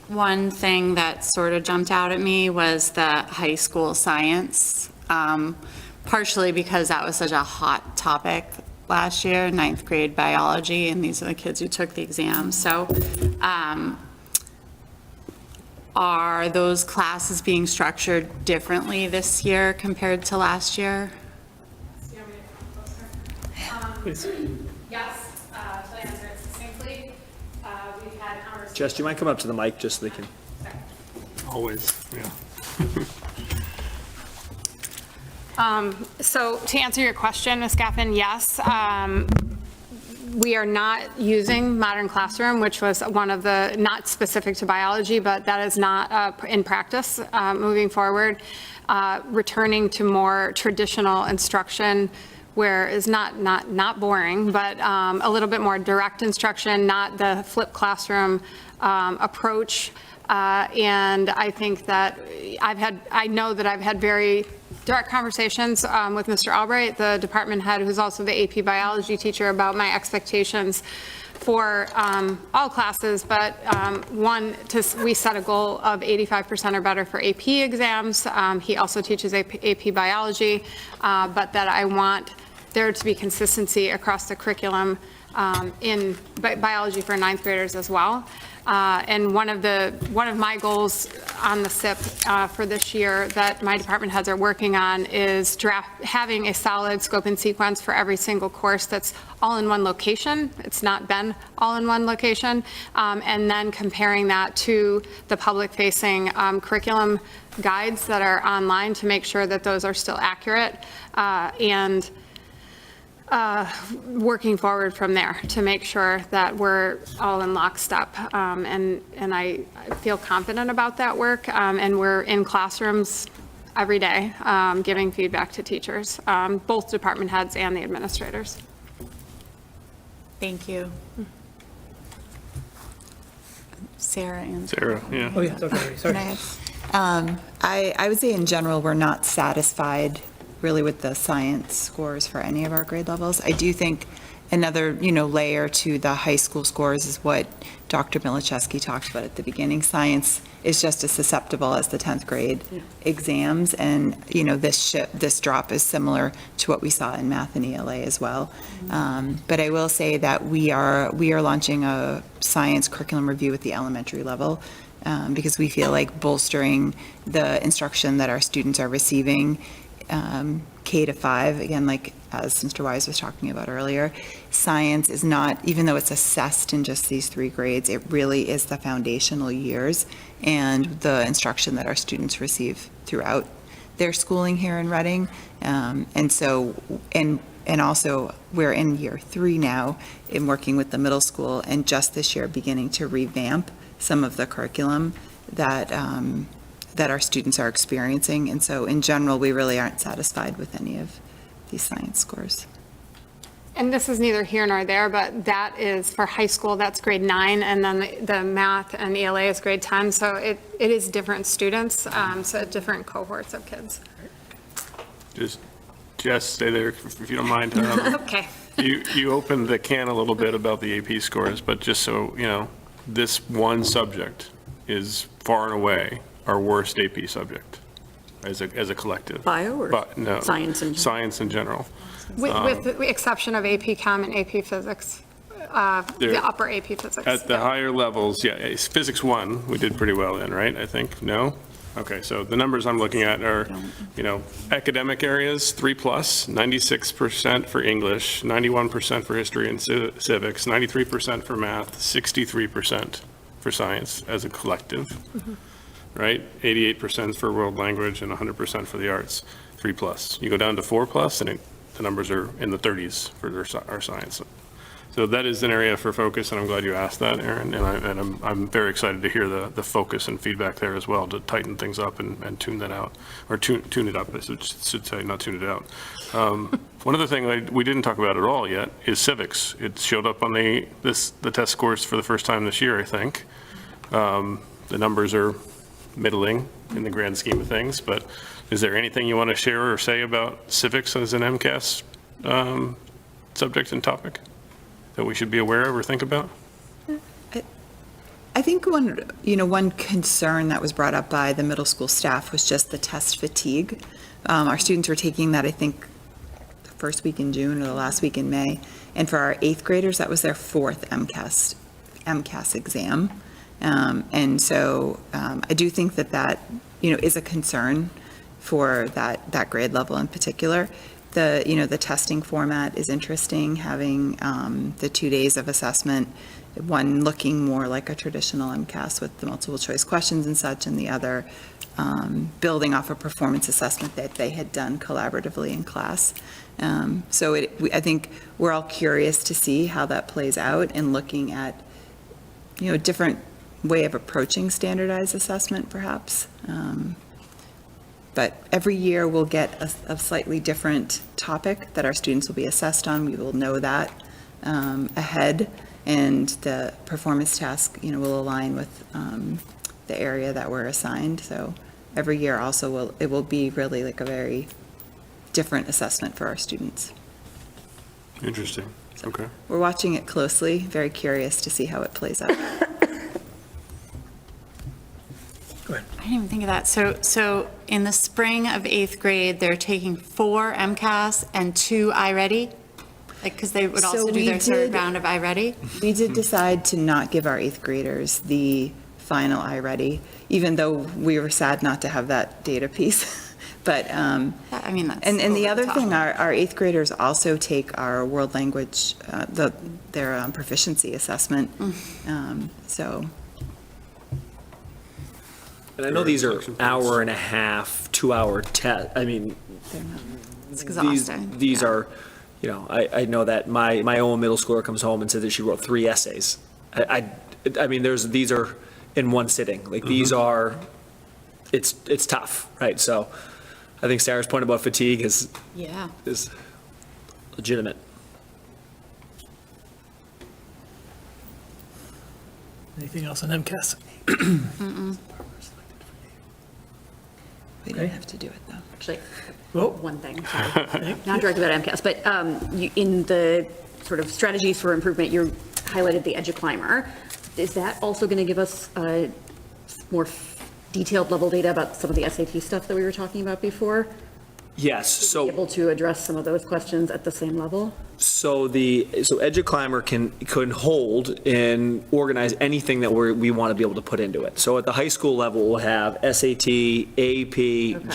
Speaker 6: one thing that sort of jumped out at me was the high school science, partially because that was such a hot topic last year, 9th grade biology, and these are the kids who took the exam. So are those classes being structured differently this year compared to last year?
Speaker 1: Please.
Speaker 4: Yes, to answer it succinctly, we've had conversations.
Speaker 3: Jess, do you mind coming up to the mic just so they can?
Speaker 8: Always, yeah.
Speaker 4: So to answer your question, Ms. Gaffin, yes, we are not using Modern Classroom, which was one of the, not specific to biology, but that is not in practice moving forward. Returning to more traditional instruction where is not boring, but a little bit more direct instruction, not the flipped classroom approach. And I think that I know that I've had very direct conversations with Mr. Albright, the department head, who's also the AP biology teacher, about my expectations for all classes, but we set a goal of 85% or better for AP exams. He also teaches AP biology, but that I want there to be consistency across the curriculum in biology for 9th graders as well. And one of my goals on the SIP for this year that my department heads are working on is having a solid scope and sequence for every single course that's all in one location. It's not been all in one location. And then comparing that to the public-facing curriculum guides that are online to make sure that those are still accurate, and working forward from there to make sure that we're all in lockstep. And I feel confident about that work, and we're in classrooms every day, giving feedback to teachers, both department heads and the administrators.
Speaker 6: Thank you. Sarah and.
Speaker 8: Sarah, yeah.
Speaker 1: Oh, yeah, okay, sorry.
Speaker 16: I would say in general, we're not satisfied really with the science scores for any of our grade levels. I do think another, layer to the high school scores is what Dr. Milichewski talked about at the beginning. Science is just as susceptible as the 10th grade exams, and, this drop is similar to what we saw in math and ELA as well. But I will say that we are launching a science curriculum review at the elementary level, because we feel like bolstering the instruction that our students are receiving K to 5, again, like as Mr. Wise was talking about earlier, science is not, even though it's assessed in just these 3 grades, it really is the foundational years and the instruction that our students receive throughout their schooling here in Reading. And so, and also we're in year 3 now in working with the middle school, and just this year beginning to revamp some of the curriculum that that our students are experiencing. And so in general, we really aren't satisfied with any of these science scores.
Speaker 4: And this is neither here nor there, but that is for high school, that's grade 9, and then the math and ELA is grade 10. So it is different students, so different cohorts of kids.
Speaker 8: Just Jess, stay there if you don't mind.
Speaker 4: Okay.
Speaker 8: You opened the can a little bit about the AP scores, but just so you know, this one subject is far and away our worst AP subject as a collective.
Speaker 14: Bio or
Speaker 8: no,
Speaker 14: science in general?
Speaker 8: Science in general.
Speaker 4: With the exception of AP Chem and AP Physics, the upper AP Physics.
Speaker 8: At the higher levels, yeah, it's Physics 1, we did pretty well in, right? I think, no? Okay, so the numbers I'm looking at are, academic areas, 3+, 96% for English, 91% for history and civics, 93% for math, 63% for science as a collective, right? 88% for world language and 100% for the arts, 3+. You go down to 4+, and the numbers are in the 30s for our science. So that is an area for focus, and I'm glad you asked that, Aaron, and I'm very excited to hear the focus and feedback there as well, to tighten things up and tune that out, or tune it up, I should say, not tune it out. One other thing we didn't talk about at all yet is civics. It showed up on the test scores for the first time this year, I think. The numbers are middling in the grand scheme of things, but is there anything you want to share or say about civics as an MCAS subject and topic that we should be aware of or think about?
Speaker 16: I think one concern that was brought up by the middle school staff was just the test fatigue. Our students were taking that, I think, the first week in June or the last week in May. And for our 8th graders, that was their 4th MCAS exam. And so I do think that is a concern for that grade level in particular. The testing format is interesting, having the 2 days of assessment, one looking more like a traditional MCAS with the multiple choice questions and such, and the other building off a performance assessment that they had done collaboratively in class. So I think we're all curious to see how that plays out, and looking at, a different way of approaching standardized assessment perhaps. But every year we'll get a slightly different topic that our students will be assessed on. We will know that ahead, and the performance task, will align with the area that we're assigned. So every year also it will be really like a very different assessment for our students.
Speaker 8: Interesting. Okay.
Speaker 16: We're watching it closely, very curious to see how it plays out.
Speaker 6: I didn't even think of that. So in the spring of 8th grade, they're taking 4 MCAS and 2 iReady? Because they would also do their third round of iReady?
Speaker 16: We did decide to not give our 8th graders the final iReady, even though we were sad not to have that data piece. But,
Speaker 6: I mean, that's
Speaker 16: and the other thing,
Speaker 6: top.
Speaker 16: our 8th graders also take our world language, their proficiency assessment. So.
Speaker 3: And I know these are hour and a half, 2-hour test. I mean,
Speaker 6: It's exhausting.
Speaker 3: these are, you know, I know that my own middle schooler comes home and says that she wrote 3 essays. I mean, these are in one sitting. Like, these are, it's tough, right? So I think Sarah's point about fatigue is legitimate.
Speaker 1: Anything else on MCAS?
Speaker 16: We don't have to do it, though.
Speaker 14: Actually,
Speaker 1: Well,
Speaker 14: one thing, sorry, not directed at MCAS, but in the sort of strategies for improvement, you highlighted the EduClimber. Is that also going to give us more detailed level data about some of the SAT stuff that we were talking about before?
Speaker 3: Yes, so.
Speaker 14: Able to address some of those questions at the same level?
Speaker 3: So EduClimber can hold and organize anything that we want to be able to put into it. So at the high school level, we'll have SAT, AP,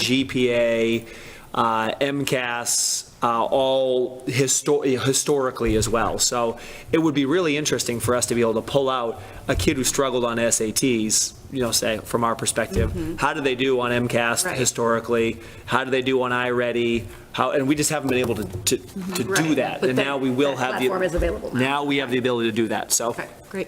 Speaker 3: GPA, MCAS, all historically as well. So it would be really interesting for us to be able to pull out a kid who struggled on SATs, you know, say from our perspective, how do they do on MCAS historically? How do they do on iReady? And we just haven't been able to do that.
Speaker 14: But
Speaker 3: And now we will have the
Speaker 14: platform is available
Speaker 3: now we have the ability to do that. So
Speaker 14: Great.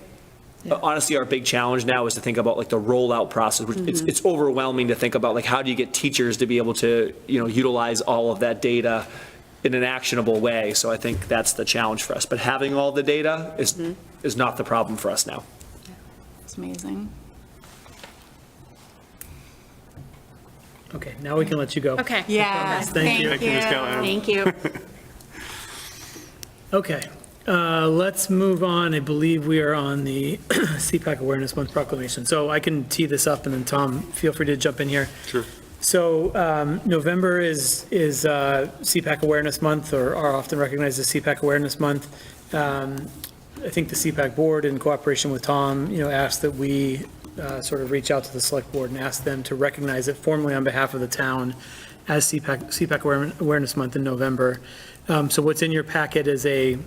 Speaker 3: honestly, our big challenge now is to think about like the rollout process. Which it's overwhelming to think about like how do you get teachers to be able to, you know, utilize all of that data in an actionable way. So I think that's the challenge for us. But having all the data is not the problem for us now.
Speaker 6: It's amazing.
Speaker 1: Okay, now we can let you go.
Speaker 6: Okay. Yeah.
Speaker 1: Thank you.
Speaker 8: Thank you, Ms. Callahan.
Speaker 6: Thank you.
Speaker 1: Okay, let's move on. I believe we are on the CPAC Awareness Month proclamation. So I can tee this up, and then Tom, feel free to jump in here.
Speaker 8: Sure.
Speaker 1: So November is CPAC Awareness Month, or are often recognized as CPAC Awareness Month. I think the CPAC board, in cooperation with Tom, you know, asked that we sort of reach out to the select board and ask them to recognize it formally on behalf of the town as CPAC Awareness Month in November. So what's in your packet is a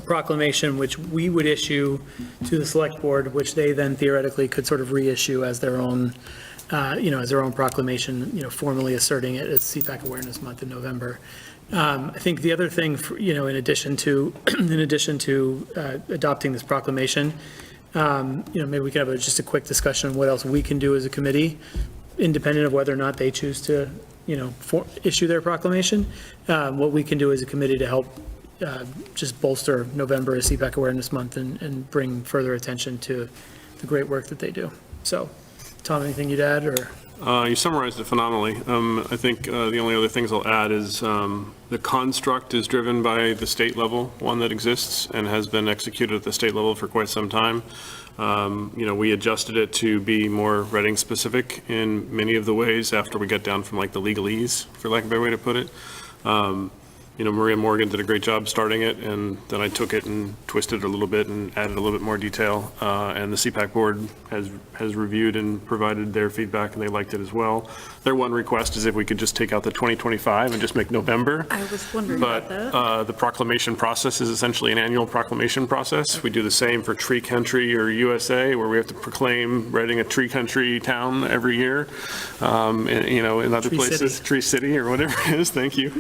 Speaker 1: proclamation which we would issue to the select board, which they then theoretically could sort of reissue as their own, you know, as their own proclamation, you know, formally asserting it as CPAC Awareness Month in November. I think the other thing, you know, in addition to adopting this proclamation, you know, maybe we could have just a quick discussion on what else we can do as a committee, independent of whether or not they choose to, you know, issue their proclamation, what we can do as a committee to help just bolster November as CPAC Awareness Month and bring further attention to the great work that they do. So, Tom, anything you'd add, or?
Speaker 8: You summarized it phenomenally. I think the only other things I'll add is the construct is driven by the state level, one that exists and has been executed at the state level for quite some time. You know, we adjusted it to be more Reading specific in many of the ways after we got down from like the legalese, for lack of a better way to put it. You know, Maria Morgan did a great job starting it, and then I took it and twisted it a little bit and added a little bit more detail. And the CPAC board has reviewed and provided their feedback, and they liked it as well. Their one request is if we could just take out the 2025 and just make November.
Speaker 14: I was wondering about that.
Speaker 8: But the proclamation process is essentially an annual proclamation process. We do the same for Tree Country or USA, where we have to proclaim Reading a tree country town every year. And, you know, in other places, Tree City or whatever it is, thank you.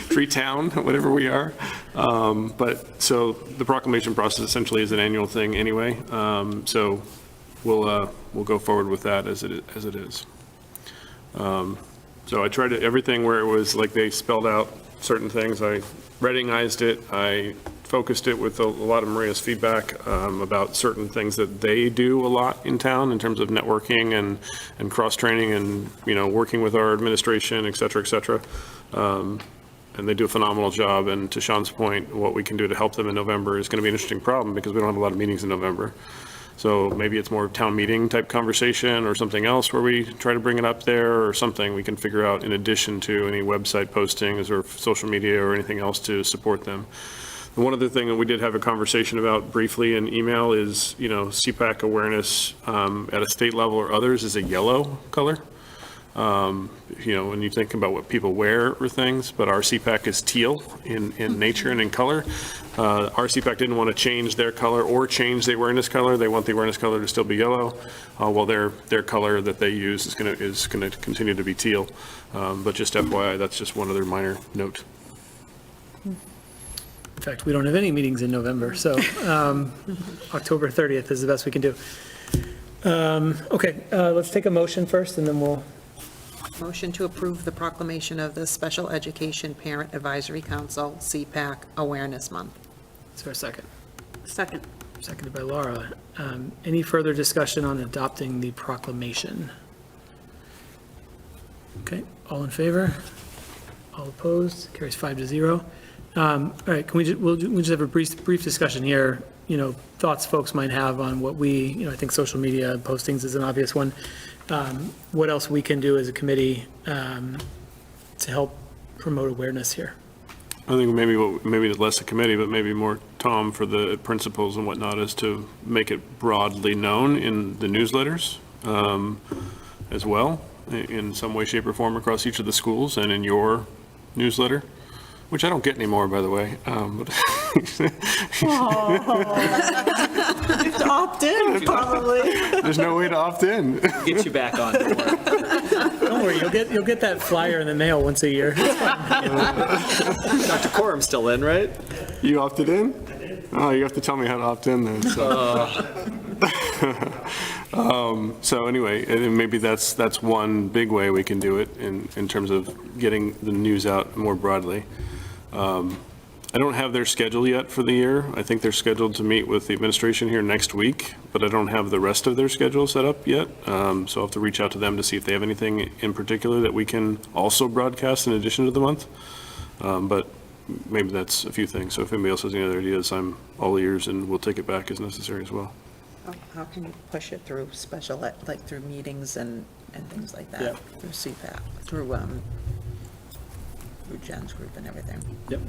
Speaker 8: Tree Town, whatever we are. But so the proclamation process essentially is an annual thing anyway. So we'll go forward with that as it is. So I tried to, everything where it was like they spelled out certain things, I Readingized it. I focused it with a lot of Maria's feedback about certain things that they do a lot in town in terms of networking and cross-training and, you know, working with our administration, et cetera, et cetera. And they do a phenomenal job. And to Sean's point, what we can do to help them in November is going to be an interesting problem because we don't have a lot of meetings in November. So maybe it's more town meeting type conversation or something else where we try to bring it up there or something we can figure out in addition to any website postings or social media or anything else to support them. And one other thing that we did have a conversation about briefly in email is, you know, CPAC awareness at a state level or others is a yellow color. You know, when you think about what people wear or things, but our CPAC is teal in nature and in color. RCPAC didn't want to change their color or change the awareness color. They want the awareness color to still be yellow, while their color that they use is going to continue to be teal. But just FYI, that's just one other minor note.
Speaker 1: In fact, we don't have any meetings in November, so October 30th is the best we can do. Okay, let's take a motion first, and then we'll...
Speaker 7: Motion to approve the proclamation of the Special Education Parent Advisory Council, CPAC Awareness Month.
Speaker 1: Is there a second?
Speaker 14: Second.
Speaker 1: Seconded by Laura. Any further discussion on adopting the proclamation? Okay, all in favor? All opposed? Carries 5-0. All right, can we'll just have a brief discussion here, thoughts folks might have on what we, I think social media postings is an obvious one. What else we can do as a committee to help promote awareness here?
Speaker 8: I think maybe less a committee, but maybe more Tom for the principals and whatnot, is to make it broadly known in the newsletters as well, in some way, shape, or form across each of the schools and in your newsletter, which I don't get anymore, by the way. But
Speaker 7: You have to opt in, probably.
Speaker 8: there's no way to opt in.
Speaker 3: Get you back on.
Speaker 1: Don't worry, you'll get that flyer in the mail once a year.
Speaker 3: Dr. Corum's still in, right?
Speaker 8: You opted in? Oh, you have to tell me how to opt in then. So anyway, and maybe that's one big way we can do it in terms of getting the news out more broadly. I don't have their schedule yet for the year. I think they're scheduled to meet with the administration here next week, but I don't have the rest of their schedule set up yet. So I'll have to reach out to them to see if they have anything in particular that we can also broadcast in addition to the month. But maybe that's a few things. So if anybody else has any other ideas, I'm all ears, and we'll take it back as necessary as well.
Speaker 7: How can you push it through like through meetings and things like that?
Speaker 1: Yeah.
Speaker 7: Through CPAC, through Jen's group and everything?
Speaker 1: Yep.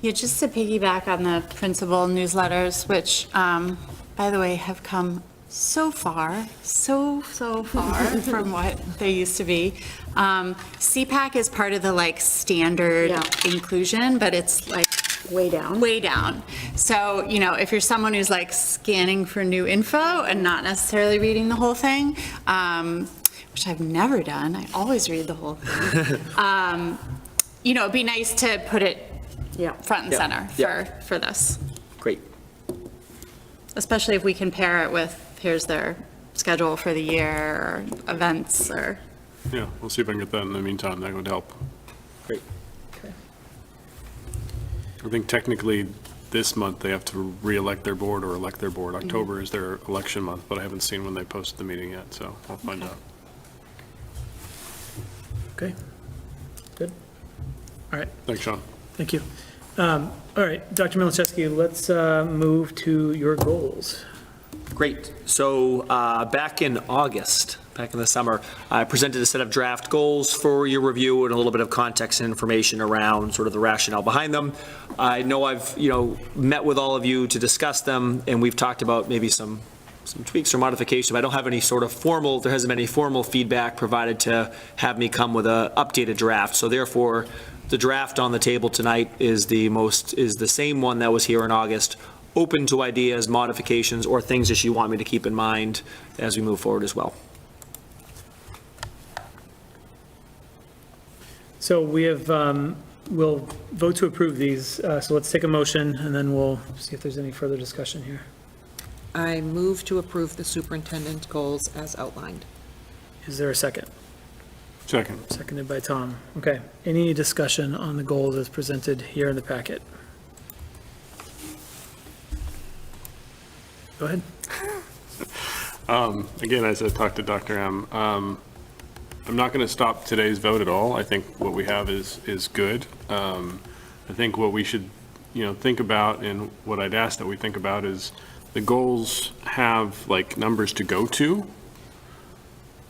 Speaker 6: Yeah, just to piggyback on the principal newsletters, which, by the way, have come so far, so far from what they used to be. CPAC is part of the standard inclusion, but it's
Speaker 14: Way down.
Speaker 6: way down. So, if you're someone who's scanning for new info and not necessarily reading the whole thing, which I've never done, I always read the whole thing. It'd be nice to put it front and center for this,
Speaker 3: Great.
Speaker 6: especially if we can pair it with, here's their schedule for the year, or events, or.
Speaker 8: Yeah, we'll see if I can get that in the meantime. That would help.
Speaker 3: Great.
Speaker 8: I think technically this month they have to re-elect their board or elect their board. October is their election month, but I haven't seen when they posted the meeting yet, so I'll find out.
Speaker 1: Okay. Good. All right.
Speaker 8: Thanks, Sean.
Speaker 1: Thank you. All right, Dr. Milichewski, let's move to your goals.
Speaker 3: Great. So back in August, back in the summer, I presented a set of draft goals for your review and a little bit of context and information around sort of the rationale behind them. I know I've, met with all of you to discuss them, and we've talked about maybe some tweaks or modifications, but I don't have any sort of there hasn't been any formal feedback provided to have me come with an updated draft. So therefore, the draft on the table tonight is the same one that was here in August, open to ideas, modifications, or things that you want me to keep in mind as we move forward as well.
Speaker 1: So we have, we'll vote to approve these. So let's take a motion, and then we'll see if there's any further discussion here.
Speaker 7: I move to approve the superintendent's goals as outlined.
Speaker 1: Is there a second?
Speaker 8: Second.
Speaker 1: Seconded by Tom. Okay. Any discussion on the goals as presented here in the packet? Go ahead.
Speaker 8: Again, as I talked to Dr. M, I'm not going to stop today's vote at all. I think what we have is good. I think what we should, think about, and what I'd ask that we think about, is the goals have numbers to go to,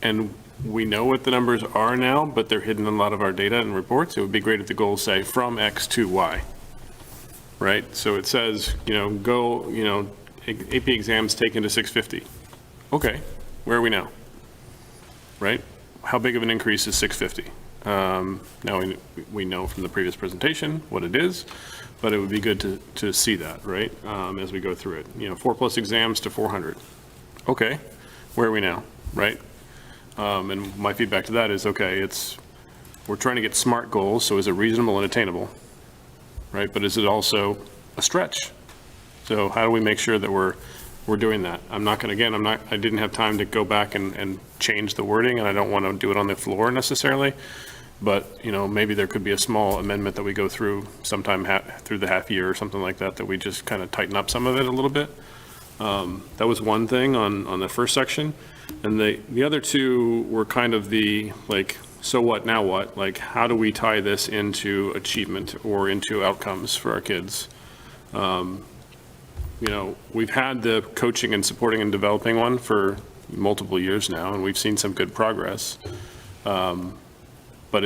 Speaker 8: and we know what the numbers are now, but they're hidden in a lot of our data and reports. It would be great if the goals say from X to Y, right? So it says, go, AP exams taken to 650. Okay, where are we now? Right? How big of an increase is 650? Now we know from the previous presentation what it is, but it would be good to see that, right, as we go through it. 4+ exams to 400. Okay, where are we now, right? And my feedback to that is, okay, we're trying to get SMART goals, so is it reasonable and attainable, right? But is it also a stretch? So how do we make sure that we're doing that? I didn't have time to go back and change the wording, and I don't want to do it on the floor necessarily, but, maybe there could be a small amendment that we go through sometime through the half year or something like that we just kind of tighten up some of it a little bit. That was one thing on the first section. And the other two were kind of the, so what, now what? How do we tie this into achievement or into outcomes for our kids? We've had the coaching and supporting and developing one for multiple years now, and we've seen some good progress. But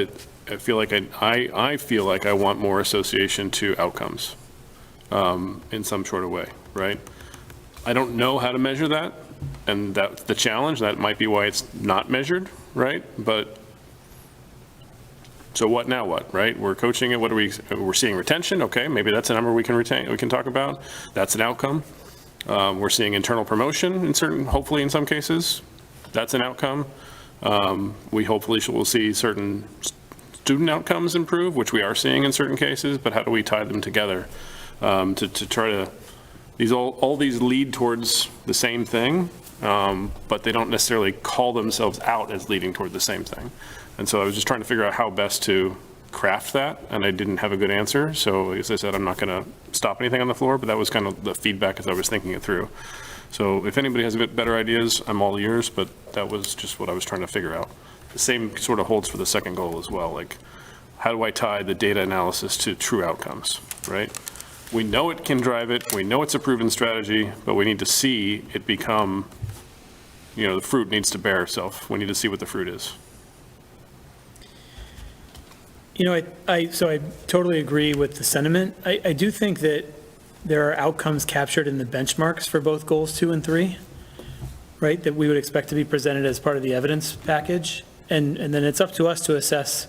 Speaker 8: I feel like I feel like I want more association to outcomes in some sort of way, right? I don't know how to measure that, and that's the challenge. That might be why it's not measured, right? But so what now what, right? We're coaching it. We're seeing retention. Okay, maybe that's a number we can talk about. That's an outcome. We're seeing internal promotion hopefully in some cases. That's an outcome. We hopefully will see certain student outcomes improve, which we are seeing in certain cases, but how do we tie them together to try to, all these lead towards the same thing, but they don't necessarily call themselves out as leading toward the same thing. And so I was just trying to figure out how best to craft that, and I didn't have a good answer. So as I said, I'm not going to stop anything on the floor, but that was kind of the feedback as I was thinking it through. So if anybody has a bit better ideas, I'm all ears, but that was just what I was trying to figure out. The same sort of holds for the second goal as well. How do I tie the data analysis to true outcomes, right? We know it can drive it. We know it's a proven strategy, but we need to see it become, the fruit needs to bear itself. We need to see what the fruit is.
Speaker 1: I totally agree with the sentiment. I do think that there are outcomes captured in the benchmarks for both goals 2 and 3, right? That we would expect to be presented as part of the evidence package. And then it's up to us to assess,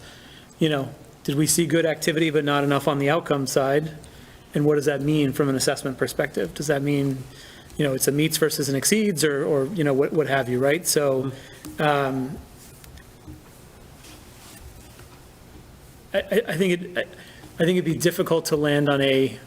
Speaker 1: did we see good activity but not enough on the outcome side? And what does that mean from an assessment perspective? Does that mean, it's a meets versus an exceeds or what have you, right? So I think it'd be difficult to land on a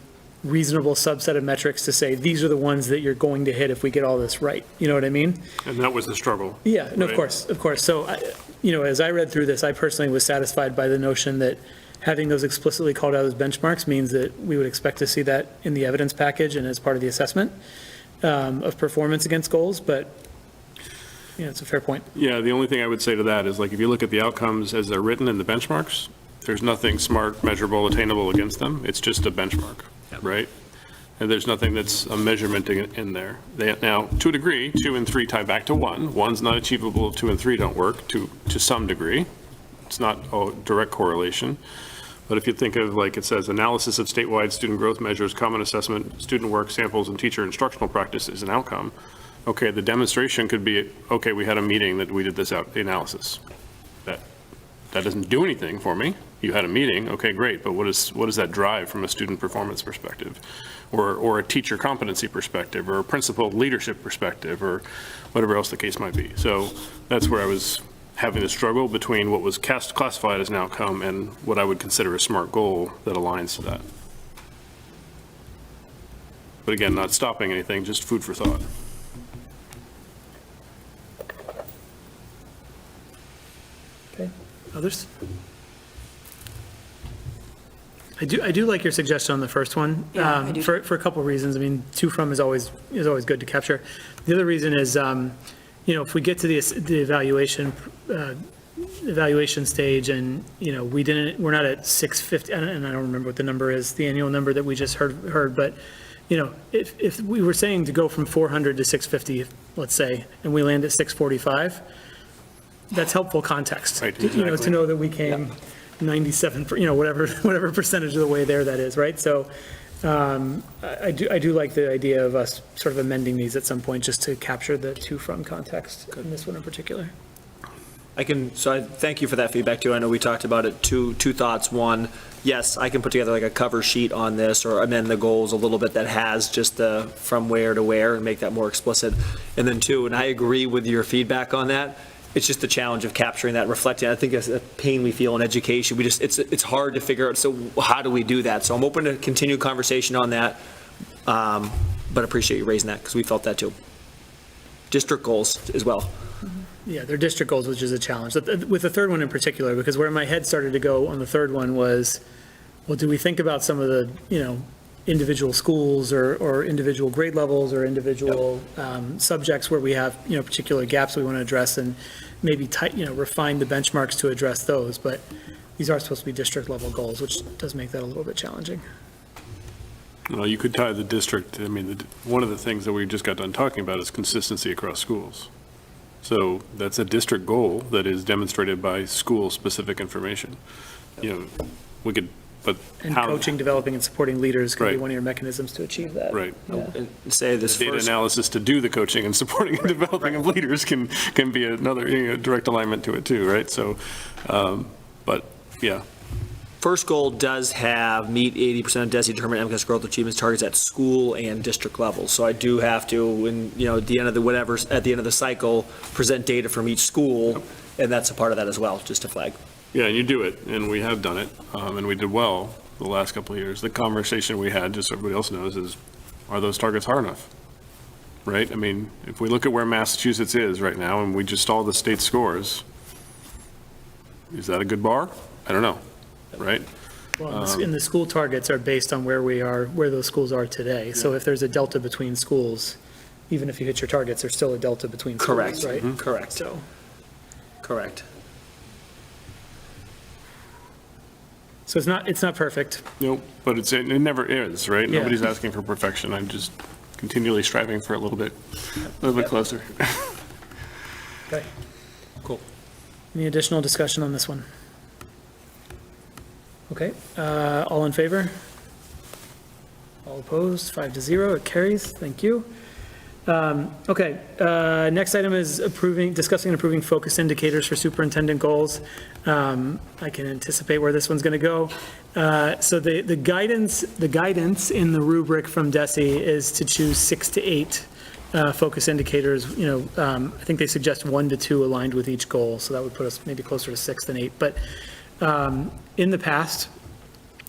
Speaker 1: reasonable subset of metrics to say, these are the ones that you're going to hit if we get all this right. You know what I mean?
Speaker 8: And that was the struggle.
Speaker 1: Yeah, no,
Speaker 8: right?
Speaker 1: Of course. So, as I read through this, I personally was satisfied by the notion that having those explicitly called out as benchmarks means that we would expect to see that in the evidence package and as part of the assessment of performance against goals. But, it's a fair point.
Speaker 8: Yeah, the only thing I would say to that is if you look at the outcomes as they're written in the benchmarks, there's nothing smart, measurable, attainable against them. It's just a benchmark, right? And there's nothing that's a measurement in there. Now, to a degree, 2 and 3 tie back to 1. 1's not achievable if 2 and 3 don't work to some degree. It's not a direct correlation. But if you think of, it says, analysis of statewide student growth measures, common assessment, student work samples, and teacher instructional practice is an outcome. Okay, the demonstration could be, okay, we had a meeting that we did the analysis. That doesn't do anything for me. You had a meeting, okay, great, but what does that drive from a student performance perspective, or a teacher competency perspective, or a principal leadership perspective, or whatever else the case might be. So that's where I was having a struggle between what was classified as an outcome and what I would consider a SMART goal that aligns to that. But again, not stopping anything, just food for thought.
Speaker 1: Okay, others? I do like your suggestion on the first one,
Speaker 14: I do.
Speaker 1: for a couple of reasons. I mean, to from is always good to capture. The other reason is, if we get to the evaluation stage and, we're not at 650, and I don't remember what the number is, the annual number that we just heard, but, if we were saying to go from 400 to 650, let's say, and we land at 645, that's helpful context,
Speaker 8: Right,
Speaker 1: to know that we came 97, whatever percentage of the way there that is, right? So I do like the idea of us sort of amending these at some point just to capture the to from context in this one in particular.
Speaker 3: Thank you for that feedback too. I know we talked about it, two thoughts. One, yes, I can put together like a cover sheet on this or amend the goals a little bit that has just the from where to where and make that more explicit. And then two, and I agree with your feedback on that, it's just the challenge of capturing that, reflecting. I think it's a pain we feel in education. It's hard to figure out, so how do we do that? So I'm open to continue conversation on that, but appreciate you raising that because we felt that too. District goals as well.
Speaker 1: Yeah, they're district goals, which is a challenge. With the third one in particular, because where my head started to go on the third one was, well, do we think about some of the, individual schools or individual grade levels or individual subjects where we have, particular gaps we want to address and maybe refine the benchmarks to address those. But these are supposed to be district level goals, which does make that a little bit challenging.
Speaker 8: Well, you could tie the district, one of the things that we just got done talking about is consistency across schools. So that's a district goal that is demonstrated by school-specific information. We could, but
Speaker 1: And
Speaker 8: how?
Speaker 1: coaching, developing, and supporting leaders could be
Speaker 8: Right.
Speaker 1: one of your mechanisms to achieve that.
Speaker 8: Right.
Speaker 3: And say this
Speaker 8: Data
Speaker 3: first.
Speaker 8: analysis to do the coaching and supporting and developing of leaders can be another direct alignment to it too, right? So, but yeah.
Speaker 3: First goal does have meet 80% of DESE determined MCAS growth achievements targets at school and district levels. So I do have to, at the end of the cycle, present data from each school, and that's a part of that as well, just to flag.
Speaker 8: Yeah, and you do it, and we have done it, and we did well the last couple of years. The conversation we had, just so everybody else knows, is are those targets hard enough? Right? If we look at where Massachusetts is right now, and we just saw the state scores, is that a good bar? I don't know, right?
Speaker 1: Well, and the school targets are based on where those schools are today. So if there's a delta between schools, even if you hit your targets, there's still a delta between schools,
Speaker 3: Correct.
Speaker 1: right?
Speaker 3: Mhm. Correct.
Speaker 1: So,
Speaker 3: Correct.
Speaker 1: so it's not perfect.
Speaker 8: Nope, but it never is, right?
Speaker 1: Yeah.
Speaker 8: Nobody's asking for perfection. I'm just continually striving for a little bit closer.
Speaker 1: Okay.
Speaker 3: Cool.
Speaker 1: Any additional discussion on this one? Okay, all in favor? All opposed, 5-0, it carries, thank you. Okay, next item is discussing and approving focus indicators for superintendent goals. I can anticipate where this one's going to go. So the guidance in the rubric from DESE is to choose 6 to 8 focus indicators. I think they suggest 1 to 2 aligned with each goal, so that would put us maybe closer to 6 than 8. But in the past,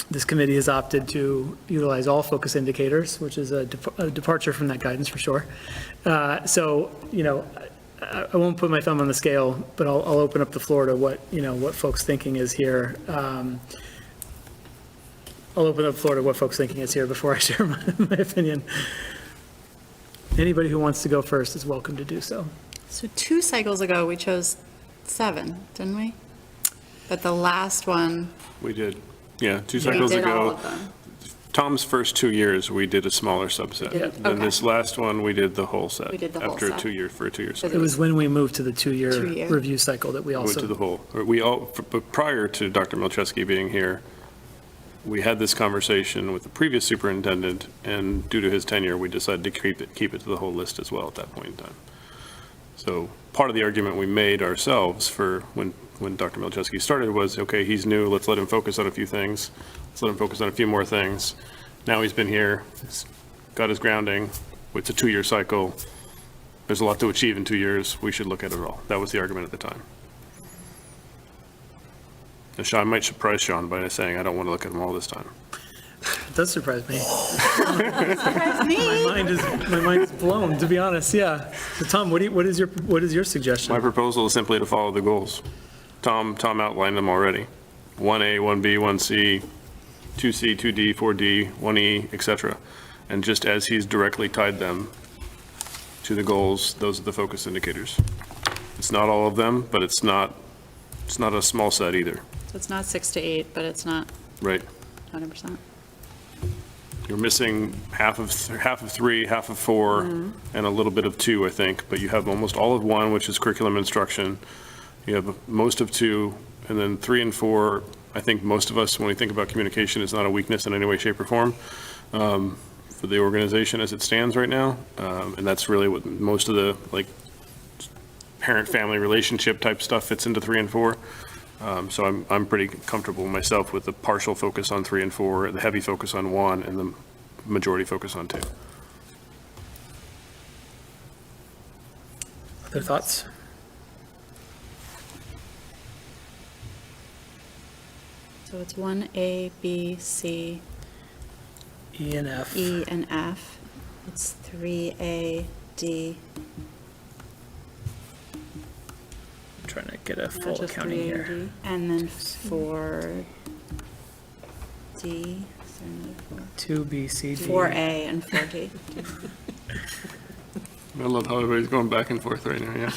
Speaker 1: this committee has opted to utilize all focus indicators, which is a departure from that guidance for sure. So, I won't put my thumb on the scale, but I'll open up the floor to what folks' thinking is here. I'll open up the floor to what folks' thinking is here before I share my opinion. Anybody who wants to go first is welcome to do so.
Speaker 6: So 2 cycles ago, we chose 7, didn't we? But the last one,
Speaker 8: We did, yeah, 2
Speaker 6: we
Speaker 8: cycles
Speaker 6: did all
Speaker 8: ago.
Speaker 6: of them.
Speaker 8: Tom's first 2 years, we did a smaller subset.
Speaker 6: Yeah.
Speaker 8: Then
Speaker 6: Okay.
Speaker 8: this last one, we did the whole set.
Speaker 6: We did the whole
Speaker 8: After
Speaker 6: set.
Speaker 8: a 2-year
Speaker 1: It
Speaker 8: cycle.
Speaker 1: was when we moved to the 2-year
Speaker 6: 2-year.
Speaker 1: review cycle that we
Speaker 8: Went to
Speaker 1: also,
Speaker 8: the whole, but prior to Dr. Milczewski being here, we had this conversation with the previous superintendent, and due to his tenure, we decided to keep it to the whole list as well at that point in time. So part of the argument we made ourselves for when Dr. Milczewski started was, okay, he's new, let's let him focus on a few things. Let's let him focus on a few more things. Now he's been here, he's got his grounding, it's a 2-year cycle. There's a lot to achieve in 2 years, we should look at it all. That was the argument at the time. And Sean might surprise Sean by saying, I don't want to look at them all this time.
Speaker 1: it does surprise me. My mind is blown, to be honest, yeah. So Tom, what is your suggestion?
Speaker 8: My proposal is simply to follow the goals. Tom outlined them already. 1A, 1B, 1C, 2C, 2D, 4D, 1E, et cetera. And just as he's directly tied them to the goals, those are the focus indicators. It's not all of them, but it's not a small set either,
Speaker 6: So it's not 6 to 8, but it's not
Speaker 8: right?
Speaker 6: 100%.
Speaker 8: You're missing half of 3, half of 4, and a little bit of 2, I think, but you have almost all of 1, which is curriculum instruction. You have most of 2, and then 3 and 4, I think most of us, when we think about communication, is not a weakness in any way, shape, or form for the organization as it stands right now. And that's really what most of the parent-family relationship type stuff fits into 3 and 4. So I'm pretty comfortable myself with the partial focus on 3 and 4, the heavy focus on 1, and the majority focus on 2.
Speaker 1: Other thoughts?
Speaker 14: So it's 1A, B, C,
Speaker 1: E and F.
Speaker 14: E, and F. It's 3A, D.
Speaker 1: I'm trying to get a full
Speaker 14: Just
Speaker 1: accounting
Speaker 14: 3A
Speaker 1: here.
Speaker 14: and D. And then 4D. Is there another 4?
Speaker 1: 2, B, C, D.
Speaker 14: 4A and 4D.
Speaker 8: I love how everybody's going back and forth right now, yeah.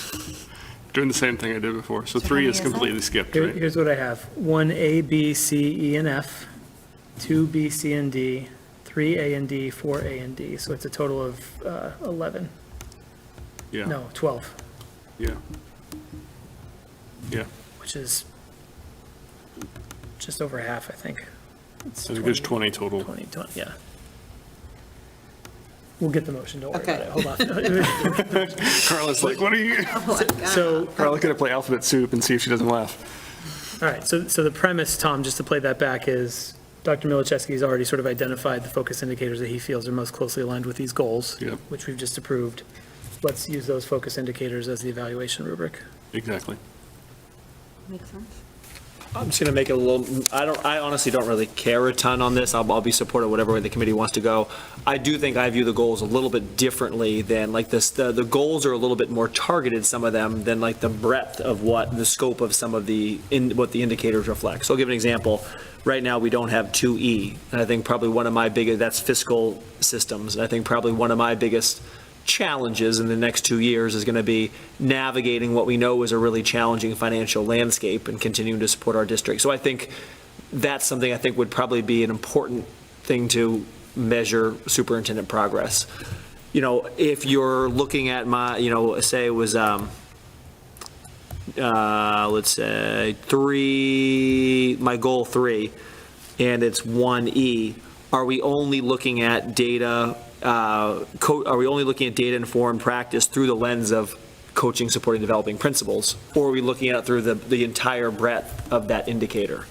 Speaker 8: Doing the same thing I did before. So
Speaker 14: So
Speaker 8: 3
Speaker 14: how
Speaker 8: is
Speaker 14: many is
Speaker 8: completely skipped,
Speaker 1: Here-
Speaker 8: right?
Speaker 1: Here's what I have. 1A, B, C, E, and F, 2, B, C, and D, 3, A and D, 4, A and D. So it's a total of 11.
Speaker 8: Yeah.
Speaker 1: No, 12,
Speaker 8: Yeah. Yeah.
Speaker 1: which is just over half, I think. It's
Speaker 8: So there's 20 total.
Speaker 1: 20, yeah. We'll get the motion, don't worry
Speaker 7: Okay.
Speaker 1: about it. Hold on.
Speaker 8: Carla's like, what are you?
Speaker 1: So,
Speaker 8: Carla's gonna play alphabet soup and see if she doesn't laugh.
Speaker 1: all right, so the premise, Tom, just to play that back, is Dr. Milichewski's already sort of identified the focus indicators that he feels are most closely aligned with these goals,
Speaker 8: Yep.
Speaker 1: which we've just approved. Let's use those focus indicators as the evaluation rubric.
Speaker 8: Exactly.
Speaker 14: Makes sense.
Speaker 3: I'm just going to make it a little, I honestly don't really care a ton on this. I'll be supportive of whatever way the committee wants to go. I do think I view the goals a little bit differently than like this, the goals are a little bit more targeted, some of them, than like the breadth of what the scope of some of what the indicators reflect. So I'll give an example. Right now, we don't have 2E, and I think probably one of my biggest, that's fiscal systems, and I think probably one of my biggest challenges in the next 2 years is going to be navigating what we know is a really challenging financial landscape and continuing to support our district. So I think that's something I think would probably be an important thing to measure superintendent progress. You know, if you're looking at my, you know, say it was, let's say my goal 3, and it's 1E, are we only looking at data, are we only looking at data-informed practice through the lens of coaching, supporting, developing principles? Or are we looking at it through the entire breadth of that indicator?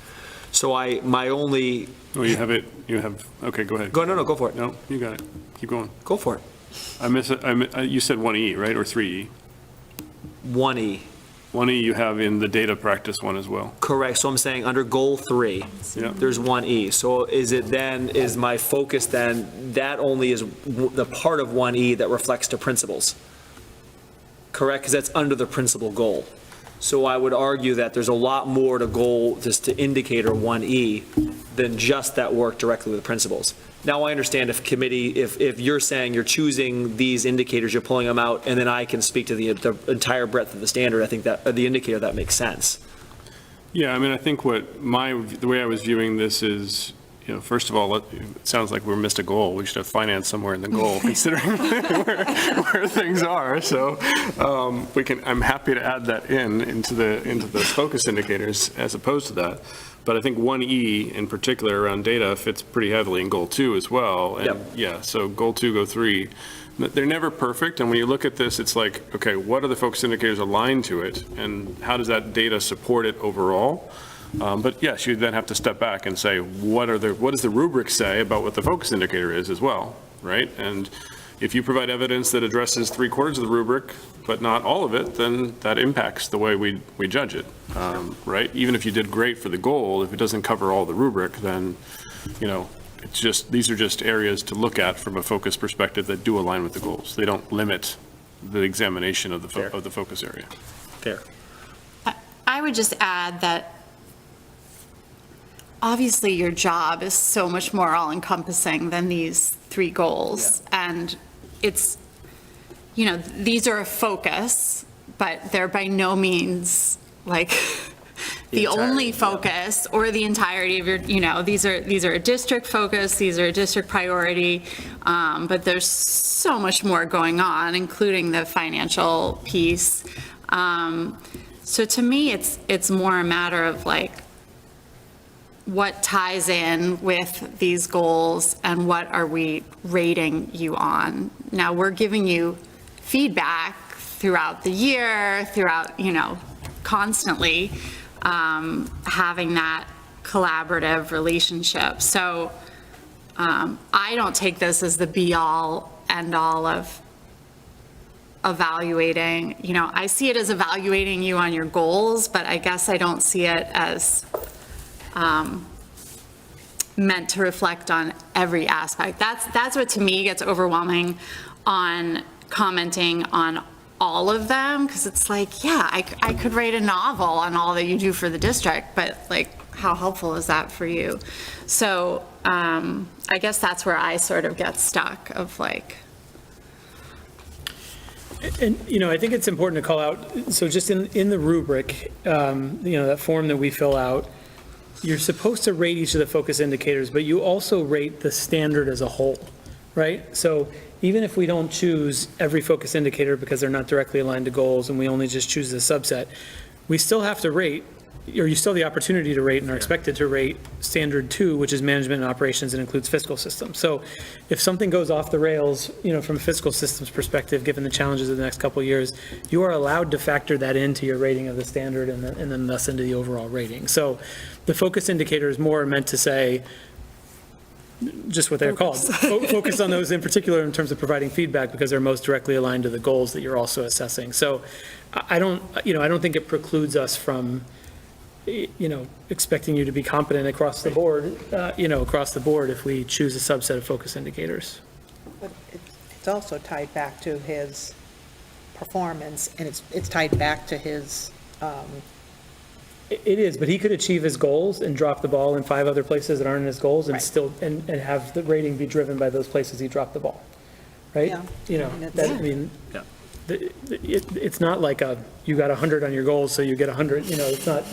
Speaker 3: So my only.
Speaker 8: Oh, you have, okay, go ahead.
Speaker 3: No, go for it.
Speaker 8: No, you got it. Keep going.
Speaker 3: Go for it.
Speaker 8: You said 1E, right, or 3E?
Speaker 3: 1E.
Speaker 8: 1E you have in the data practice one as well.
Speaker 3: Correct. So I'm saying under goal 3,
Speaker 8: Yeah.
Speaker 3: there's 1E. So is my focus then, that only is the part of 1E that reflects to principles? Correct? Because that's under the principal goal. So I would argue that there's a lot more to goal, just to indicator 1E, than just that work directly with principals. Now, I understand if you're saying you're choosing these indicators, you're pulling them out, and then I can speak to the entire breadth of the standard, I think that, the indicator, that makes sense.
Speaker 8: Yeah, I mean, I think the way I was viewing this is, you know, first of all, it sounds like we missed a goal. We should have finance somewhere in the goal, considering where things are. So I'm happy to add that into the focus indicators as opposed to that. But I think 1E in particular around data fits pretty heavily in goal 2 as well. And
Speaker 3: Yep.
Speaker 8: yeah, so goal 2, goal 3, they're never perfect. And when you look at this, it's like, okay, what are the focus indicators aligned to it? And how does that data support it overall? But yes, you then have to step back and say, what does the rubric say about what the focus indicator is as well, right? And if you provide evidence that addresses 3/4 of the rubric, but not all of it, then that impacts the way we judge it, right? Even if you did great for the goal, if it doesn't cover all the rubric, then, you know, these are just areas to look at from a focus perspective that do align with the goals. They don't limit the examination of the focus area.
Speaker 3: Fair.
Speaker 6: I would just add that obviously your job is so much more all-encompassing than these 3 goals. And it's, you know, these are a focus, but they're by no means like the only focus or the entirety of your, you know, these are a district focus, these are a district priority, but there's so much more going on, including the financial piece. So to me, it's more a matter of like, what ties in with these goals and what are we rating you on? Now, we're giving you feedback throughout the year, throughout, constantly, having that collaborative relationship. So I don't take this as the be-all, end-all of evaluating. I see it as evaluating you on your goals, but I guess I don't see it as meant to reflect on every aspect. That's what to me gets overwhelming on commenting on all of them, because it's like, yeah, I could write a novel on all that you do for the district, but like, how helpful is that for you? So I guess that's where I sort of get stuck of like.
Speaker 1: And, I think it's important to call out, so just in the rubric, that form that we fill out, you're supposed to rate each of the focus indicators, but you also rate the standard as a whole, right? So even if we don't choose every focus indicator because they're not directly aligned to goals and we only just choose a subset, we still have to rate, or you still have the opportunity to rate and are expected to rate standard 2, which is management and operations and includes fiscal systems. So if something goes off the rails, from a fiscal systems perspective, given the challenges of the next couple of years, you are allowed to factor that into your rating of the standard and then thus into the overall rating. So the focus indicator is more meant to say, just what they're called, focus on those in particular in terms of providing feedback because they're most directly aligned to the goals that you're also assessing. So I don't think it precludes us from expecting you to be competent across the board, if we choose a subset of focus indicators.
Speaker 7: But it's also tied back to his performance, and it's tied back to his.
Speaker 1: It is, but he could achieve his goals and drop the ball in 5 other places that aren't in his goals and still, and have the rating be driven by those places he dropped the ball, right?
Speaker 7: Yeah.
Speaker 1: It's not like you got 100 on your goals, so you get 100, it's not,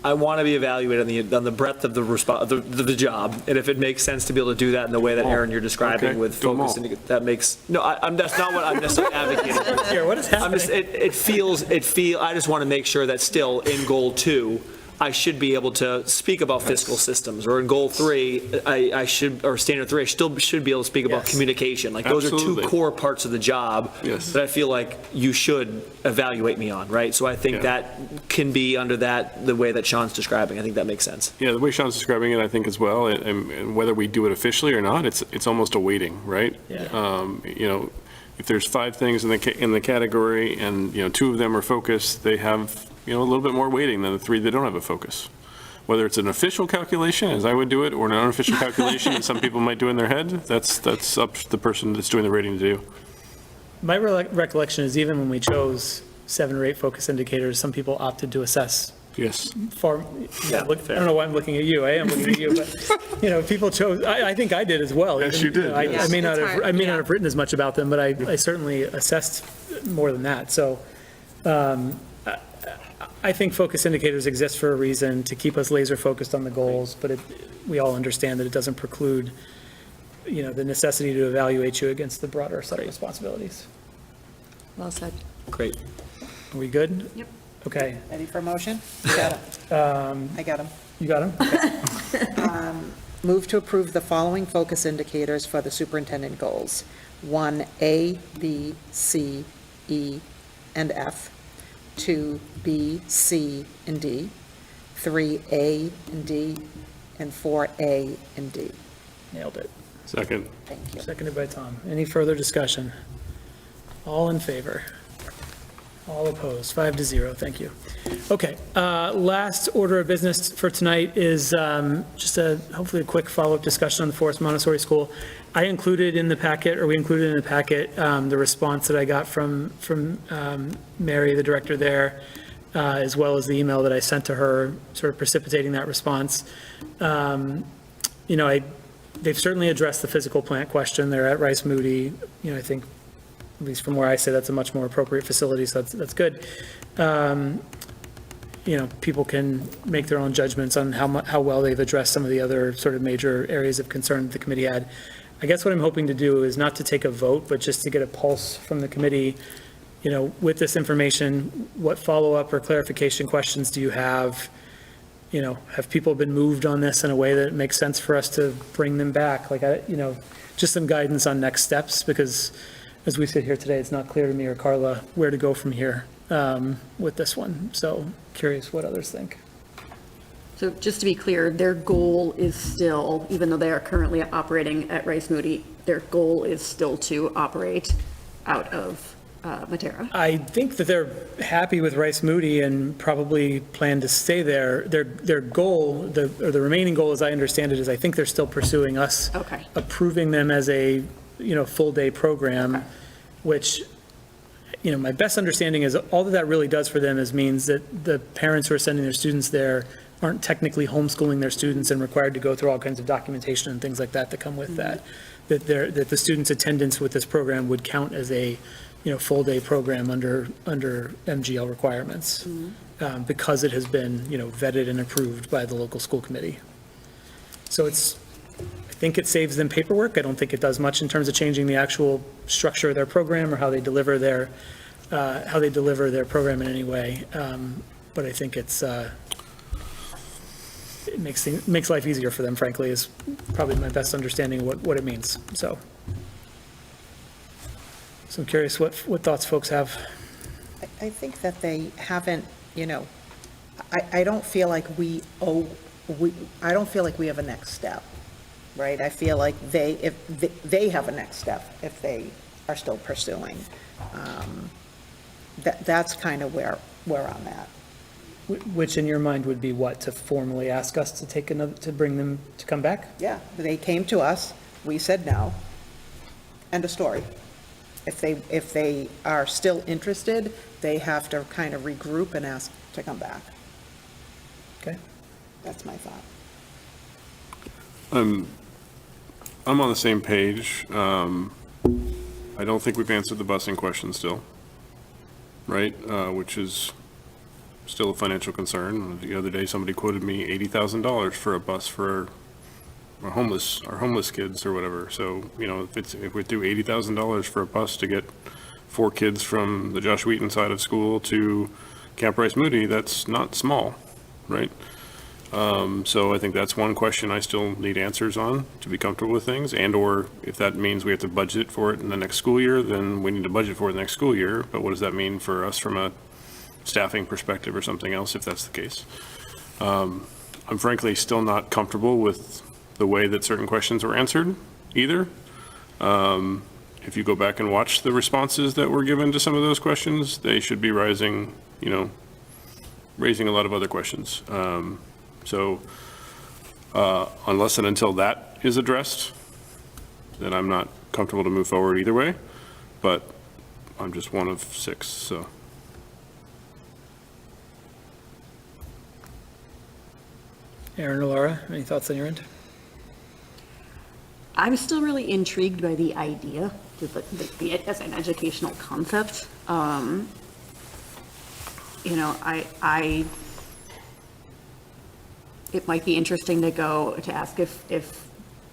Speaker 3: I want to be evaluated on the breadth of the job, and if it makes sense to be able to do that in the way that Aaron, you're describing
Speaker 8: Okay.
Speaker 3: with focus, that makes, that's not what I'm necessarily advocating.
Speaker 1: Here, what is happening?
Speaker 3: I just want to make sure that still in goal 2, I should be able to speak about fiscal systems, or in goal 3, I should, or standard 3, I still should be able to speak about
Speaker 1: Yes.
Speaker 3: communication. Like those are
Speaker 8: Absolutely.
Speaker 3: 2 core parts of the job
Speaker 8: Yes.
Speaker 3: that I feel like you should evaluate me on, right? So I think
Speaker 8: Yeah.
Speaker 3: that can be under the way that Sean's describing. I think that makes sense.
Speaker 8: Yeah, the way Sean's describing it, I think as well, and whether we do it officially or not, it's almost a weighting, right?
Speaker 1: Yeah.
Speaker 8: If there's 5 things in the category and, 2 of them are focused, they have, a little bit more weighting than the 3 that don't have a focus. Whether it's an official calculation, as I would do it, or an unofficial calculation, and some people might do in their head, that's up to the person that's doing the rating to do.
Speaker 1: My recollection is even when we chose 7 or 8 focus indicators, some people opted to assess
Speaker 8: Yes.
Speaker 1: far, I don't know why I'm looking at you, I am looking at you, but, people chose, I think I did as well.
Speaker 8: Yes,
Speaker 1: Even,
Speaker 8: you did,
Speaker 1: I
Speaker 8: yes.
Speaker 1: may not
Speaker 4: It's
Speaker 1: have,
Speaker 4: hard,
Speaker 1: not have written as much about them, but I certainly assessed more than that. So I think focus indicators exist for a reason, to keep us laser focused on the goals, but we all understand that it doesn't preclude, the necessity to evaluate you against the broader set of responsibilities.
Speaker 14: Well said.
Speaker 3: Great.
Speaker 1: Are we good?
Speaker 14: Yep.
Speaker 1: Okay.
Speaker 7: Ready for a motion? Got him. I got him.
Speaker 1: You got them?
Speaker 7: Move to approve the following focus indicators for the superintendent goals. 1, A, B, C, E, and F. 2, B, C, and D. 3, A and D, and 4, A and D.
Speaker 1: Nailed it.
Speaker 8: Second.
Speaker 7: Thank you.
Speaker 1: Seconded by Tom. Any further discussion? All in favor? All opposed? 5-0. Thank you. Okay, last order of business for tonight is just hopefully a quick follow-up discussion on the Forest Montessori School. I included in the packet, or we included in the packet, the response that I got from Mary, the director there, as well as the email that I sent to her, sort of precipitating that response. They've certainly addressed the physical plant question. They're at Rice Moody. I think, at least from where I say, that's a much more appropriate facility, so that's good. People can make their own judgments on how well they've addressed some of the other sort of major areas of concern that the committee had. I guess what I'm hoping to do is not to take a vote, but just to get a pulse from the committee, with this information, what follow-up or clarification questions do you have? Have people been moved on this in a way that makes sense for us to bring them back? Just some guidance on next steps, because as we sit here today, it's not clear to me or Carla where to go from here with this one. So curious what others think.
Speaker 14: So just to be clear, their goal is still, even though they are currently operating at Rice Moody, their goal is still to operate out of Matera.
Speaker 1: I think that they're happy with Rice Moody and probably plan to stay there. Their goal, the remaining goal, as I understand it, is I think they're still pursuing us.
Speaker 14: Okay.
Speaker 1: Approving them as a, full day program, which, my best understanding is all that really does for them is means that the parents who are sending their students there aren't technically homeschooling their students and required to go through all kinds of documentation and things like that come with that. That the students' attendance with this program would count as a, full-day program under MGL requirements, because it has been, vetted and approved by the local school committee. So I think it saves them paperwork. I don't think it does much in terms of changing the actual structure of their program or how they deliver their program in any way. But I think it makes life easier for them, frankly, is probably my best understanding of what it means. So I'm curious what thoughts folks have.
Speaker 7: I think that they haven't, I don't feel like I don't feel like we have a next step, right? I feel like if they have a next step if they are still pursuing. That's kind of where I'm at.
Speaker 1: Which in your mind would be what, to formally ask us to to bring them to come back?
Speaker 7: Yeah, they came to us, we said no, end of story. If they are still interested, they have to kind of regroup and ask to come back.
Speaker 1: Okay.
Speaker 7: That's my thought.
Speaker 8: I'm on the same page. I don't think we've answered the busing question still, right? Which is still a financial concern. The other day, somebody quoted me $80,000 for a bus for our homeless kids or whatever. So, if we do $80,000 for a bus to get 4 kids from the Josh Wheaton side of school to Camp Rice Moody, that's not small, right? So I think that's one question I still need answers on to be comfortable with things, or if that means we have to budget for it in the next school year, then we need to budget for it the next school year. But what does that mean for us from a staffing perspective or something else, if that's the case? I'm frankly still not comfortable with the way that certain questions were answered either. If you go back and watch the responses that were given to some of those questions, they should be raising a lot of other questions. So unless and until that is addressed, then I'm not comfortable to move forward either way, but I'm just one of 6, so.
Speaker 1: Aaron or Laura, any thoughts on your end?
Speaker 14: I'm still really intrigued by the idea, as an educational concept. It might be interesting to ask if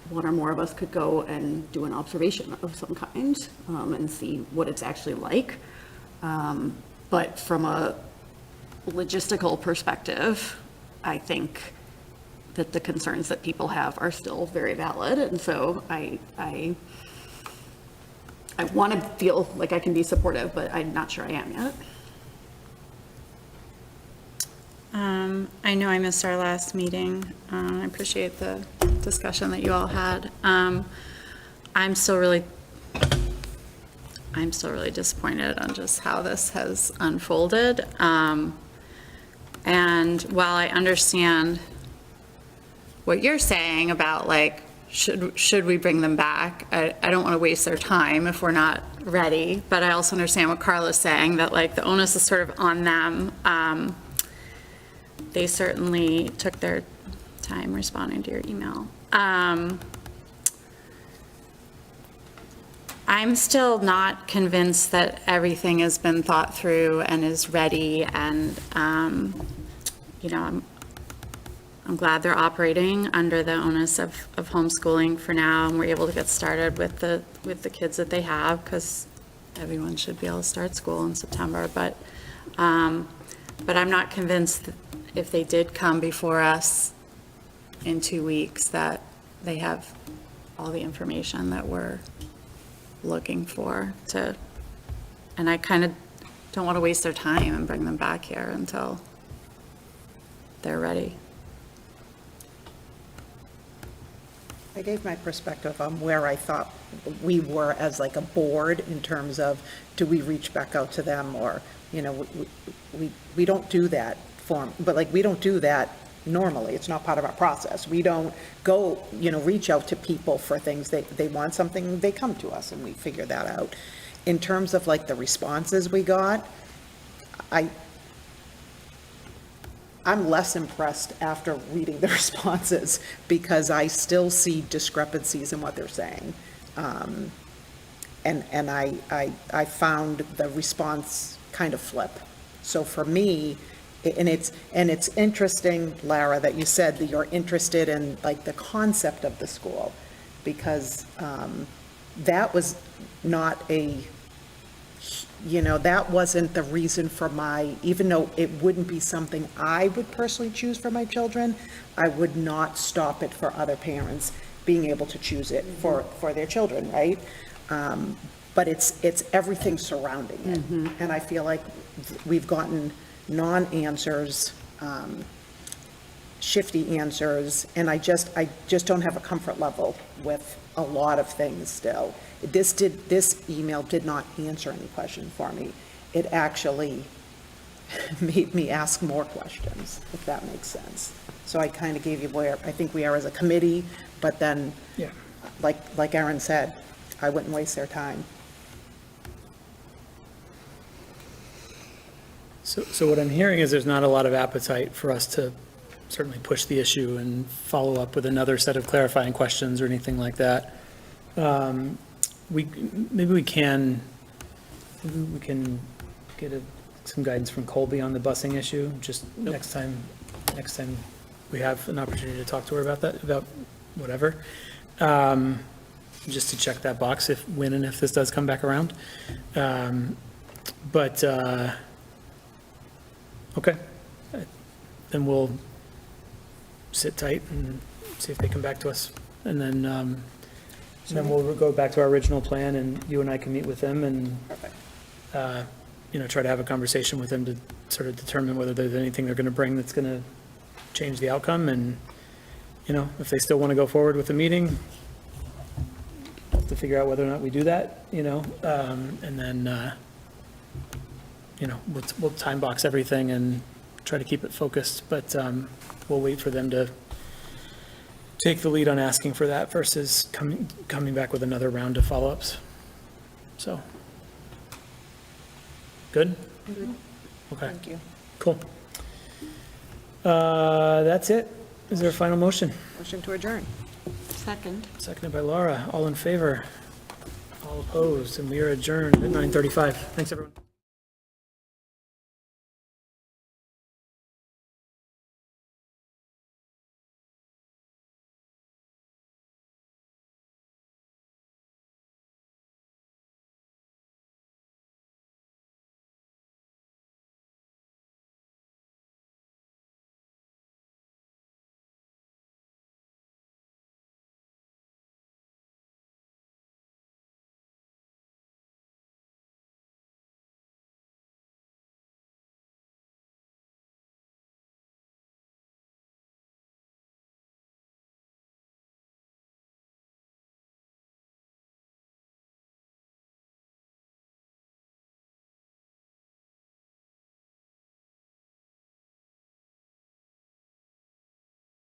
Speaker 14: one or more of us could go and do an observation of some kind and see what it's actually like. But from a logistical perspective, I think that the concerns that people have are still very valid. And so I want to feel like I can be supportive, but I'm not sure I am yet.
Speaker 6: I know I missed our last meeting. I appreciate the discussion that you all had. I'm still really disappointed on just how this has unfolded. And while I understand what you're saying about should we bring them back, I don't want to waste their time if we're not ready. But I also understand what Carla's saying, that the onus is sort of on them. They certainly took their time responding to your email. I'm still not convinced that everything has been thought through and is ready, and I'm glad they're operating under the onus of homeschooling for now, and we're able to get started with the kids that they have, because everyone should be able to start school in September. But I'm not convinced that if they did come before us in 2 weeks, that they have all the information that we're looking for to, and I kind of don't want to waste their time and bring them back here until they're ready.
Speaker 7: I gave my perspective on where I thought we were as like a board in terms of, do we reach back out to them, or, you know, we don't do that but like, we don't do that normally. It's not part of our process. We don't go, you know, reach out to people for things. They want something, they come to us and we figure that out. In terms of like the responses we got, I'm less impressed after reading the responses, because I still see discrepancies in what they're saying. And I found the response kind of flip. So for me, and it's interesting, Lara, that you said that you're interested in like the concept of the school, because that was not that wasn't the reason for even though it wouldn't be something I would personally choose for my children, I would not stop it for other parents being able to choose it for their children, right? But it's everything surrounding it. And I feel like we've gotten non-answers, shifty answers, and I just don't have a comfort level with a lot of things still. This email did not answer any question for me. It actually made me ask more questions, if that makes sense. So I kind of gave you where I think we are as a committee, but then,
Speaker 1: Yeah.
Speaker 7: like Erin said, I wouldn't waste their time.
Speaker 1: So what I'm hearing is there's not a lot of appetite for us to certainly push the issue and follow up with another set of clarifying questions or anything like that. Maybe we can get some guidance from Colby on the busing issue, just next time we have an opportunity to talk to her about whatever. Just to check that box when and if this does come back around. Okay, then we'll sit tight and see if they come back to us. And then we'll go back to our original plan, and you and I can meet with them and, try to have a conversation with them to sort of determine whether there's anything they're going to bring that's going to change the outcome. And, if they still want to go forward with the meeting, we'll have to figure out whether or not we do that, and then, we'll time box everything and try to keep it focused, but we'll wait for them to take the lead on asking for that versus coming back with another round of follow-ups. So, good? Okay.
Speaker 7: Thank you.
Speaker 1: Cool. That's it. Is there a final motion?
Speaker 7: Motion to adjourn.
Speaker 14: Second.
Speaker 1: Seconded by Laura. All in favor? All opposed? And we are adjourned at 9:35. Thanks, everyone.